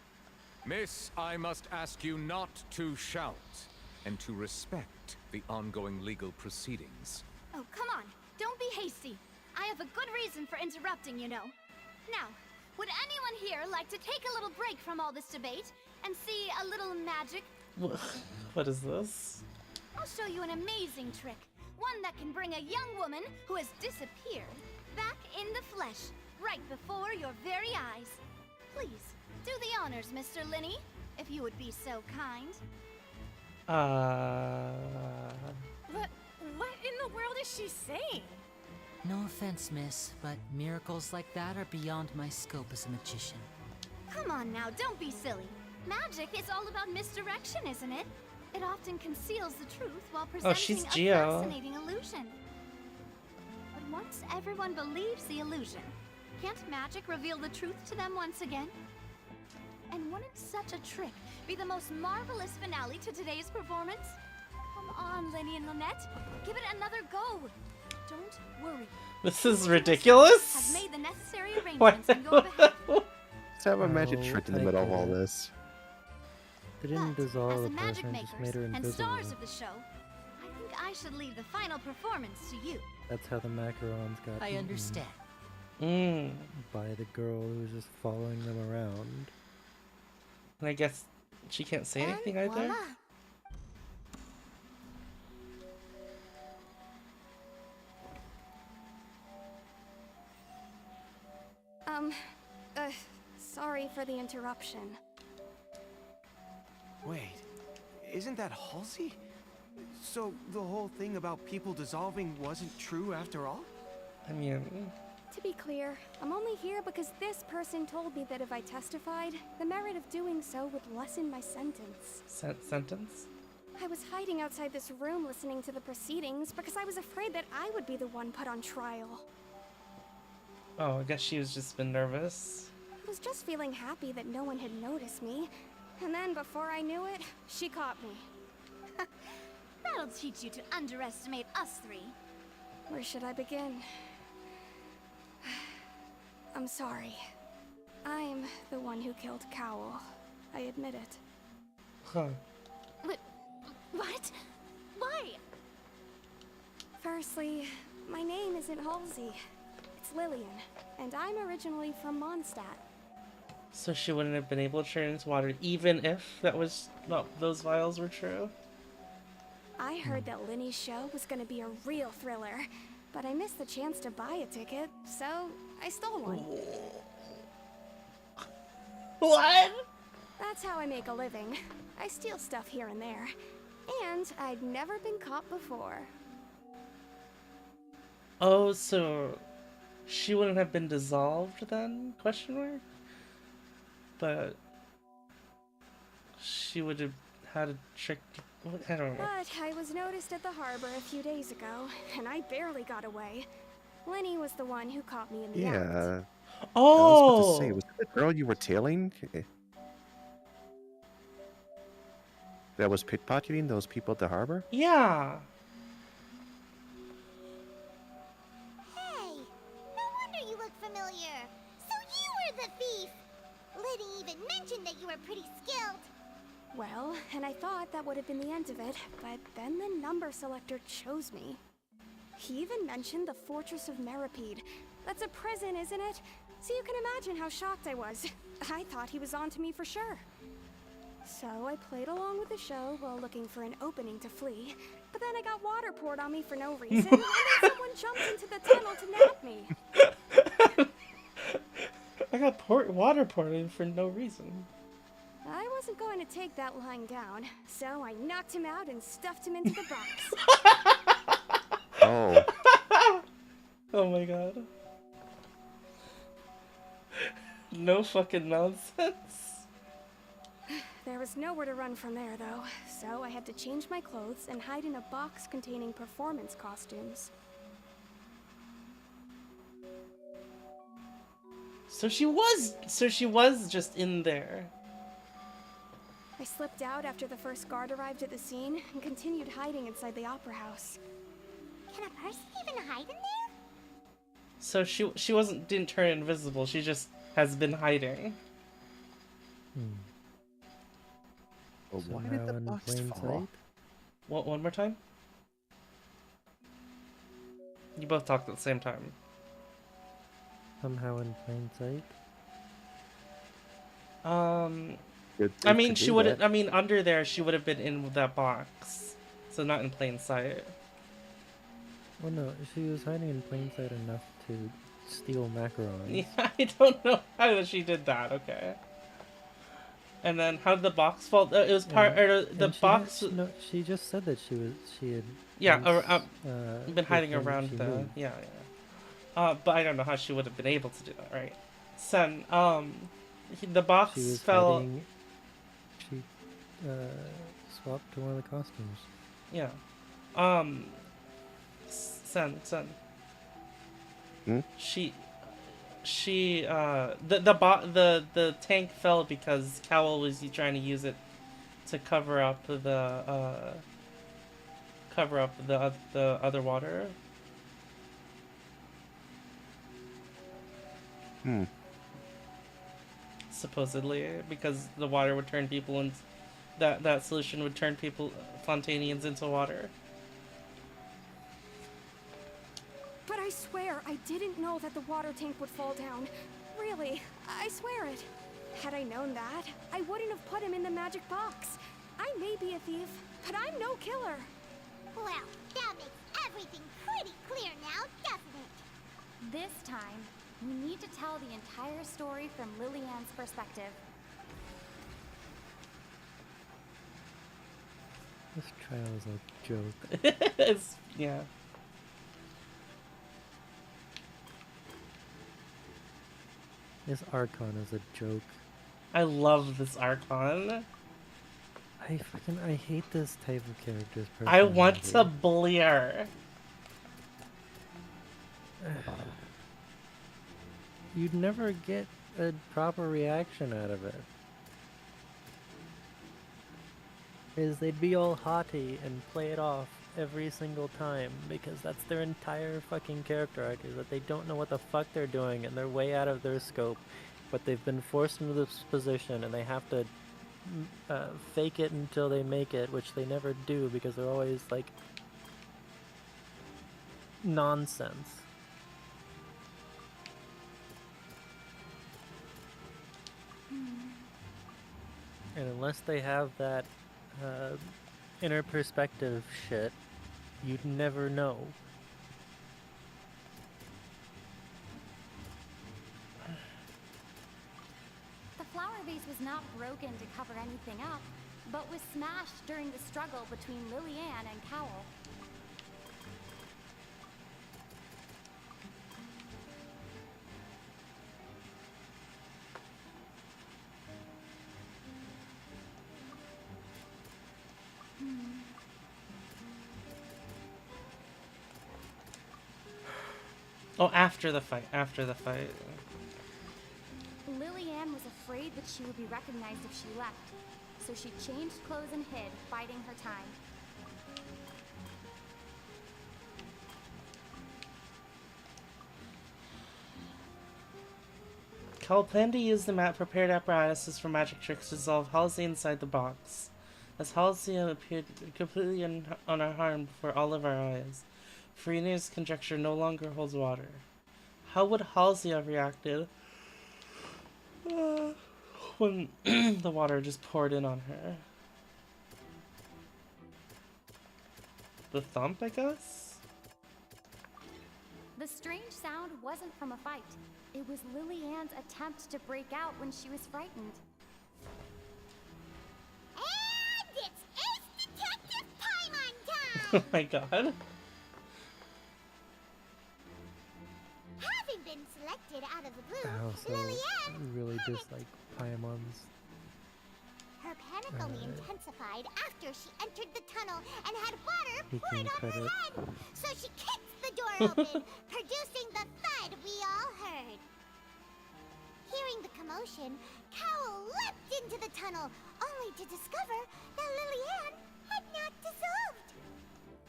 Miss, I must ask you not to shout, and to respect the ongoing legal proceedings. Oh, come on. Don't be hasty. I have a good reason for interrupting, you know. Now, would anyone here like to take a little break from all this debate and see a little magic? What is this? I'll show you an amazing trick. One that can bring a young woman who has disappeared back in the flesh, right before your very eyes. Please, do the honors, Mr. Linney, if you would be so kind. What in the world is she saying? No offense, miss, but miracles like that are beyond my scope as a magician. Come on now, don't be silly. Magic is all about misdirection, isn't it? It often conceals the truth while presenting a Geo. fascinating illusion. But once everyone believes the illusion, can't magic reveal the truth to them once again? And wouldn't such a trick be the most marvelous finale to today's performance? Come on, Linny and Lynette, give it another go. Don't worry. This is ridiculous. Have made the necessary arrangements on your behalf. Let's have a magic trick in the middle of all this. They didn't dissolve As the the magic person, just made makers her and invisible. stars of the show, I think I should leave the final performance to you. That's how the macarons got I eaten understand. by the girl who was just following them around. And I guess she can't say anything either. Voila. Sorry for the interruption. Wait, isn't that Halsey? So the whole thing about people dissolving wasn't true after all? I mean... To be clear, I'm only here because this person told me that if I testified, the merit of doing so would lessen my sentence. Sentence? I was hiding outside this room listening to the proceedings because I was afraid that I would be the one put on trial. Oh, I guess she was just been nervous. I was just feeling happy that no one had noticed me. And then before I knew it, she caught me. That'll teach you to underestimate us three. Where should I begin? I'm sorry. I'm the one who killed Cowl. I admit it. Huh. What? Why? Firstly, my name isn't Halsey. It's Lillian, and I'm originally from Mondstadt. So she wouldn't have been able to turn into water even if that was... no, those vials were true? I heard that Linny's show was gonna be a real thriller, but I missed the chance to buy a ticket, so I stole one. What? That's how I make a living. I steal stuff here and there. And I'd never been caught before. Oh, so... she wouldn't have been dissolved then? Question mark? But... she would have had a trick... I don't know. But I was noticed at the harbor a few days ago, and I barely got away. Lenny was the one who caught me in the act. Yeah. Oh! I was about to say, was that the girl you were tailing? That was pickpocketing those people at the harbor? Yeah! Hey, no wonder you look familiar. So you were the thief. Liddy even mentioned that you were pretty skilled. Well, and I thought that would have been the end of it, but then the number selector chose me. He even mentioned the Fortress of Meripede. That's a prison, isn't it? So you can imagine how shocked I was. I thought he was on to me for sure. So I played along with the show while looking for an opening to flee, but then I got water poured on me for no reason, and then someone jumped into the tunnel to nab me. I got water poured in for no reason. I wasn't going to take that lying down, so I knocked him out and stuffed him into the box. Oh. Oh my god. No fucking nonsense. There was nowhere to run from there, though, so I had to change my clothes and hide in a box containing performance costumes. So she was just in there. I slipped out after the first guard arrived at the scene and continued hiding inside the opera house. Can a person even hide in there? So she didn't turn invisible. She just has been hiding. Well, why did the box fall? What? One more time? You both talked at the same time. Somehow in plain sight. I mean, she would. I mean, under there, she would have been in that box, so not in plain sight. Well, no, she was hiding in plain sight enough to steal macarons. Yeah, I don't know how she did that. Okay. And then how did the box fall? It was part. The box. No, she just said that she had. Yeah, been hiding before around she the. moved. Yeah. But I don't know how she would have been able to do that, right? Sen, the box She was fell. hiding. She swapped to one of the costumes. Yeah. Sen. Hmm? The tank fell because Cowell was trying to use it to cover up the other water. Supposedly, because the water would turn people into that solution would turn Fontanians into water. But I swear, I didn't know that the water tank would fall down. Really, I swear it. Had I known that, I wouldn't have put him in the magic box. I may be a thief, but I'm no killer. Well, that makes everything pretty clear now, doesn't it? This time, we need to tell the entire story from Lillian's perspective. This trial is a joke. Yeah. This Archon is a joke. I love this Archon. I hate this type of character's I want personality. to blear. You'd never get a proper reaction out of it. Is they'd be all haughty and play it off every single time because that's their entire fucking character arc, is that they don't know what the fuck they're doing and they're way out of their scope, but they've been forced into this position and they have to fake it until they make it, which they never do because they're always like nonsense. And unless they have that inner perspective shit, you'd never know. The flower vase was not broken to cover anything up, but was smashed during the struggle between Lillian and Cowell. Oh, after the fight. Lillian was afraid that she would be recognized if she left, so she changed clothes and hid, biding her time. Cal planned to use the prepared apparatuses for magic tricks to dissolve Halsey inside the box. As Halsey appeared completely unharmed before all of our eyes, Farina's conjecture no longer holds water. How would Halsey have reacted when the water just poured in on her? The thump, I guess? The strange sound wasn't from a fight. It was Lillian's attempt to break out when she was frightened. And it's Ace Detective Paimon time! Oh my god. Having been selected out of the blue, I also Lillian really dislike Paimons. Her panic only intensified after she entered the tunnel and had water Taking poured on her credit. head. So she kicks the door open, producing the thud we all heard. Hearing the commotion, Cowl leapt into the tunnel, only to discover that Lillian had not dissolved.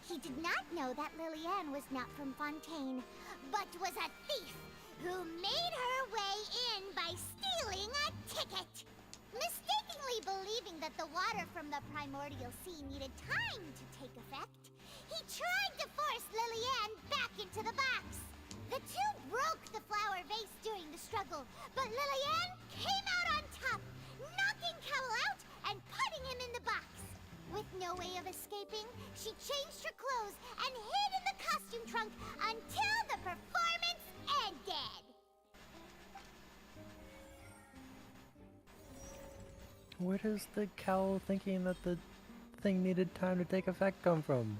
He did not know that Lillian was not from Fontaine, but was a thief who made her way in by stealing a ticket. Mistakenly believing that the water from the primordial sea needed time to take effect, he tried to force Lillian back into the box. The two broke the flower vase during the struggle, but Lillian came out on top, knocking Cowl out and putting him in the box. With no way of escaping, she changed her clothes and hid in the costume trunk until the performance ended. Where does the cowl thinking that the thing needed time to take effect come from?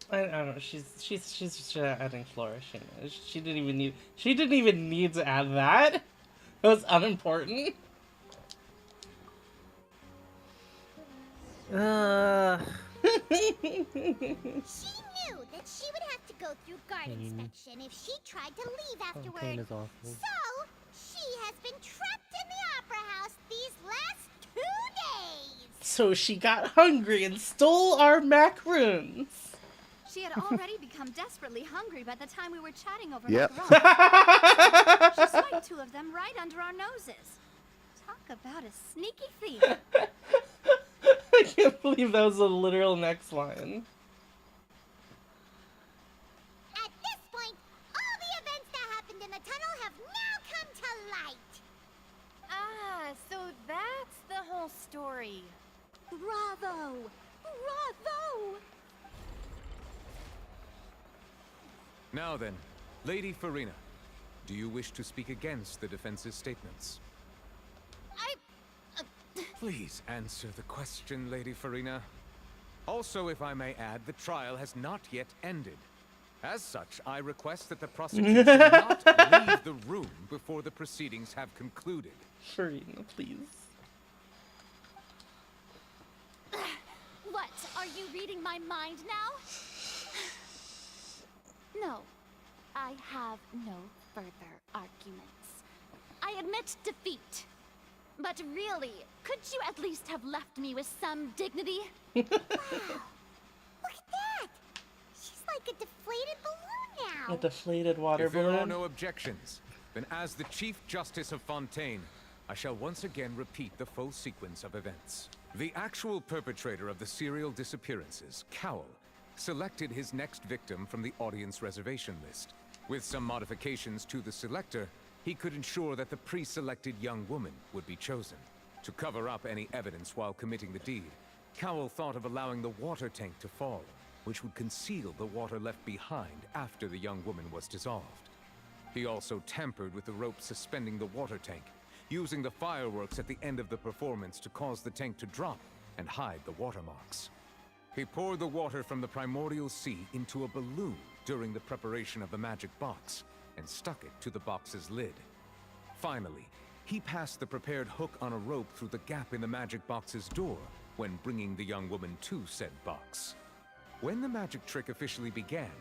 I don't know. She's just adding flourishing. She didn't even need to add that. It was unimportant. She knew that she would have to go through guard inspection if she tried to leave afterward. Pain is awful. So, she has been trapped in the Opera House these last 2 days. So she got hungry and stole our macaroons. She had already become desperately hungry by the time we were chatting over Yep. macarons. She swiped 2 of them right under our noses. Talk about a sneaky thief. I can't believe that was the literal next line. At this point, all the events that happened in the tunnel have now come to light. Ah, so that's the whole story. Bravo! Bravo! Now then, Lady Farina, do you wish to speak against the defense's statements? Please answer the question, Lady Farina. Also, if I may add, the trial has not yet ended. As such, I request that the prosecution not leave the room before the proceedings have concluded. Farina, please. What? Are you reading my mind now? No. I have no further arguments. I admit defeat. But really, could you at least have left me with some dignity? Wow. Look at that. She's like a deflated balloon now. A deflated water If there balloon. are no objections, then as the Chief Justice of Fontaine, I shall once again repeat the full sequence of events. The actual perpetrator of the serial disappearances, Cowl, selected his next victim from the audience reservation list. With some modifications to the selector, he could ensure that the pre-selected young woman would be chosen. To cover up any evidence while committing the deed, Cowl thought of allowing the water tank to fall, which would conceal the water left behind after the young woman was dissolved. He also tampered with the rope suspending the water tank, using the fireworks at the end of the performance to cause the tank to drop and hide the watermarks. He poured the water from the primordial sea into a balloon during the preparation of the magic box, and stuck it to the box's lid. Finally, he passed the prepared hook on a rope through the gap in the magic box's door when bringing the young woman to said box. When the magic trick officially began,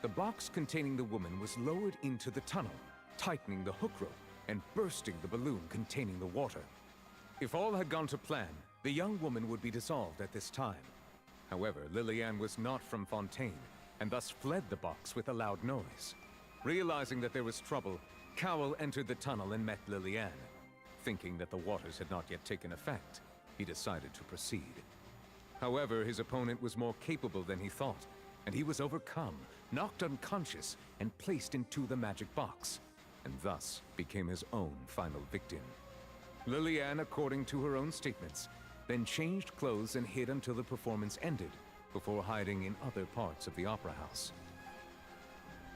the box containing the woman was lowered into the tunnel, tightening the hook rope and bursting the balloon containing the water. If all had gone to plan, the young woman would be dissolved at this time. However, Lillian was not from Fontaine, and thus fled the box with a loud noise. Realizing that there was trouble, Cowl entered the tunnel and met Lillian. Thinking that the waters had not yet taken effect, he decided to proceed. However, his opponent was more capable than he thought, and he was overcome, knocked unconscious, and placed into the magic box, and thus became his own final victim. Lillian, according to her own statements, then changed clothes and hid until the performance ended, before hiding in other parts of the opera house.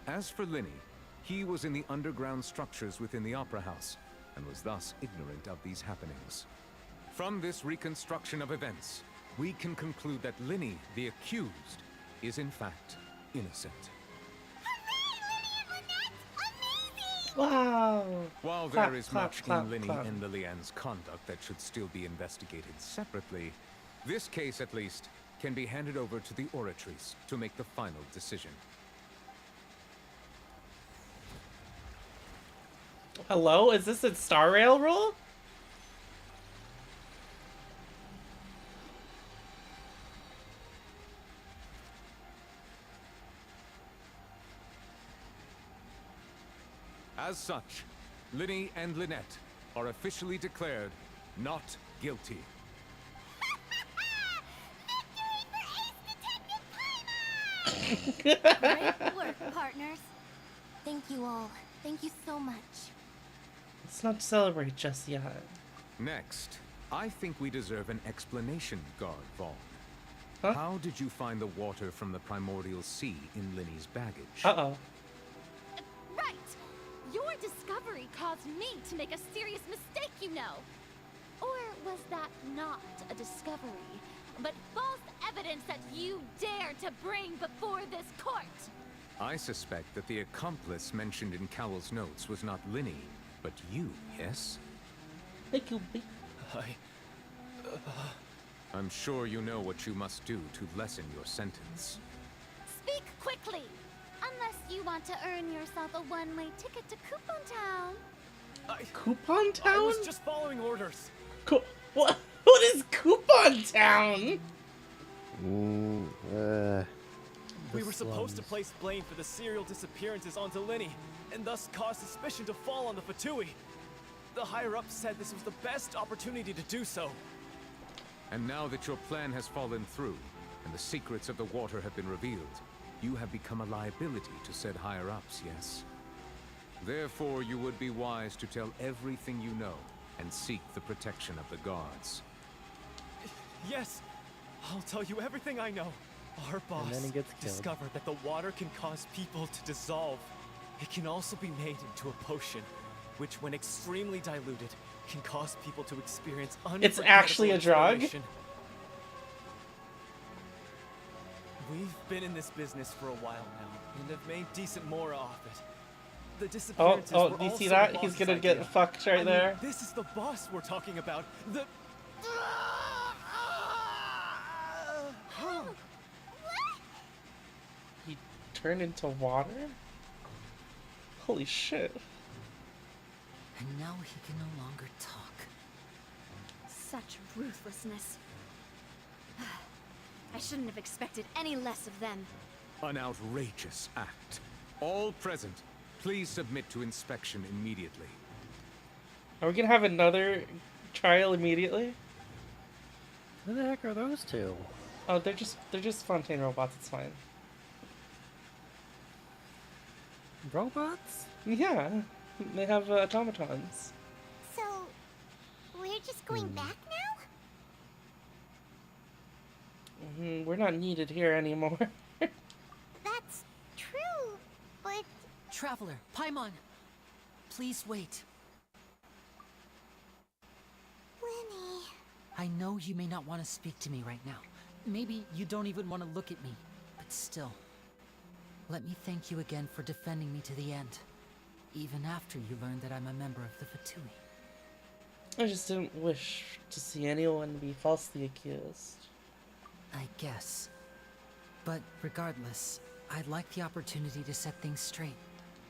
As for Linny, he was in the underground structures within the opera house, and was thus ignorant of these happenings. From this reconstruction of events, we can conclude that Linny, the accused, is in fact innocent. Wow! While there is much in Linny and Lillian's conduct that should still be investigated separately, This case, at least, can be handed over to the Oratrice to make the final decision. Hello? Is this a Star Rail rule? As such, Linny and Lynette are officially declared not guilty. Great work, partners. Thank you all. Thank you so much. Let's not celebrate just yet. Next, I think we deserve an explanation, Guard Vaughn. Huh? How did you find the water from the primordial sea in Linny's baggage? Uh-oh. Right! Your discovery caused me to make a serious mistake, you know. Or was that not a discovery, but false evidence that you dared to bring before this court? I suspect that the accomplice mentioned in Cowell's notes was not Linny, but you, yes? Thank you. I'm sure you know what you must do to lessen your sentence. Speak quickly! Unless you want to earn yourself a one-way ticket to Coupon Town. Coupon Town? I was just following orders. What is Coupon Town? We were supposed to place blame for the serial disappearances onto Linny, and thus cause suspicion to fall on the Fatui. The higher-ups said this was the best opportunity to do so. And now that your plan has fallen through, and the secrets of the water have been revealed, you have become a liability to said higher-ups, yes? Therefore, you would be wise to tell everything you know, and seek the protection of the guards. Yes, I'll tell you everything I know. Our boss then he gets killed. discovered that the water can cause people to dissolve. It can also be made into a potion, which when extremely diluted, can cause people to experience It's actually a drug? exhilaration. We've been in this business for a while now, and have made decent mora off it. The disappearances were do you see also that? the He's boss's gonna get idea. fucked right I mean, there. This is the boss we're talking about. The He turned into water? Holy shit. And now he can no longer talk. Such ruthlessness. I shouldn't have expected any less of them. An outrageous act. All present, please submit to inspection immediately. Are we gonna have another trial immediately? Who the heck are those two? Oh, they're just Fontaine robots, it's fine. Robots? Yeah, they have automatons. So, we're just going back now? We're not needed here anymore. That's true, but... Traveler, Paimon, please wait. Lenny... I know you may not want to speak to me right now. Maybe you don't even want to look at me, but still. Let me thank you again for defending me to the end, even after you learned that I'm a member of the Fatui. I just didn't wish to see anyone be falsely accused. I guess. But regardless, I'd like the opportunity to set things straight.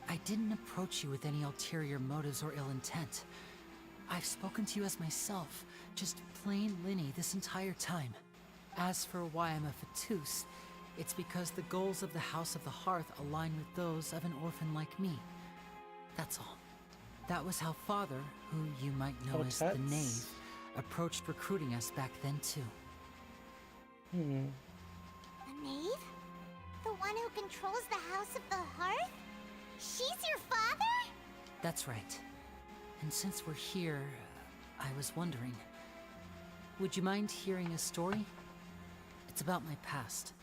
I didn't approach you with any ulterior motives or ill intent. I've spoken to you as myself, just plain Linny this entire time. As for why I'm a Fatus, it's because the goals of the House of the Hearth align with those of an orphan like me. That's all. That was how Father, who you might know as the Knave, approached recruiting us back then too. The Knave? The one who controls the House of the Hearth? She's your father? That's right. And since we're here, I was wondering, would you mind hearing a story? It's about my past.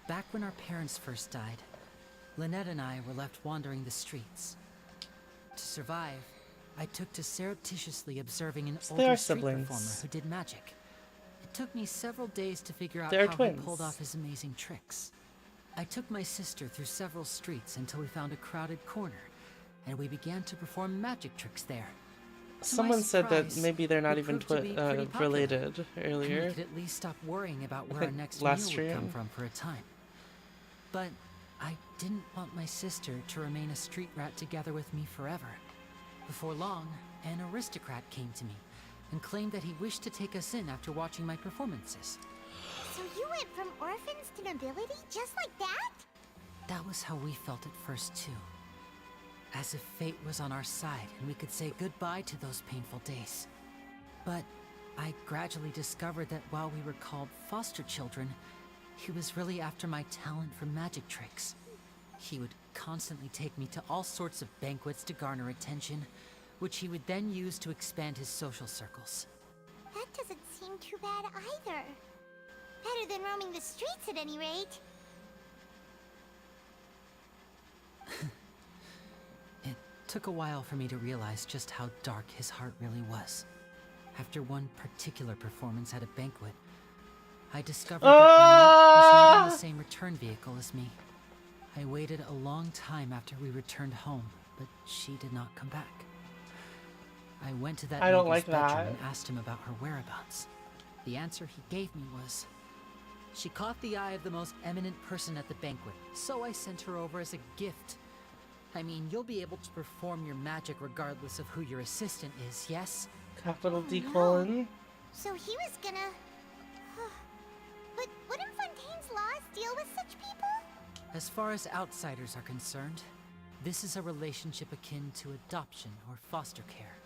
Back when our parents first died, Lynette and I were left wandering the streets. To survive, I took to surreptitiously observing an So they older are street siblings. performer who did magic. It took me several days to figure out They are how twins. he pulled off his amazing tricks. I took my sister through several streets until we found a crowded corner, and we began to perform magic tricks there. Someone said that surprise, maybe they're not it even proved to be pretty popular. related And earlier. we could at least stop worrying about I where our think next last meal would come stream. from for a time. But I didn't want my sister to remain a street rat together with me forever. Before long, an aristocrat came to me and claimed that he wished to take us in after watching my performances. So you went from orphans to nobility just like that? That was how we felt at first, too. As if fate was on our side and we could say goodbye to those painful days. But I gradually discovered that while we were called foster children, he was really after my talent for magic tricks. He would constantly take me to all sorts of banquets to garner attention, which he would then use to expand his social circles. That doesn't seem too bad either. Better than roaming the streets at any rate. It took a while for me to realize just how dark his heart really was. After one particular performance at a banquet, I discovered that Annette was not in the same return vehicle as me. I waited a long time after we returned home, but she did not come back. I went to that I don't neighbor's like bedroom that. and asked him about her whereabouts. The answer he gave me was, she caught the eye of the most eminent person at the banquet, so I sent her over as a gift. I mean, you'll be able to perform your magic regardless of who your assistant is, yes? Capital D no. colon. So he was gonna... But wouldn't Fontaine's laws deal with such people? As far as outsiders are concerned, this is a relationship akin to adoption or foster care.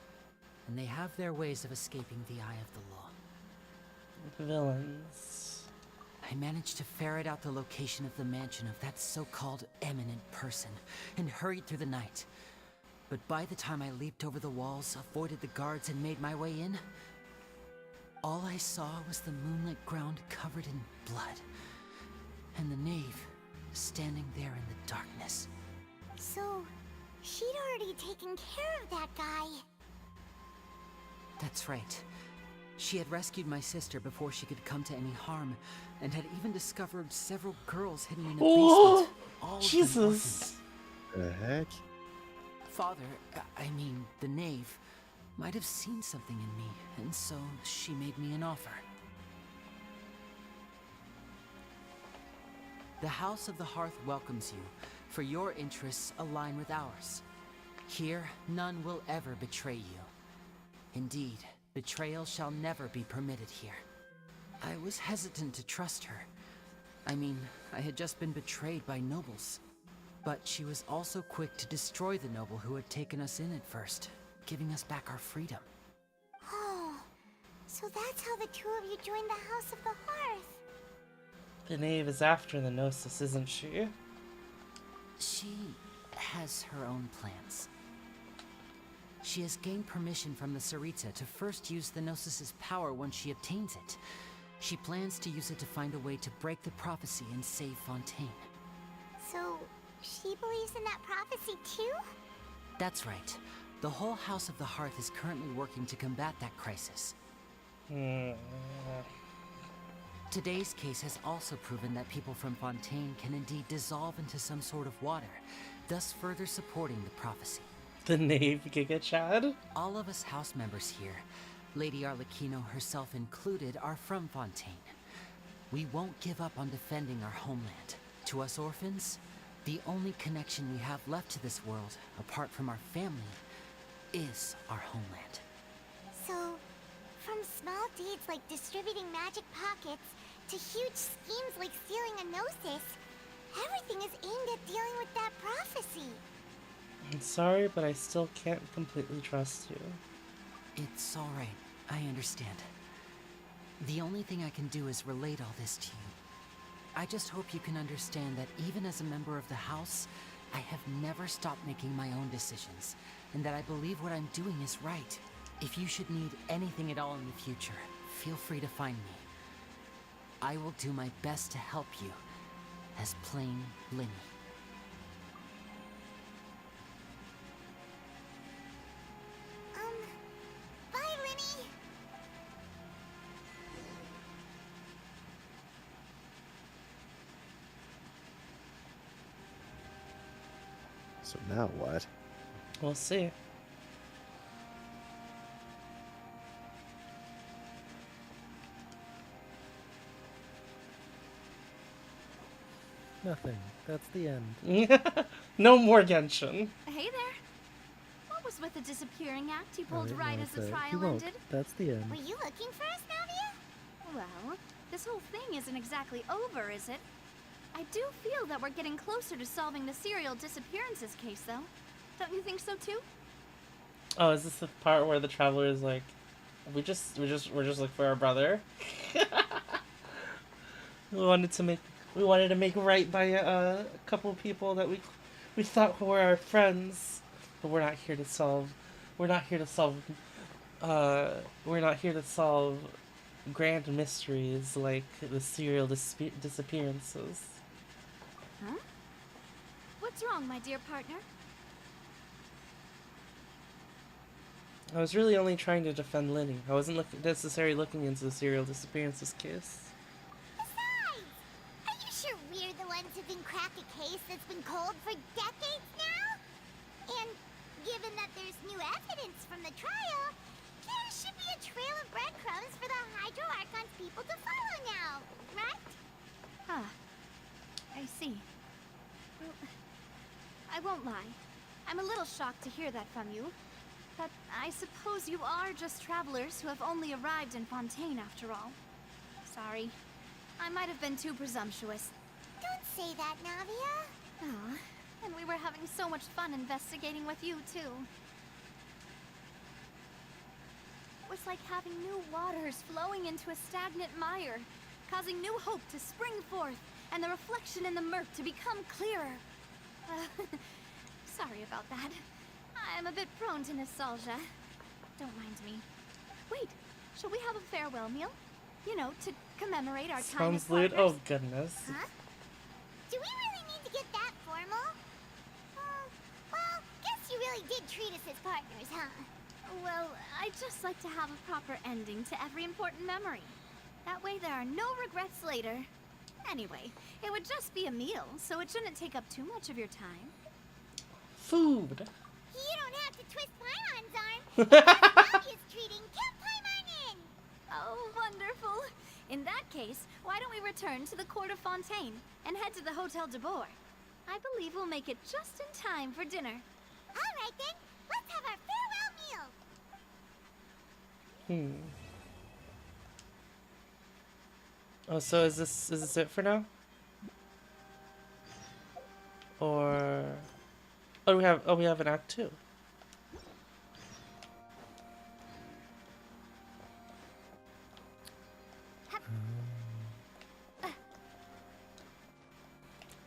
And they have their ways of escaping the eye of the law. Villains. I managed to ferret out the location of the mansion of that so-called eminent person and hurried through the night. But by the time I leaped over the walls, avoided the guards, and made my way in, all I saw was the moonlit ground covered in blood, and the knave standing there in the darkness. So, she'd already taken care of that guy. That's right. She had rescued my sister before she could come to any harm, and had even discovered several girls hidden in a basement. All of them Jesus! The heck? Father, I mean, the knave, might have seen something in me, and so she made me an offer. The House of the Hearth welcomes you, for your interests align with ours. Here, none will ever betray you. Indeed, betrayal shall never be permitted here. I was hesitant to trust her. I mean, I had just been betrayed by nobles. But she was also quick to destroy the noble who had taken us in at first, giving us back our freedom. Oh, so that's how the two of you joined the House of the Hearth. The knave is after the Gnosis, isn't she? She has her own plans. She has gained permission from the Tsaritsa to first use the Gnosis' power once she obtains it. She plans to use it to find a way to break the prophecy and save Fontaine. So, she believes in that prophecy too? That's right. The whole House of the Hearth is currently working to combat that crisis. Today's case has also proven that people from Fontaine can indeed dissolve into some sort of water, thus further supporting the prophecy. The knave Giga Chad? All of us house members here, Lady Arlecchino herself included, are from Fontaine. We won't give up on defending our homeland. To us orphans, the only connection we have left to this world, apart from our family, is our homeland. So, from small deeds like distributing magic pockets to huge schemes like stealing a Gnosis, everything is aimed at dealing with that prophecy. I'm sorry, but I still can't completely trust you. It's alright, I understand. The only thing I can do is relate all this to you. I just hope you can understand that even as a member of the House, I have never stopped making my own decisions, and that I believe what I'm doing is right. If you should need anything at all in the future, feel free to find me. I will do my best to help you, as plain Linny. Bye, Linny! So now what? We'll see. Nothing. That's the end. No more Genshin. Hey there. What was with the disappearing act you pulled Right, right no, as the he trial won't. ended? That's the end. Were you looking for us, Navia? Well, this whole thing isn't exactly over, is it? I do feel that we're getting closer to solving the serial disappearances case, though. Don't you think so too? Oh, is this the part where the traveler is like, we're just looking for our brother? we wanted to make right by a couple of people that we thought were our friends, but we're not here to solve grand mysteries like the serial disappearances. Huh? What's wrong, my dear partner? I was really only trying to defend Linny. I wasn't necessarily looking into the serial disappearances case. Besides, are you sure we're the ones who can crack a case that's been cold for decades now? And given that there's new evidence from the trial, there should be a trail of breadcrumbs for the Hydro Archon's people to follow now, right? Huh. I see. Well, I won't lie. I'm a little shocked to hear that from you. But I suppose you are just travelers who have only arrived in Fontaine after all. Sorry. I might have been too presumptuous. Don't say that, Navia. Aw, and we were having so much fun investigating with you, too. It was like having new waters flowing into a stagnant mire, causing new hope to spring forth, and the reflection in the murk to become clearer. Sorry about that. I'm a bit prone to nostalgia. Don't mind me. Wait, shall we have a farewell meal? You know, to commemorate our time as Sounds lewd. partners? Oh goodness. Huh? Do we really need to get that formal? Well, guess you really did treat us as partners, huh? Well, I'd just like to have a proper ending to every important memory. That way there are no regrets later. Anyway, it would just be a meal, so it shouldn't take up too much of your time. Food. You don't have to twist Paimon's arm. It's obvious treating. Count Paimon in. Oh, wonderful. In that case, why don't we return to the Court of Fontaine and head to the Hotel de Boer? I believe we'll make it just in time for dinner. All right then, let's have our farewell meal. Oh, so is this it for now? Or we have an act 2.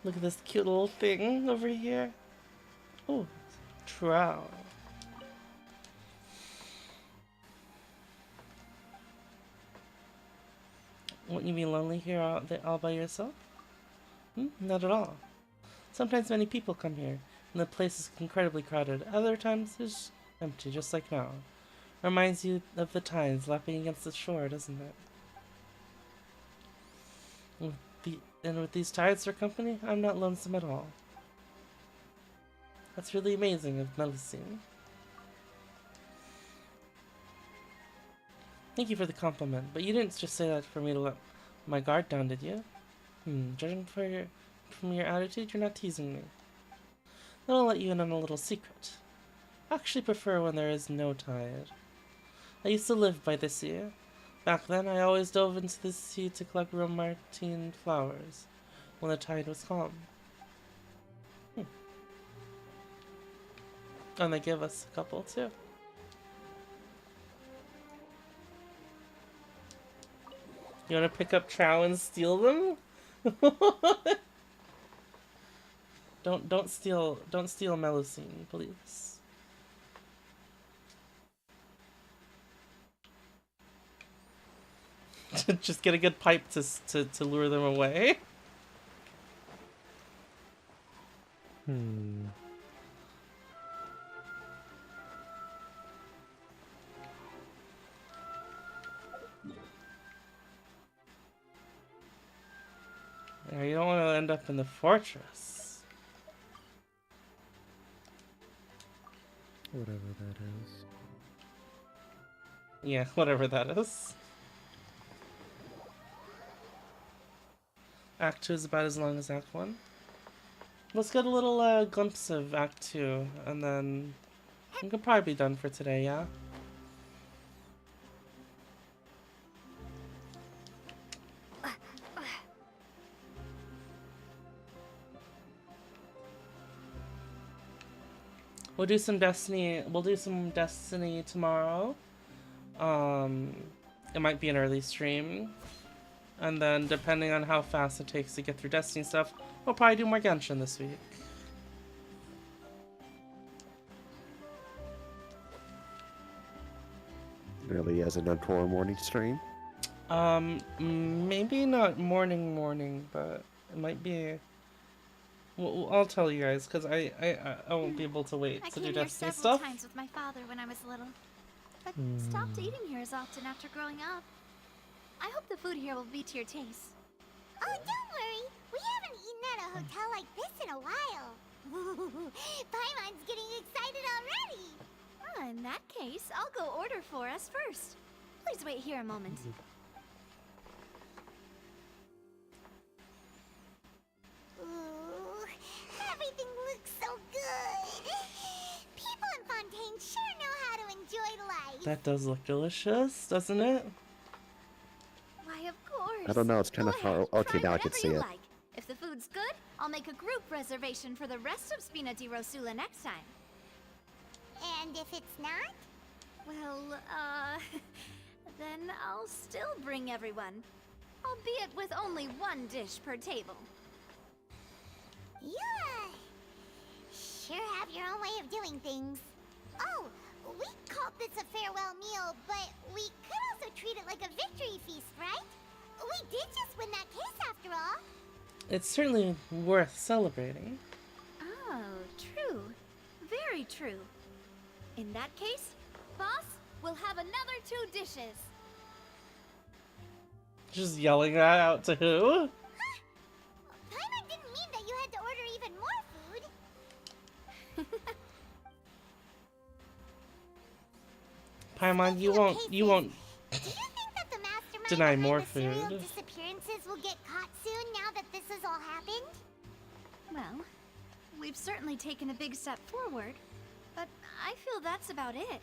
Look at this cute little thing over here. Oh, trowel. Wouldn't you be lonely here all by yourself? Not at all. Sometimes many people come here, and the place is incredibly crowded. Other times it's empty, just like now. Reminds you of the tides lapping against the shore, doesn't it? And with these tides for company, I'm not lonesome at all. That's really amazing of Melusine. Thank you for the compliment, but you didn't just say that for me to let my guard down, did you? Judging from your attitude, you're not teasing me. Then I'll let you in on a little secret. I actually prefer when there is no tide. I used to live by the sea. Back then, I always dove into the sea to collect Romartine flowers when the tide was calm. And they give us a couple, too. You want to pick up Trow and steal them? Don't steal Melusine, please. Just get a good pipe to lure them away. Yeah, you don't want to end up in the fortress. Whatever that is. Yeah, whatever that is. Act 2 is about as long as Act 1. Let's get a little glimpse of Act 2, and then we could probably be done for today, yeah? We'll do some Destiny. We'll do some Destiny tomorrow. It might be an early stream, and then depending on how fast it takes to get through Destiny stuff, we'll probably do more Genshin this week. Really, as an tomorrow morning stream? Maybe not morning, but it might be. Well, I'll tell you guys, because I won't be able to wait I to came do here Destiny several stuff. times with my father when I was little, but stopped eating here as often after growing up. I hope the food here will be to your taste. Oh, don't worry. We haven't eaten at a hotel like this in a while. Paimon's getting excited already. Oh, in that case, I'll go order for us first. Please wait here a moment. Ooh, everything looks so good. People in Fontaine sure know how to enjoy life. That does look delicious, doesn't it? Why, of course. I don't know, it's kind of far. Okay, now I can Whatever see you it. like. If the food's good, I'll make a group reservation for the rest of Spina di Rosula next time. And if it's not? Well, then I'll still bring everyone. Albeit with only one dish per table. Yeah. Sure have your own way of doing things. Oh, we called this a farewell meal, but we could also treat it like a victory feast, right? We did just win that case after all. It's certainly worth celebrating. Oh, true. Very true. In that case, boss, we'll have another 2 dishes. Just yelling that out to who? Paimon didn't mean that you had to order even more food. Paimon, you won't Do you think that the mastermind deny behind more the serial food. disappearances will get caught soon now that this has all happened? Well, we've certainly taken a big step forward, but I feel that's about it.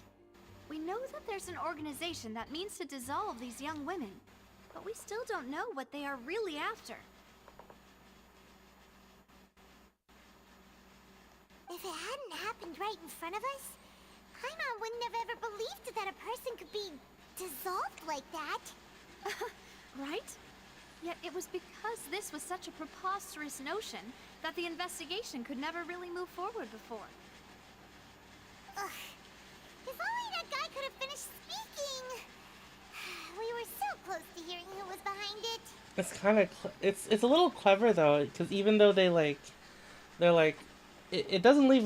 We know that there's an organization that means to dissolve these young women, but we still don't know what they are really after. If it hadn't happened right in front of us, Paimon wouldn't have ever believed that a person could be dissolved like that. Right? Yet it was because this was such a preposterous notion that the investigation could never really move forward before. Ugh. If only that guy could have finished speaking. We were so close to hearing who was behind it. It's kind of it's a little clever though, because even though they're like, it doesn't leave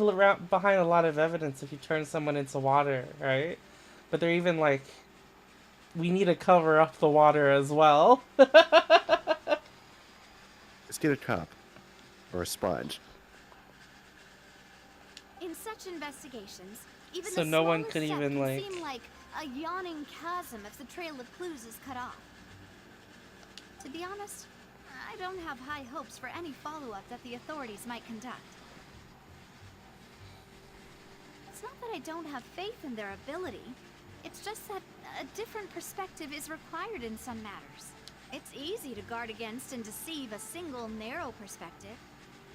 behind a lot of evidence if you turn someone into water, right? But they're even like, we need to cover up the water as well. Let's get a cup or a sponge. In such investigations, even So the no one smallest could step even, can like- seem like a yawning chasm if the trail of clues is cut off. To be honest, I don't have high hopes for any follow-up that the authorities might conduct. It's not that I don't have faith in their ability. It's just that a different perspective is required in some matters. It's easy to guard against and deceive a single narrow perspective.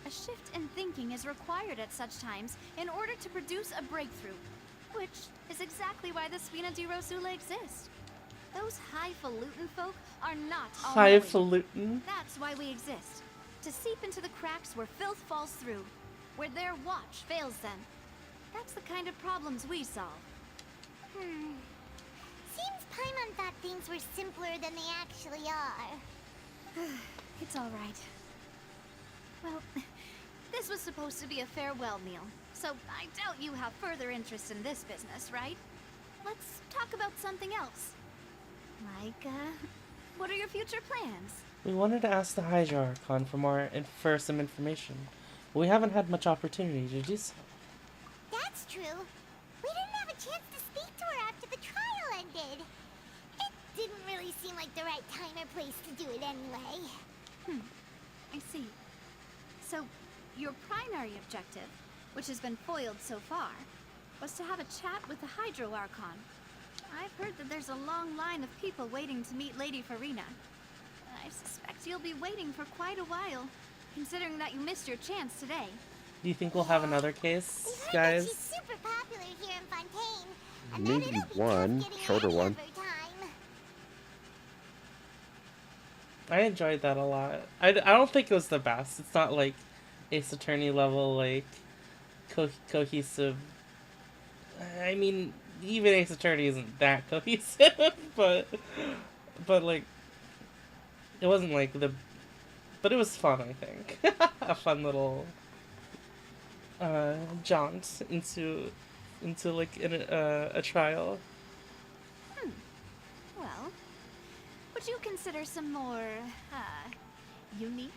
A shift in thinking is required at such times in order to produce a breakthrough, which is exactly why the Spina di Rosula exist. Those highfalutin folk are not all-knowing. Highfalutin? That's why we exist. To seep into the cracks where filth falls through, where their watch fails them. That's the kind of problems we solve. Seems Paimon thought things were simpler than they actually are. It's all right. Well, this was supposed to be a farewell meal, so I doubt you have further interest in this business, right? Let's talk about something else. Like, what are your future plans? We wanted to ask the Hydra Archon for some information, but we haven't had much opportunity to do so. That's true. We didn't have a chance to speak to her after the trial ended. It didn't really seem like the right time or place to do it anyway. I see. So, your primary objective, which has been foiled so far, was to have a chat with the Hydro Archon. I've heard that there's a long line of people waiting to meet Lady Farina. I suspect you'll be waiting for quite a while, considering that you missed your chance today. Do you think we'll have another case, She's guys? super popular here in Fontaine, and Maybe that it'll be one, tough getting shorter any one. of her time. I enjoyed that a lot. I don't think it was the best. It's not like Ace Attorney level, like, cohesive. I mean, even Ace Attorney isn't that cohesive, but like, it wasn't like the, but it was fun, I think. A fun little jaunt into like a trial. Well, would you consider some more, unique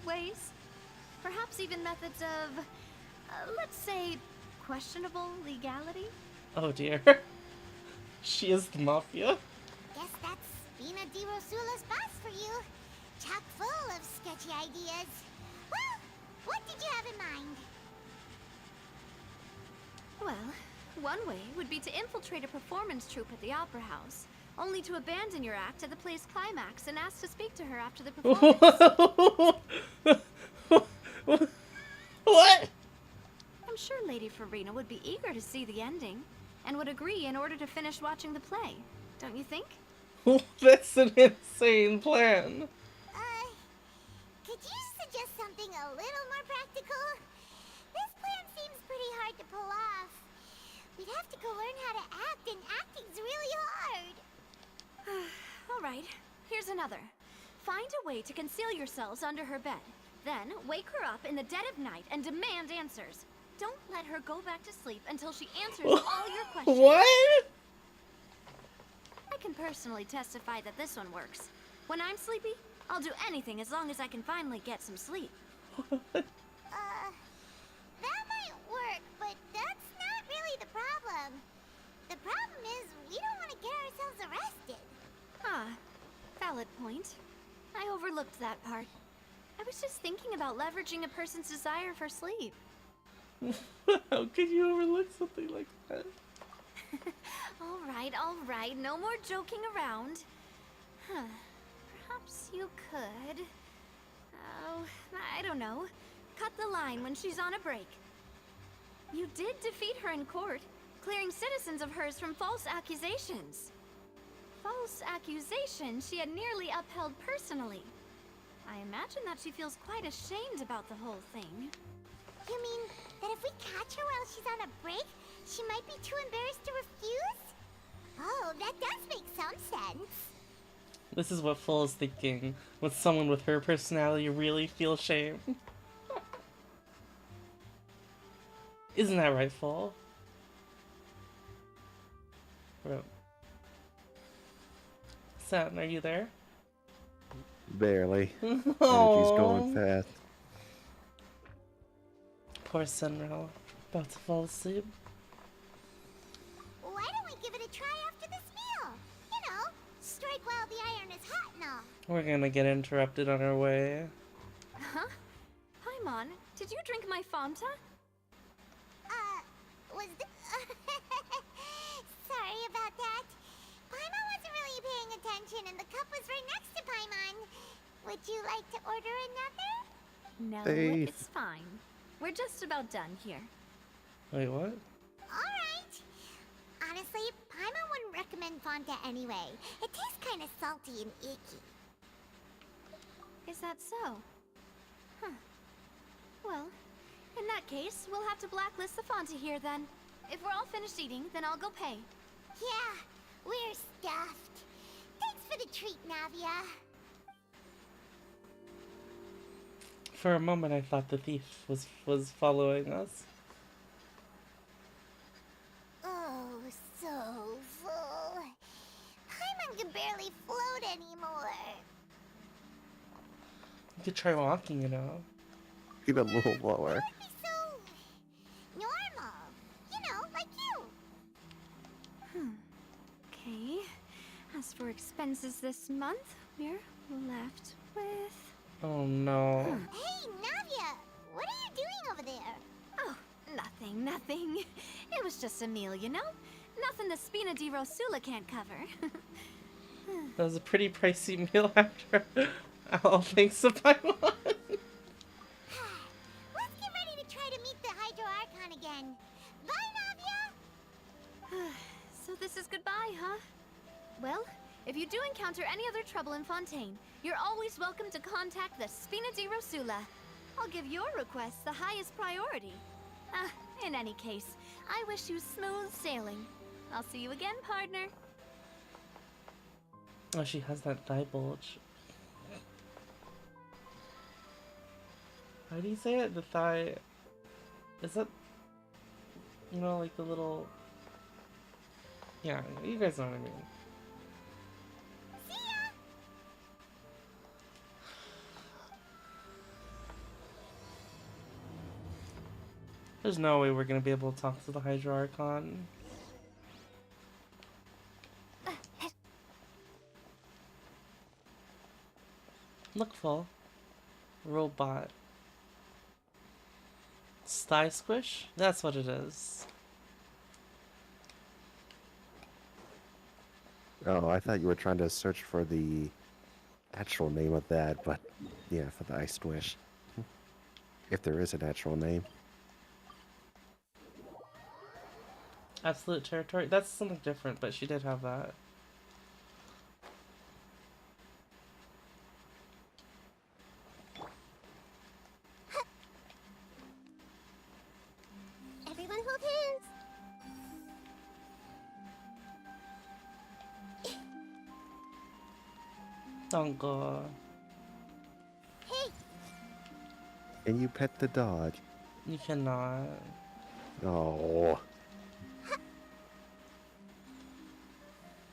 ways? Perhaps even methods of, let's say, questionable legality? Oh dear. She is the mafia. Guess that's Spina di Rosula's boss for you. Chock full of sketchy ideas. Well, what did you have in mind? Well, one way would be to infiltrate a performance troupe at the Opera House, only to abandon your act at the play's climax and ask to speak to her after the performance. What? I'm sure Lady Farina would be eager to see the ending, and would agree in order to finish watching the play. Don't you think? That's an insane plan. Could you suggest something a little more practical? This plan seems pretty hard to pull off. We'd have to go learn how to act, and acting's really hard. Alright, here's another. Find a way to conceal yourselves under her bed. Then, wake her up in the dead of night and demand answers. Don't let her go back to sleep until she answers all your questions. What? I can personally testify that this one works. When I'm sleepy, I'll do anything as long as I can finally get some sleep. That might work, but that's not really the problem. The problem is we don't want to get ourselves arrested. Ah, valid point. I overlooked that part. I was just thinking about leveraging a person's desire for sleep. How could you overlook something like that? Alright, no more joking around. Huh. Perhaps you could... Oh, I don't know. Cut the line when she's on a break. You did defeat her in court, clearing citizens of hers from false accusations. False accusations she had nearly upheld personally. I imagine that she feels quite ashamed about the whole thing. You mean that if we catch her while she's on a break, she might be too embarrassed to refuse? Oh, that does make some sense. This is what Full is thinking. When someone with her personality really feels shame. Isn't that right, Full? Bro. Saturn, are you there? Barely. Energy's going fast. Poor Sunrail. About to fall asleep. Why don't we give it a try after this meal? You know, strike while the iron is hot and all. We're gonna get interrupted on our way. Huh? Paimon, did you drink my Fanta? Was the... Sorry about that. Paimon wasn't really paying attention and the cup was right next to Paimon. Would you like to order another? No, Hey. it's fine. We're just about done here. Wait, what? Alright. Honestly, Paimon wouldn't recommend Fanta anyway. It tastes kind of salty and icky. Is that so? Huh. Well, in that case, we'll have to blacklist the Fanta here then. If we're all finished eating, then I'll go pay. Yeah, we're stuffed. Thanks for the treat, Navia. For a moment, I thought the thief was following us. Oh, so full. Paimon can barely float anymore. You could try walking, you know. Get a little lower. Be so normal. You know, like you. Okay. As for expenses this month, we're left with Oh no. Hey, Navia! What are you doing over there? Oh, nothing. It was just a meal, you know? Nothing the Spina di Rosula can't cover. That was a pretty pricey meal after all things to Paimon. Let's get ready to try to meet the Hydro Archon again. Bye, Navia! So this is goodbye, huh? Well, if you do encounter any other trouble in Fontaine, you're always welcome to contact the Spina di Rosula. I'll give your requests the highest priority. In any case, I wish you smooth sailing. I'll see you again, partner. Oh, she has that thigh bulge. How do you say it? The thigh... Is that... You know, like the little... Yeah, you guys know what I mean. See ya! There's no way we're gonna be able to talk to the Hydro Archon. Look, full. Robot. Thigh squish? That's what it is. Oh, I thought you were trying to search for the actual name of that, but yeah, for the ice squish. If there is an actual name. Absolute territory? That's something different, but she did have that. Everyone hold hands. Don't go. Hey, Can you pet the dog? You cannot. Oh.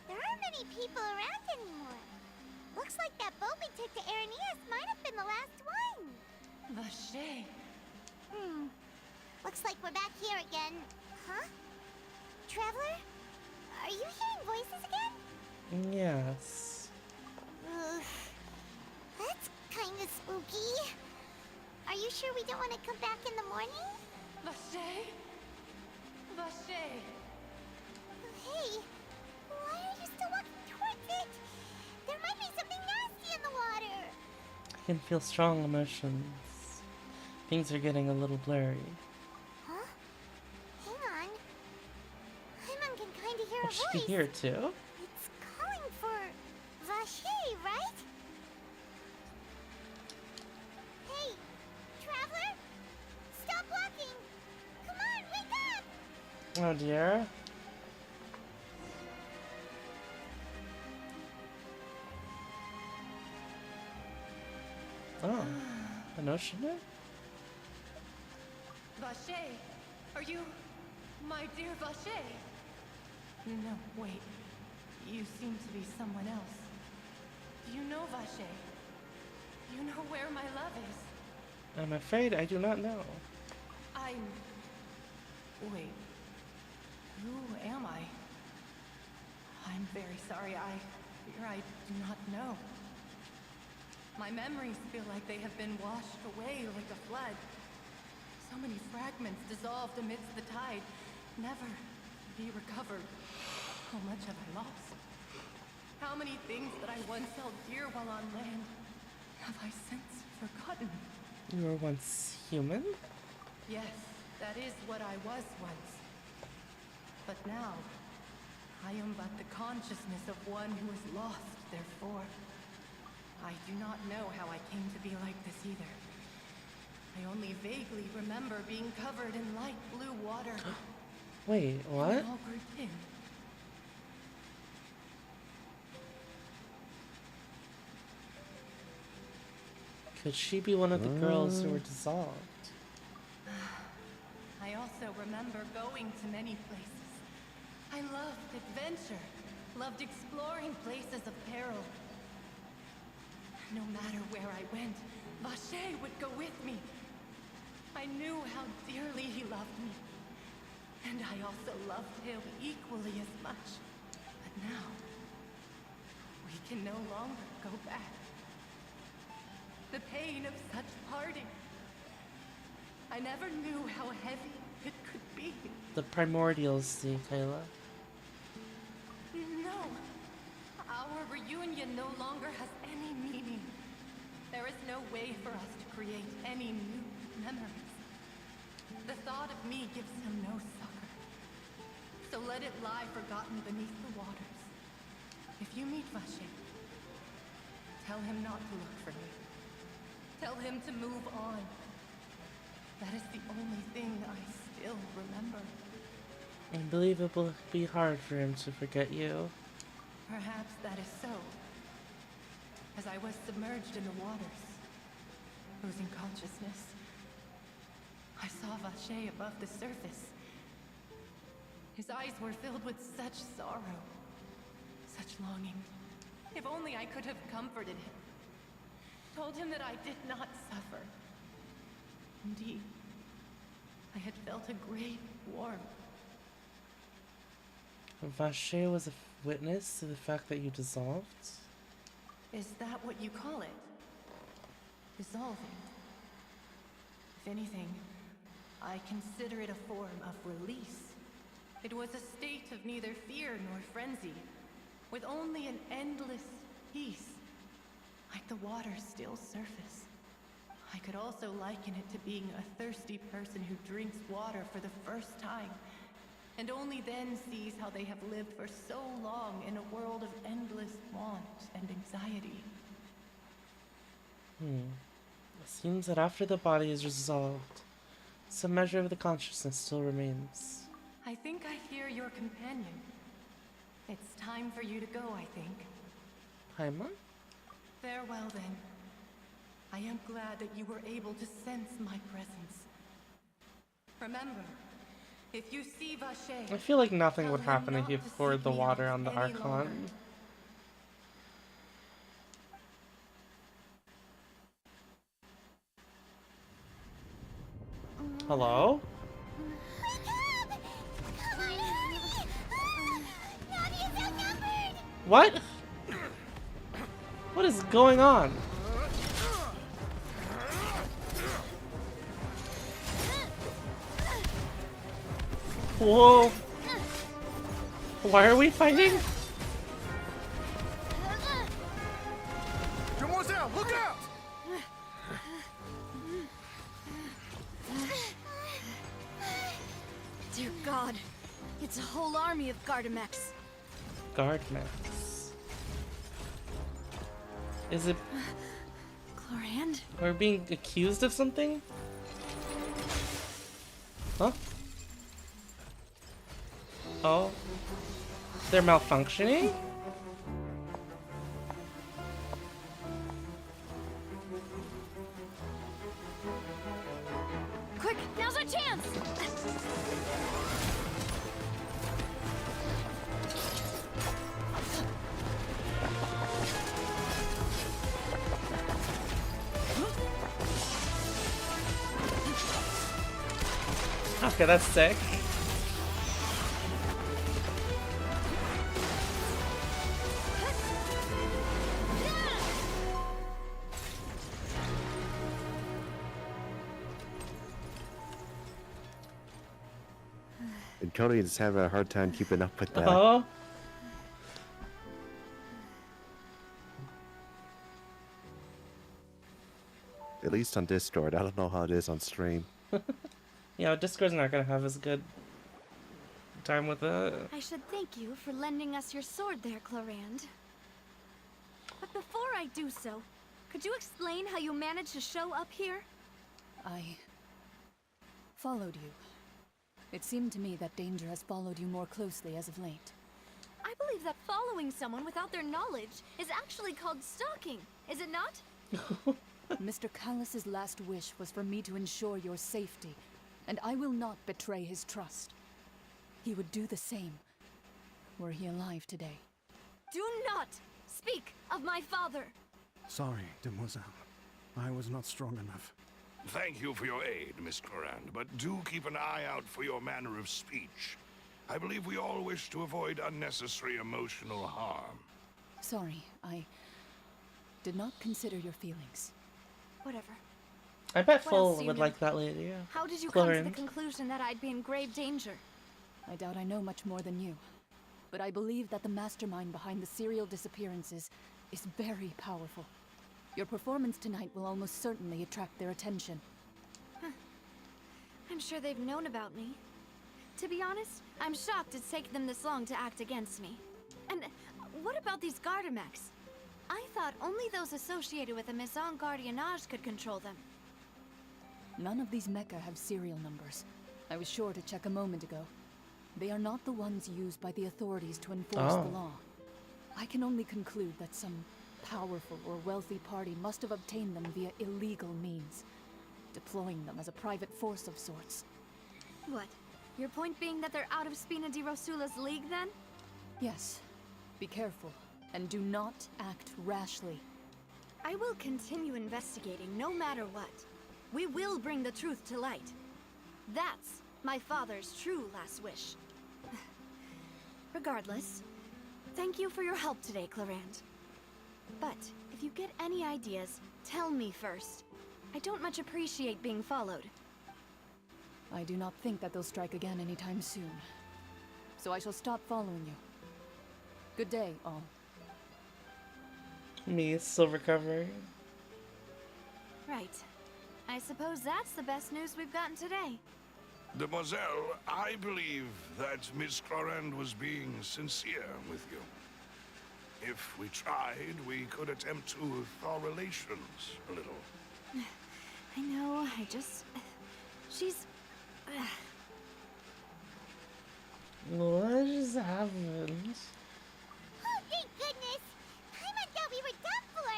there aren't many people around anymore. Looks like that boat we took to Araneas might have been the last one. Vache. Looks like we're back here again. Huh? Traveler? Are you hearing voices again? Yes. Ugh. That's kind of spooky. Are you sure we don't want to come back in the morning? Vache. Vache. Hey, why are you still walking towards it? There might be something nasty in the water. I can feel strong emotions. Things are getting a little blurry. Huh? Hang on. Paimon can kind of hear Oh, a she voice. can hear it too? It's calling for Vache, right? Hey, traveler! Stop walking! Come on, wake up! Oh dear. Oh, an ocean? Vache. Are you my dear Vache? No, wait. You seem to be someone else. Do you know Vache? You know where my love is? I'm afraid I do not know. Wait. Who am I? I'm very sorry. I fear I do not know. My memories feel like they have been washed away like a flood. So many fragments dissolved amidst the tide, never to be recovered. How much have I lost? How many things that I once held dear while on land have I since forgotten? You were once human? Yes, that is what I was once. But now, I am but the consciousness of one who is lost, therefore. I do not know how I came to be like this either. I only vaguely remember being covered in light blue water. Wait, what? It all grew dim. Could she be one of the girls who were dissolved? I also remember going to many places. I loved adventure, loved exploring places of peril. No matter where I went, Vache would go with me. I knew how dearly he loved me. And I also loved him equally as much. But now, we can no longer go back. The the pain of such parting. I never knew how heavy it could be. The primordials, see, Kayla. No. Our reunion no longer has any meaning. There is no way for us to create any new memories. The thought of me gives him no succor. So let it lie forgotten beneath the waters. If you meet Vache, tell him not to look for me. Tell him to move on. That is the only thing I still remember. I believe it will be hard for him to forget you. Perhaps that is so. As I was submerged in the waters, losing consciousness, I saw Vache above the surface. His eyes were filled with such sorrow, such longing. If only I could have comforted him, told him that I did not suffer. Indeed, I had felt a great warmth. Vache was a witness to the fact that you dissolved? Is that what you call it? Dissolving? If anything, I consider it a form of release. It was a state of neither fear nor frenzy, with only an endless peace, like the water's still surface. I could also liken it to being a thirsty person who drinks water for the first time, and only then sees how they have lived for so long in a world of endless want and anxiety. It seems that after the body is dissolved, some measure of the consciousness still remains. I think I hear your companion. It's time for you to go, I think. Paimon? Farewell, then. I am glad that you were able to sense my presence. Remember, if you see Vache, I feel like nothing would happen if you poured the water on the Archon. Hello? What? What is going on? Whoa. Why are we fighting? Demoiselle, look out! Dear God, it's a whole army of Gardamex. Guardmax. Is it... Chlorand? We're being accused of something? Huh? Oh. They're malfunctioning? Quick, now's our chance! Okay, that's sick. And Cody is having a hard time keeping up with that. Oh. At least on Discord. I don't know how it is on stream. Yeah, Discord's not gonna have as good time with it. I should thank you for lending us your sword there, Chlorand. But before I do so, could you explain how you managed to show up here? I followed you. It seemed to me that danger has followed you more closely as of late. I believe that following someone without their knowledge is actually called stalking, is it not? Mr. Callus's last wish was for me to ensure your safety, and I will not betray his trust. He would do the same, were he alive today. Do not speak of my father! Sorry, Demoiselle. I was not strong enough. Thank you for your aid, Miss Clorand, but do keep an eye out for your manner of speech. I believe we all wish to avoid unnecessary emotional harm. Sorry, I did not consider your feelings. Whatever. I bet What else Full do you would know? like that lady. Yeah. How did you come to the Chlorine. conclusion that I'd be in grave danger? I doubt I know much more than you. But I believe that the mastermind behind the serial disappearances is very powerful. Your performance tonight will almost certainly attract their attention. I'm sure they've known about me. To be honest, I'm shocked it's taken them this long to act against me. And what about these Gardamex? I thought only those associated with the Maison Gardiennage could control them. None of these mecha have serial numbers. I was sure to check a moment ago. They are not the ones used by the authorities to enforce the law. I can only conclude that some powerful or wealthy party must have obtained them via illegal means, deploying them as a private force of sorts. What? Your point being that they're out of Spina di Rosula's league, then? Yes. Be careful, and do not act rashly. I will continue investigating no matter what. We will bring the truth to light. That's my father's true last wish. Regardless, thank you for your help today, Clarant. But if you get any ideas, tell me first. I don't much appreciate being followed. I do not think that they'll strike again anytime soon. So I shall stop following you. Good day, all. Me, silver cover. Right. I suppose that's the best news we've gotten today. Demoiselle, I believe that Miss Clorand was being sincere with you. If we tried, we could attempt to thaw relations a little. I know, she's... What just happened? Oh, thank goodness! Paimon thought we were done for!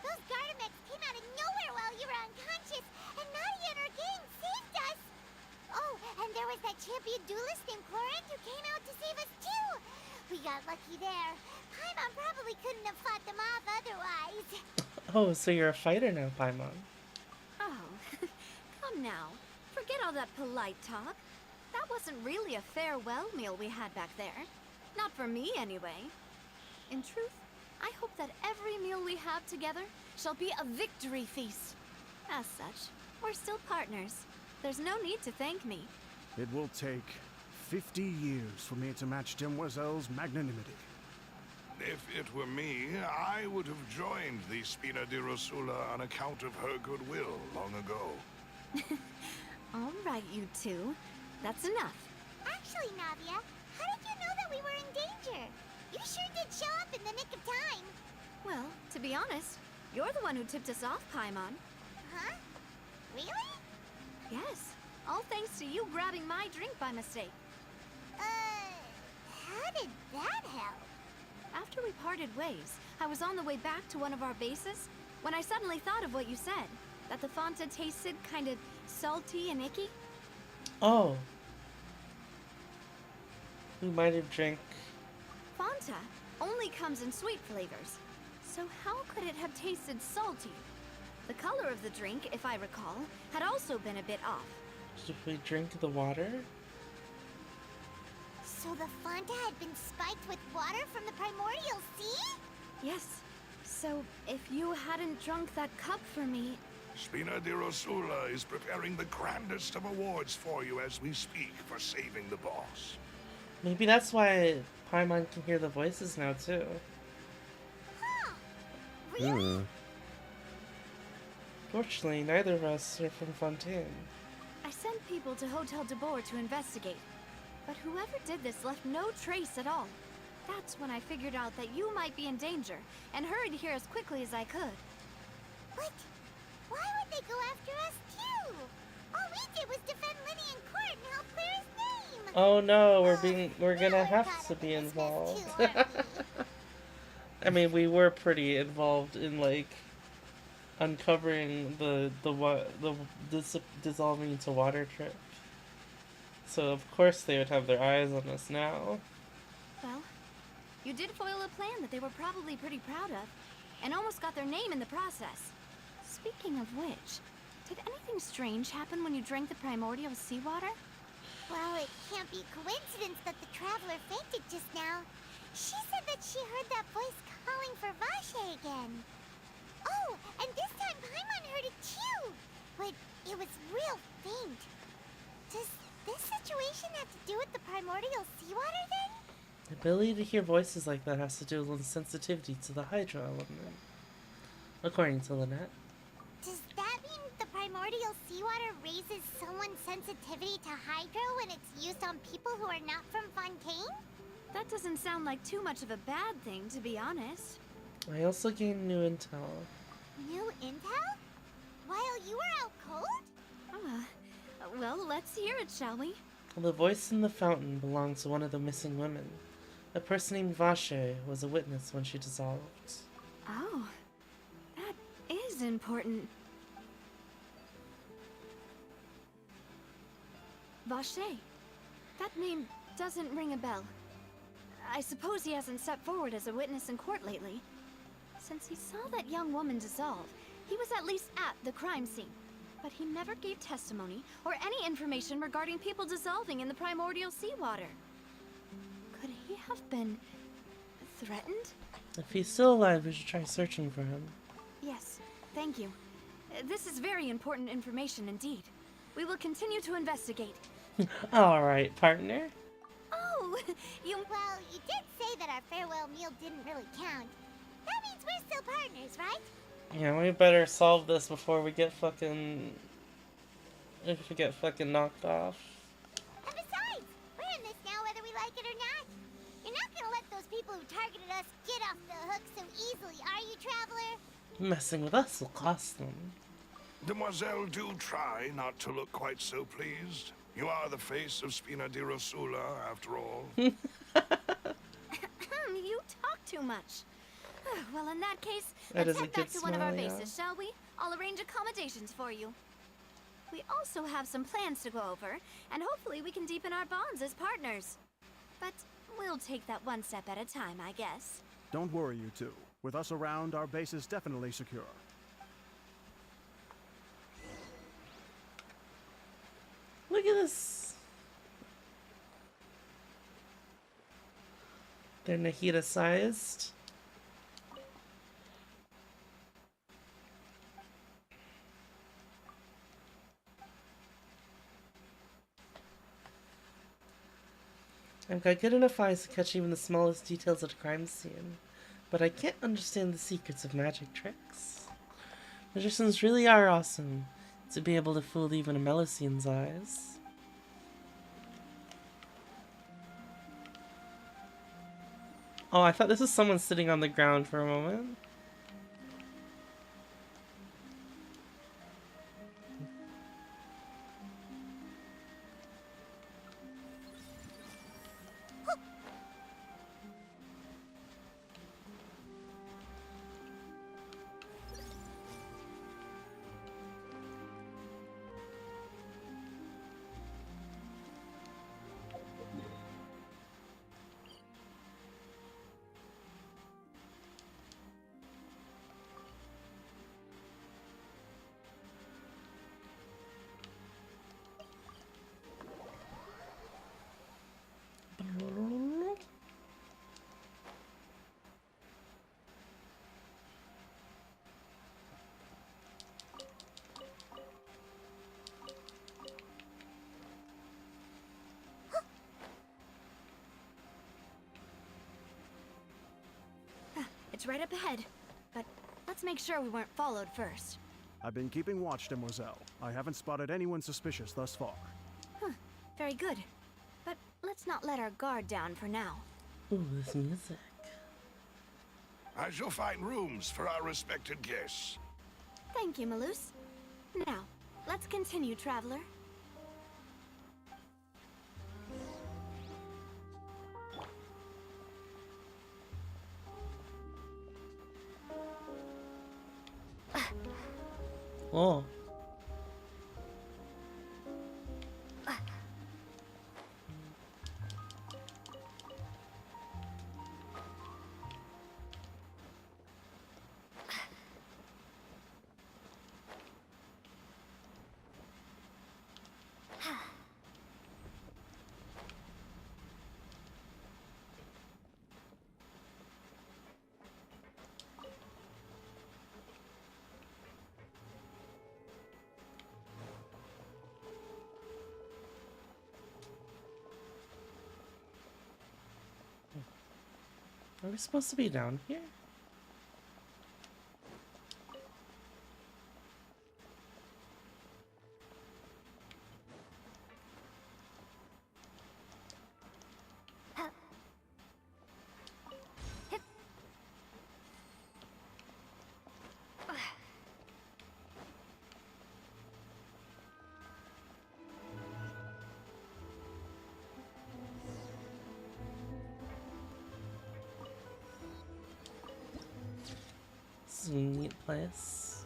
Those Gardamex came out of nowhere while you were unconscious, and Nadia and her gang saved us! Oh, and there was that champion duelist named Clorant who came out to save us too! We got lucky there. Paimon probably couldn't have fought them off otherwise. Oh, so you're a fighter now, Paimon. Oh, come now. Forget all that polite talk. That wasn't really a farewell meal we had back there. Not for me, anyway. In truth, I hope that every meal we have together shall be a victory feast. As such, we're still partners. There's no need to thank me. It will take 50 years for me to match Demoiselle's magnanimity. If it were me, I would have joined the Spina di Rosula on account of her goodwill long ago. All right, you two. That's enough. Actually, Navia, how did you know that we were in danger? You sure did show up in the nick of time. Well, to be honest, you're the one who tipped us off, Paimon. Huh? Really? Yes. All thanks to you grabbing my drink by mistake. How did that help? After we parted ways, I was on the way back to one of our bases when I suddenly thought of what you said. That the Fanta tasted kind of salty and icky. Oh. We might have drank. Fanta only comes in sweet flavors. So how could it have tasted salty? The color of the drink, if I recall, had also been a bit off. Did we drink the water? So the Fanta had been spiked with water from the primordial sea? Yes. So if you hadn't drunk that cup for me... Spina di Rosula is preparing the grandest of awards for you as we speak for saving the boss. Maybe that's why Paimon can hear the voices now, too. Huh. Really? Fortunately, neither of us are from Fontaine. I sent people to Hotel de Boer to investigate. But whoever did this left no trace at all. That's when I figured out that you might be in danger, and hurried here as quickly as I could. What? Why would they go after us too? All we did was defend Linny in court and help clear his name. Oh no, we're gonna have to be involved. I mean, we were pretty involved in like uncovering the dissolving into water trick. So of course they would have their eyes on us now. Well, you did foil a plan that they were probably pretty proud of, and almost got their name in the process. Speaking of which, did anything strange happen when you drank the primordial seawater? Well, it can't be coincidence that the traveler fainted just now. She said that she heard that voice calling for Vache again. Oh, and this time Paimon heard but it was real faint. Does this situation have to do with the primordial seawater then? The ability to hear voices like that has to do with sensitivity to the hydro element, according to Lynette. Does that mean the primordial seawater raises someone's sensitivity to hydro when it's used on people who are not from Fontaine? That doesn't sound like too much of a bad thing, to be honest. I also gained new intel. New intel? While you were out cold? Well, let's hear it, shall we? The voice in the fountain belonged to one of the missing women. A person named Vache was a witness when she dissolved. Oh, that is important. Vache. That name doesn't ring a bell. I suppose he hasn't stepped forward as a witness in court lately. Since he saw that young woman dissolve, he was at least at the crime scene. But he never gave testimony or any information regarding people dissolving in the primordial seawater. Could he have been threatened? If he's still alive, we should try searching for him. Yes, thank you. This is very important information indeed. We will continue to investigate. Alright, partner. Oh, well, you did say that our farewell meal didn't really count. That means we're still partners, right? Yeah, we better solve this before we get fucking... if we get fucking knocked off. And besides, we're in this now whether we like it or not. You're not gonna let those people who targeted us get off the hook so easily, are you, Traveler? Messing with us will cost them. Demoiselle, do try not to look quite so pleased. You are the face of Spina di Rosula, after all. You talk too much. Well, in that case, let's head back to one of our bases, shall we? I'll arrange accommodations for you. We also have some plans to go over, and hopefully we can deepen our bonds as partners. But we'll take that one step at a time, I guess. Don't worry, you two. With us around, our base is definitely secure. Look at this. They're Nahida sized. I've got good enough eyes to catch even the smallest details of the crime scene, but I can't understand the secrets of magic tricks. Magicians really are awesome, to be able to fool even a Melusine eyes. Oh, I thought this was someone sitting on the ground for a moment. It's right up ahead, but let's make sure we weren't followed first. I've been keeping watch, Demoiselle. I haven't spotted anyone suspicious thus far. Huh, very good. But let's not let our guard down for now. Ooh, this music. I shall find rooms for our respected guests. Thank you, Malus. Now, let's continue, Traveler. Oh. Are we supposed to be down here? This is a neat place.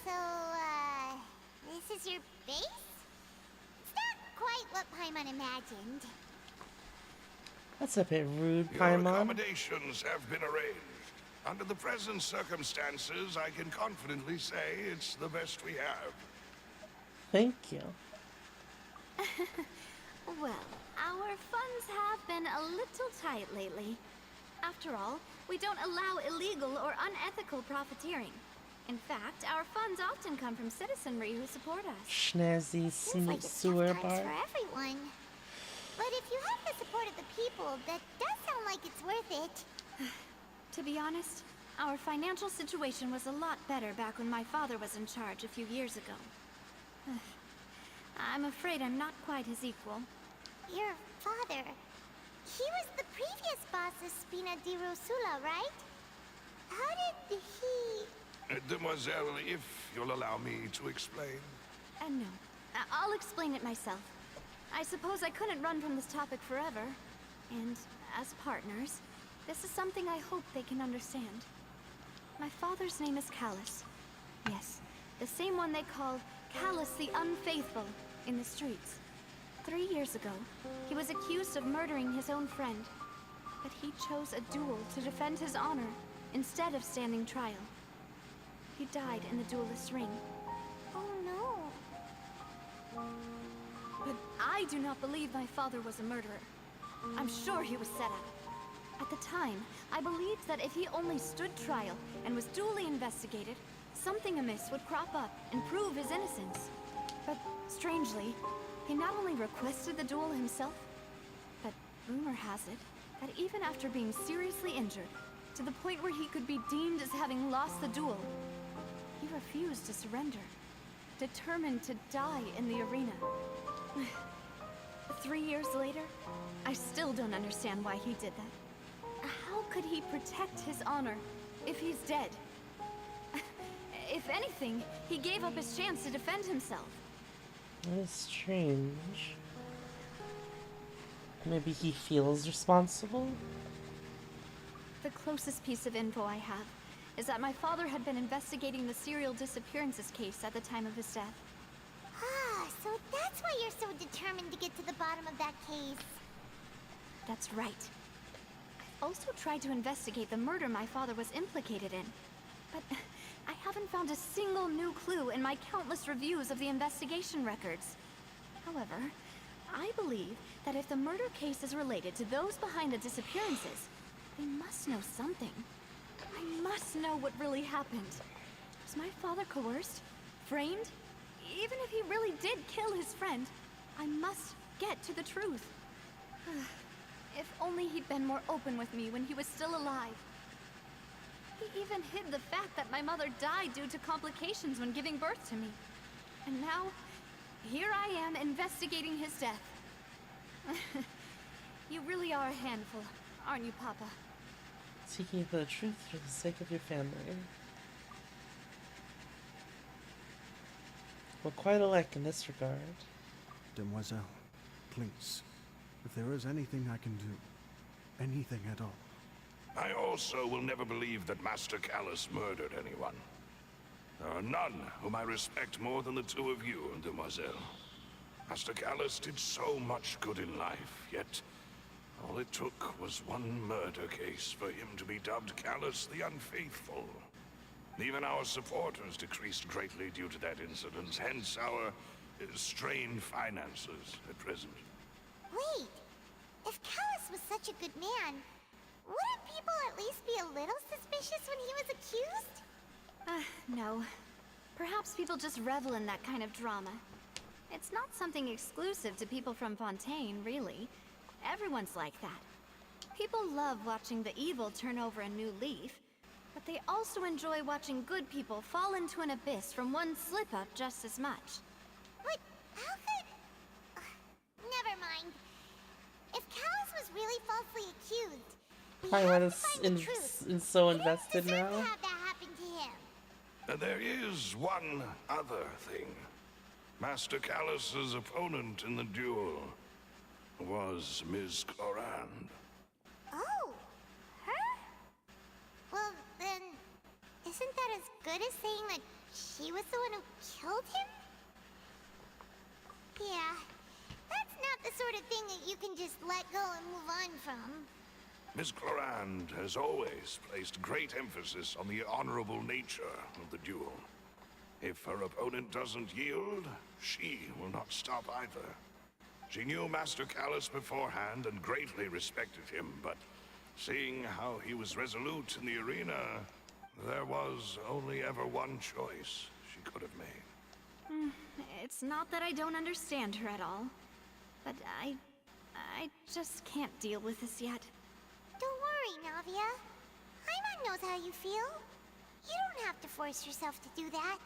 So, this is your base? It's not quite what Paimon imagined. That's a bit rude, Your Paimon. accommodations have been arranged. Under the present circumstances, I can confidently say it's the best we have. Thank you. Well, our funds have been a little tight lately. After all, we don't allow illegal or unethical profiteering. In fact, our funds often come from citizenry who support us. Schnazzy Seems like it's sewer tough times bar. for everyone. But if you have the support of the people, that does sound like it's worth it. To be honest, our financial situation was a lot better back when my father was in charge a few years ago. I'm afraid I'm not quite his equal. Your father, he was the previous boss of Spina di Rosula, right? How did he... Demoiselle, if you'll allow me to explain. No. I'll explain it myself. I suppose I couldn't run from this topic forever. And as partners, this is something I hope they can understand. My father's name is Callus. Yes, the same one they call Callus the Unfaithful in the streets. 3 years ago, he was accused of murdering his own friend. But he chose a duel to defend his honor instead of standing trial. He died in the duelist's ring. Oh no. But I do not believe my father was a murderer. I'm sure he was set up. At the time, I believed that if he only stood trial and was duly investigated, something amiss would crop up and prove his innocence. But strangely, he not only requested the duel himself, but rumor has it that even after being seriously injured, to the point where he could be deemed as having lost the duel, he refused to surrender, determined to die in the arena. 3 years later, I still don't understand why he did that. How could he protect his honor if he's dead? If anything, he gave up his chance to defend himself. That is strange. Maybe he feels responsible? The closest piece of info I have is that my father had been investigating the serial disappearances case at the time of his death. Ah, so that's why you're so determined to get to the bottom of that case. That's right. I've also tried to investigate the murder my father was implicated in, but I haven't found a single new clue in my countless reviews of the investigation records. However, I believe that if the murder case is related to those behind the disappearances, they must know something. I must know what really happened. Was my father coerced? Framed? Even if he really did kill his friend, I must get to the truth. If only he'd been more open with me when he was still alive. He even hid the fact that my mother died due to complications when giving birth to me. And now, here I am investigating his death. You really are a handful, aren't you, Papa? Seeking the truth for the sake of your family. We're quite alike in this regard. Demoiselle, please, if there is anything I can do, anything at all. I also will never believe that Master Callus murdered anyone. There are none whom I respect more than the two of you, Demoiselle. Master Callus did so much good in life, yet all it took was one murder case for him to be dubbed Callus the Unfaithful. Even our supporters decreased greatly due to that incident, hence our strained finances at present. Wait, If Callus was such a good man, wouldn't people at least be a little suspicious when he was accused? No. Perhaps people just revel in that kind of drama. It's not something exclusive to people from Fontaine, really. Everyone's like that. People love watching the evil turn over a new leaf, but they also enjoy watching good people fall into an abyss from one slip-up just as much. But how could... never mind. If Callus was really falsely accused, we Paimon have to find the truth. is so invested now. To have that happen to him. There is one other thing. Master Callus's opponent in the duel was Ms. Clorand. Oh, her? Well, then, isn't that as good as saying that she was the one who killed him? Yeah, that's not the sort of thing that you can just let go and move on from. Ms. Clorand has always placed great emphasis on the honorable nature of the duel. If her opponent doesn't yield, she will not stop either. She knew Master Callus beforehand and greatly respected him, but seeing how he was resolute in the arena, there was only ever one choice she could have made. It's not that I don't understand her at all, but I just can't deal with this yet. Don't worry, Navia. Paimon knows how you feel. You don't have to force yourself to do that.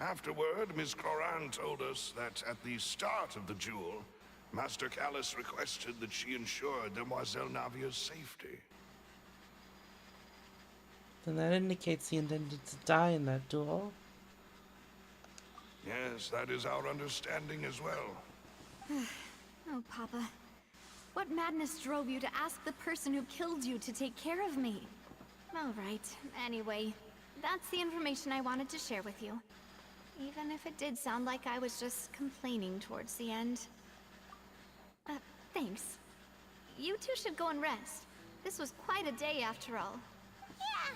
Afterward, Ms. Clorand told us that at the start of the duel, Master Callus requested that she ensure Demoiselle Navia's safety. Then that indicates he intended to die in that duel. Yes, that is our understanding as well. Oh, Papa. What madness drove you to ask the person who killed you to take care of me? All right. Anyway, that's the information I wanted to share with you. Even if it did sound like I was just complaining towards the end. Thanks. You two should go and rest. This was quite a day after all. Yeah.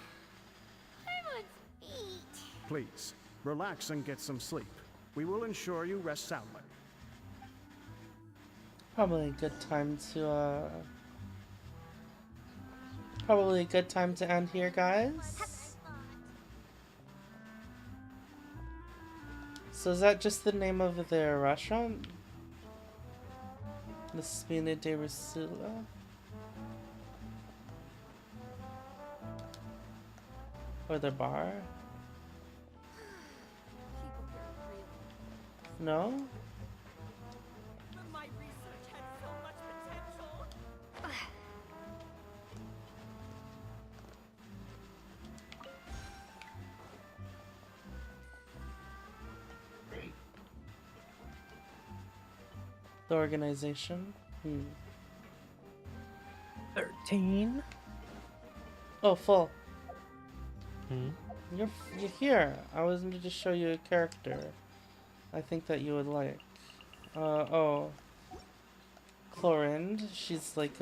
Everyone's beat. Please, relax and get some sleep. We will ensure you rest soundly. Probably a good time to probably a good time to end here, guys. So is that just the name of their restaurant? The Spina de Rusula? Or the bar? No? My research had so much potential. The organization? 13? Oh, full. Hmm? You're here. I was going to just show you a character I think that you would like. Oh. Clorand. She's like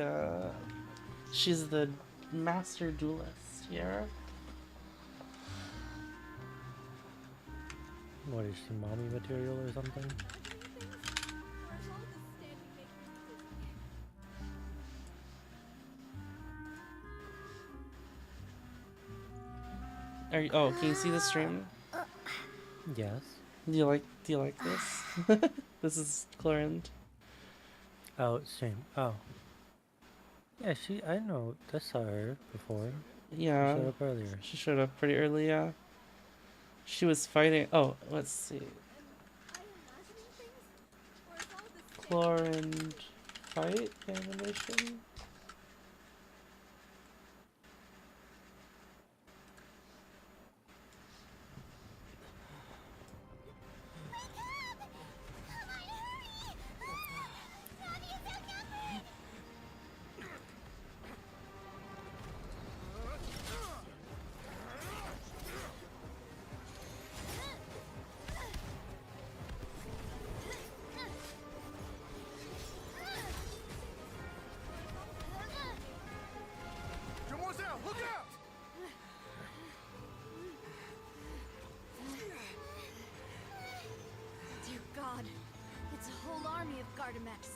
she's the master duelist here. What is she, mommy material or something? Are you, oh, can you see the stream? Yes. Do you like this? This is Clorand. Oh, stream. Oh. Yeah, I know. I saw her before. Yeah. She showed up earlier. She showed up pretty early, yeah. She was fighting. Oh, let's see. Clorand fight animation. Demoiselle, look out! Dear God, it's a whole army of Gardamex.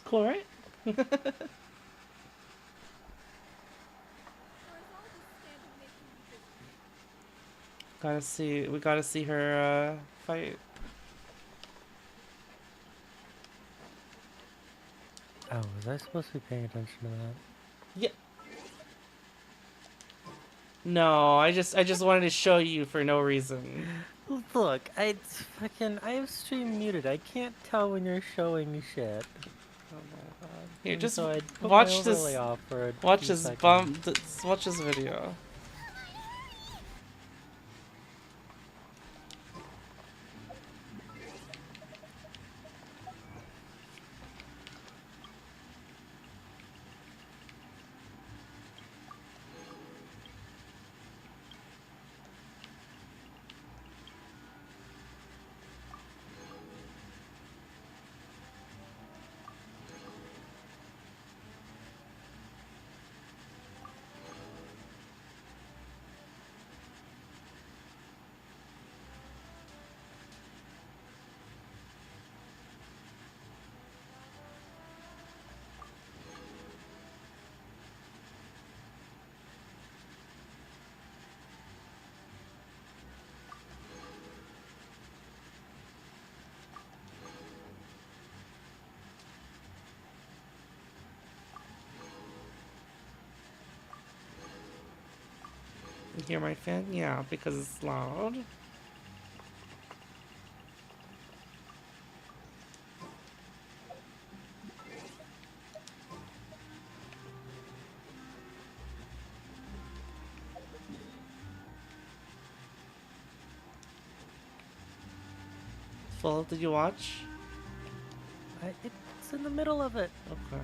Cool, right? We gotta see her fight. Oh, was I supposed to be paying attention to that? Yeah. No, I just wanted to show you for no reason. Look, I have stream muted. I can't tell when you're showing shit. Oh my god. Here, And just so I'd put watch my this. overlay off for a Watch few this seconds. watch this video. You hear my fan? Yeah, because it's loud. Full, did you watch? It's in the middle of it. Okay.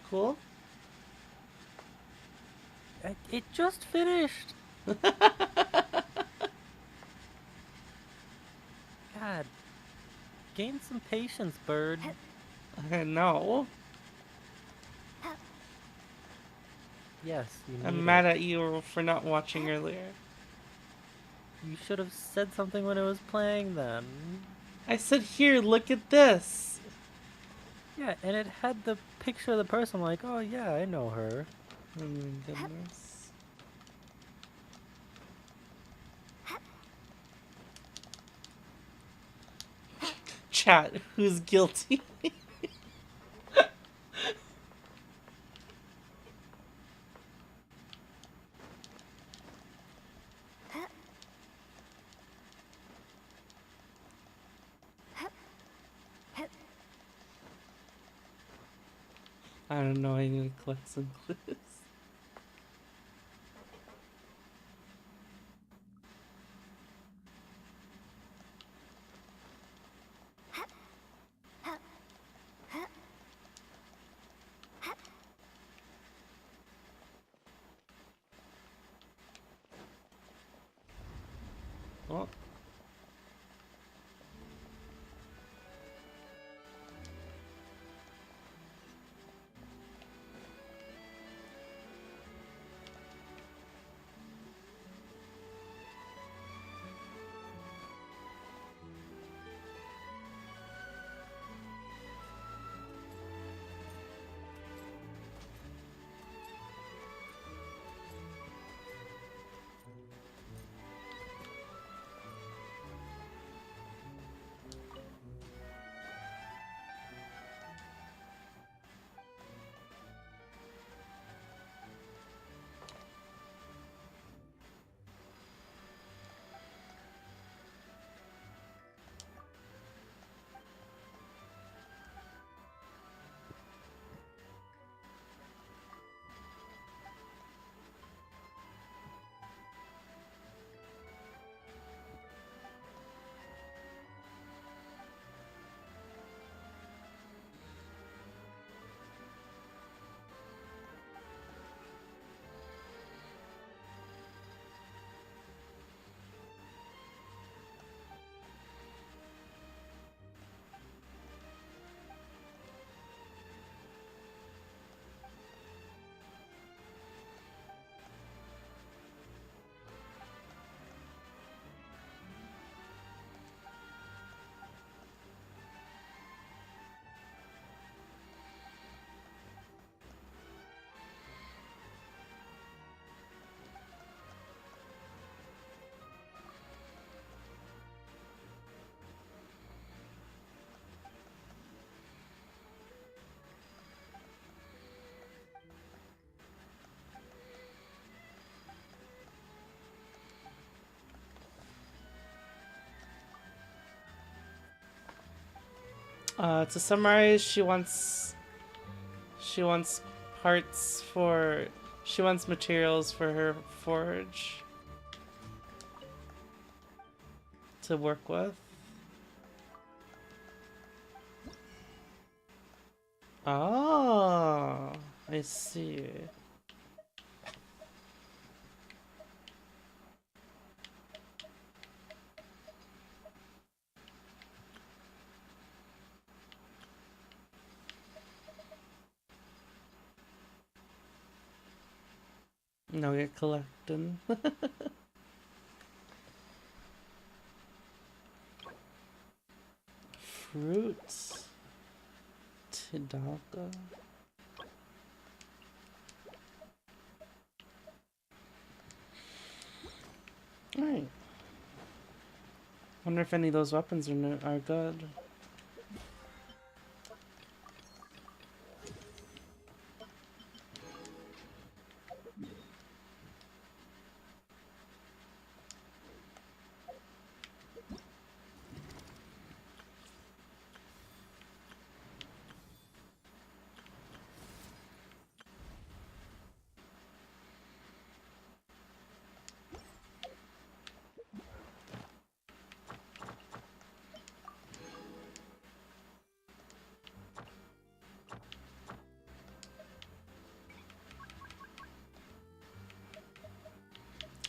Cool? It just finished. God. Gain some patience, bird. I know. Yes, you need I'm mad at you for not watching earlier. You should have said something when it was playing then. I said, here, look at this. Yeah, and it had the picture of the person. I'm like, oh yeah, I know her. Oh my goodness. Chat, who's guilty? I don't know, I need to collect some clues. Oh. To summarize, she wants parts for, she wants materials for her forge to work with. Oh, I see. Now get collecting. Fruits. Tidalga. Alright. Wonder if any of those weapons are good.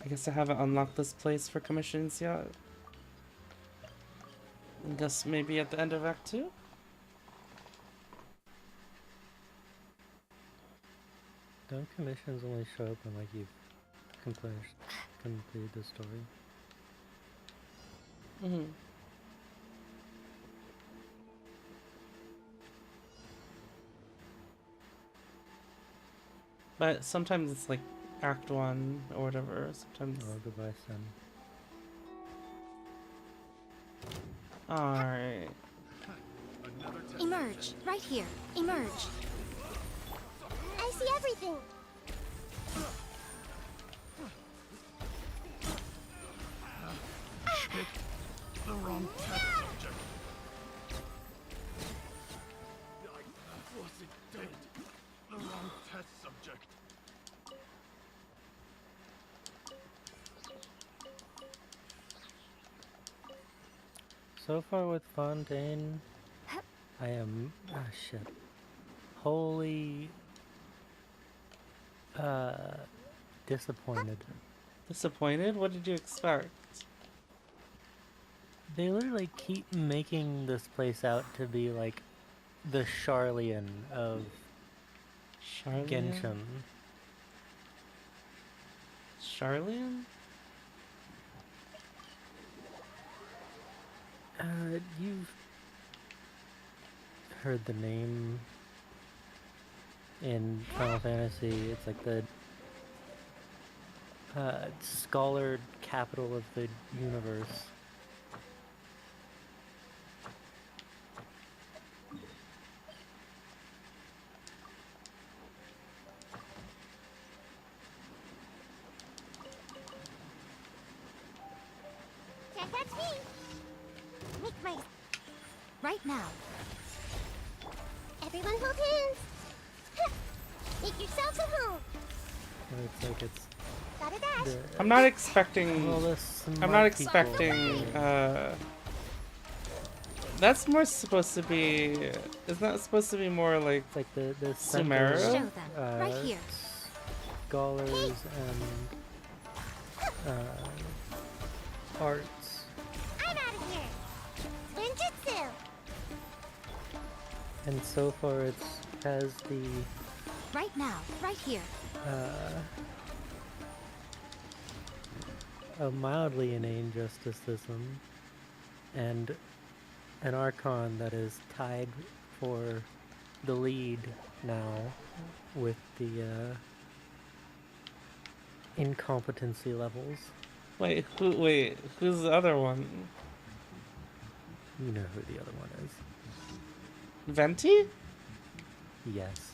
I guess I haven't unlocked this place for commissions yet. I guess maybe at the end of Act 2? Don't commissions only show up when like you've completed the story? Mm-hmm. But sometimes it's like Act 1 or whatever. Sometimes. Oh, goodbye, son. Alright. Emerge. Right here. Emerge. I see everything. The wrong test subject. I wasn't dead. The wrong test subject. So far with Fontaine, I am shit. Wholly disappointed. Disappointed? What did you expect? They literally keep making this place out to be like the Charlian of Genshin. Charlian? You've heard the name in Final Fantasy. It's like the scholared capital of the universe. Can't catch me. Make my... Right now. Everyone hold hands. Make yourselves at home. It's like it's. Gotta dash. I'm not expecting. All this I'm not expecting. That's more supposed to be. Isn't that supposed to be more like the Sumeru? Show them. Right here. Scholars and arts. I'm out of here. Ninjutsu. And so far it has the Right now. Right here. a mildly inane justice system and an Archon that is tied for the lead now with the incompetency levels. Wait, who's the other one? You know who the other one is. Venti? Yes.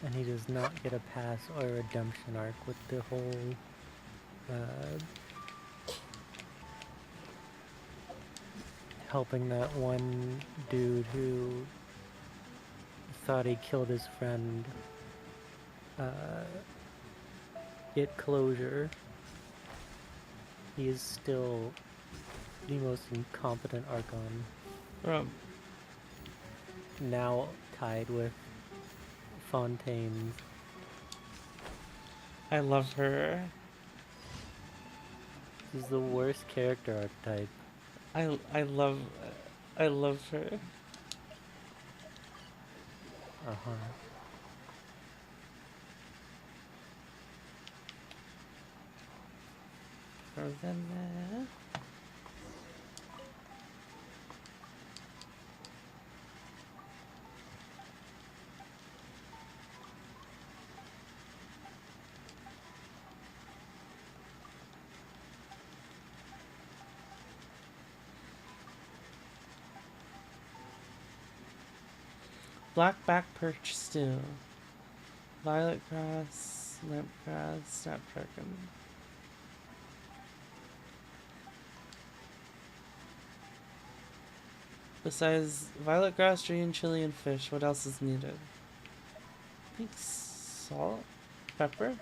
and he does not get a pass or a redemption arc with the whole helping that one dude who thought he killed his friend get closure. He is still the most incompetent Archon. Now tied with Fontaine. I love her. She's the worst character archetype. I love her. Uh-huh. Ravenna. Blackback perch stew. Violet grass, lamp grass, snapdragon. Besides violet grass, green chili, and fish, what else is needed? I think salt, pepper.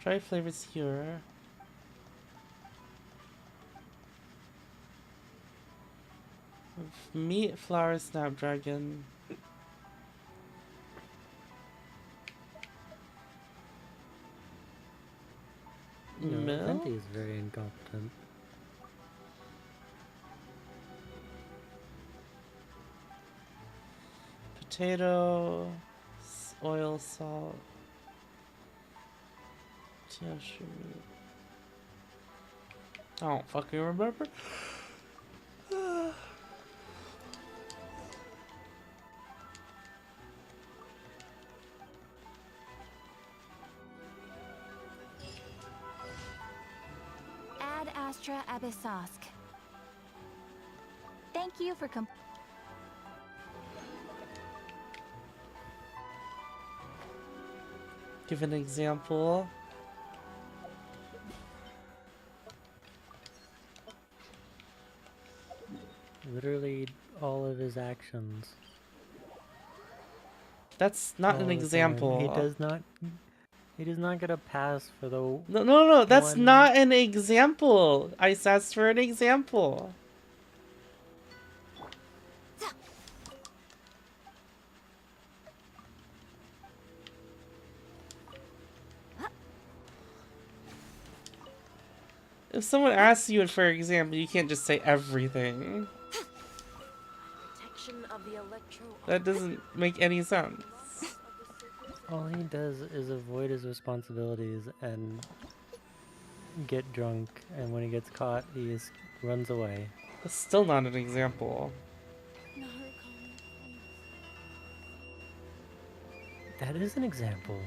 Try flavors here. Meat, flour, snapdragon. No, Milk? Fenty is very incompetent. Potato, oil, salt. Tiashu. I don't fucking remember. Ad Astra Abyssosk. Thank you for Give an example. Literally all of his actions. That's not all an the time. example. He does not get a pass for the No, that's one... not an example. I asked for an example. If someone asks you for example, you can't just say everything. That doesn't make any sense. All he does is avoid his responsibilities and get drunk, and when he gets caught, he runs away. That's still not an example. That is an example.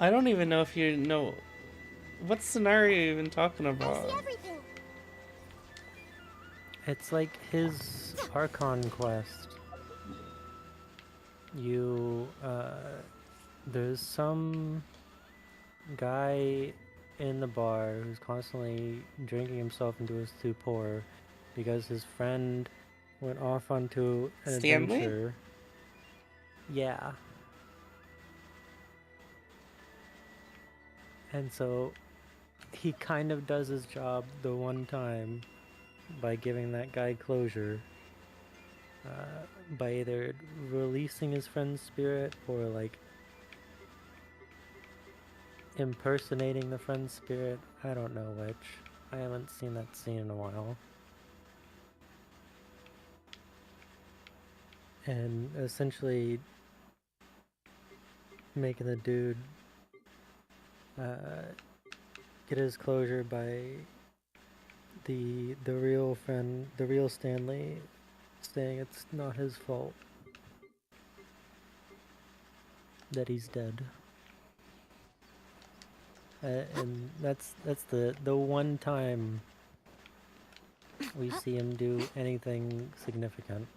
I don't even know if you know. What scenario are you even talking about? It's like his Archon quest. There's some guy in the bar who's constantly drinking himself into a stupor because his friend went off onto an adventure. Yeah. And so he kind of does his job the one time by giving that guy closure, by either releasing his friend's spirit or like impersonating the friend's spirit. I don't know which. I haven't seen that scene in a while. And essentially making the dude get his closure by the real friend, the real Stanley, saying it's not his fault that he's dead. And that's the one time we see him do anything significant.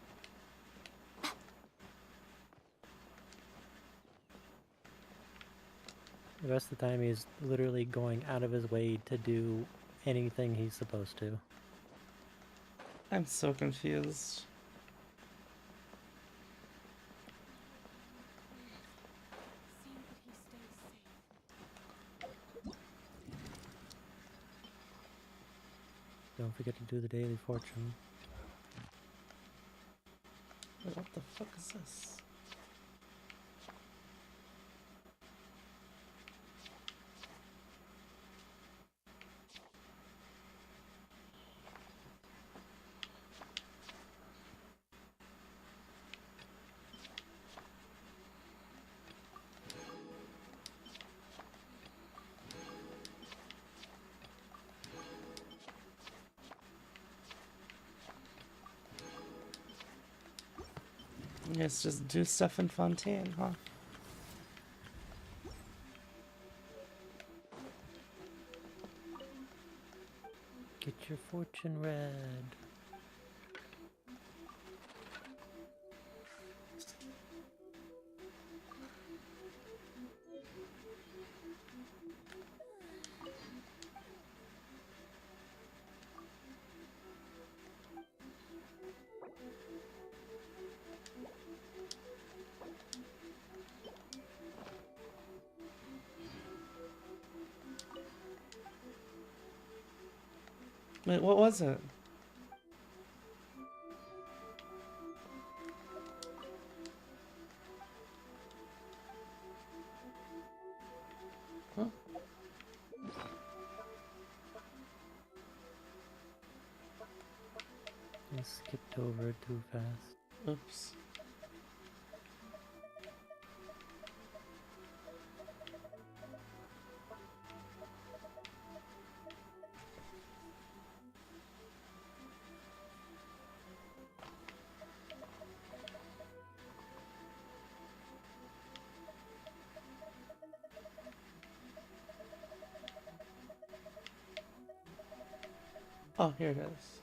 The rest of the time he's literally going out of his way to do anything he's supposed to. I'm so confused. Don't forget to do the daily fortune. Wait, what the fuck is this? Yes, just do stuff in Fontaine, huh? Get your fortune read. Wait, what was it? Huh? I skipped over it too fast. Oops. Oh, here it is.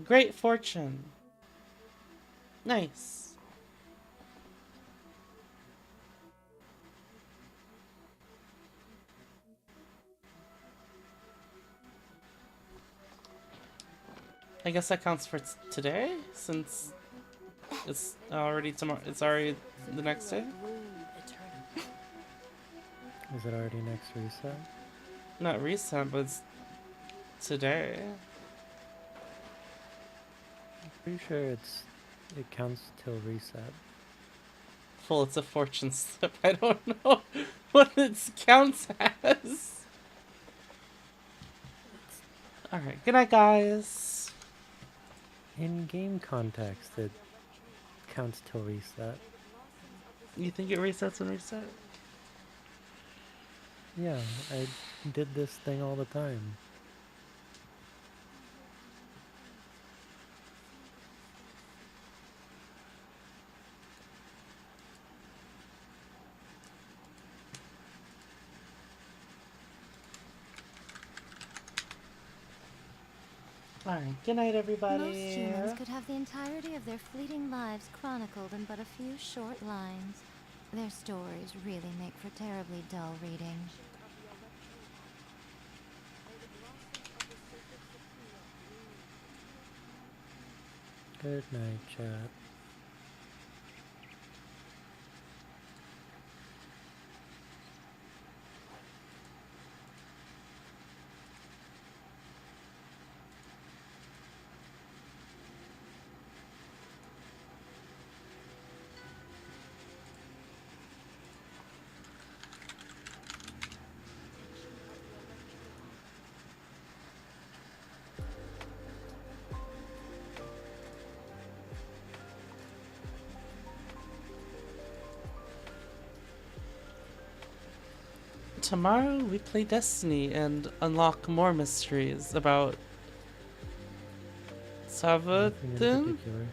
Great fortune. Nice. I guess that counts for today, since it's already tomorrow. It's already the next day. Is it already next reset? Not reset, but it's today. Pretty sure it counts till reset. Well, it's a fortune slip. I don't know what it counts as. Alright, good night, guys. In game context, it counts till reset. You think it resets when reset? Yeah, I did this thing all the time. Alright, good night, everybody. Most humans could have the entirety of their fleeting lives chronicled in but a few short lines. Their stories really make for terribly dull reading. Good night, chat. Tomorrow we play Destiny and unlock more mysteries about Nothing in Savadin? particular.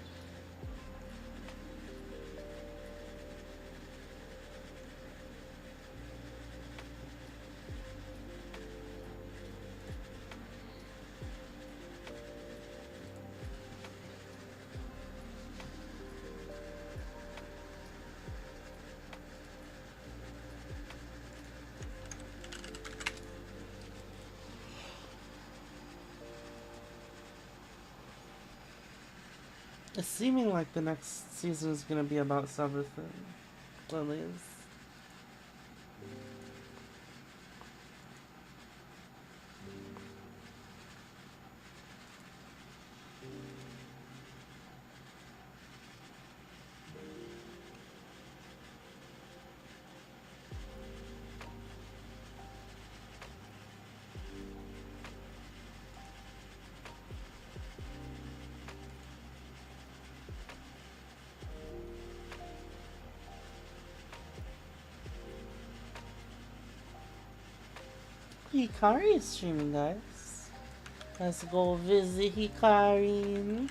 It's seeming like the next season is gonna be about everything. Lilies. Hikari is streaming, guys. Let's go visit Hikari.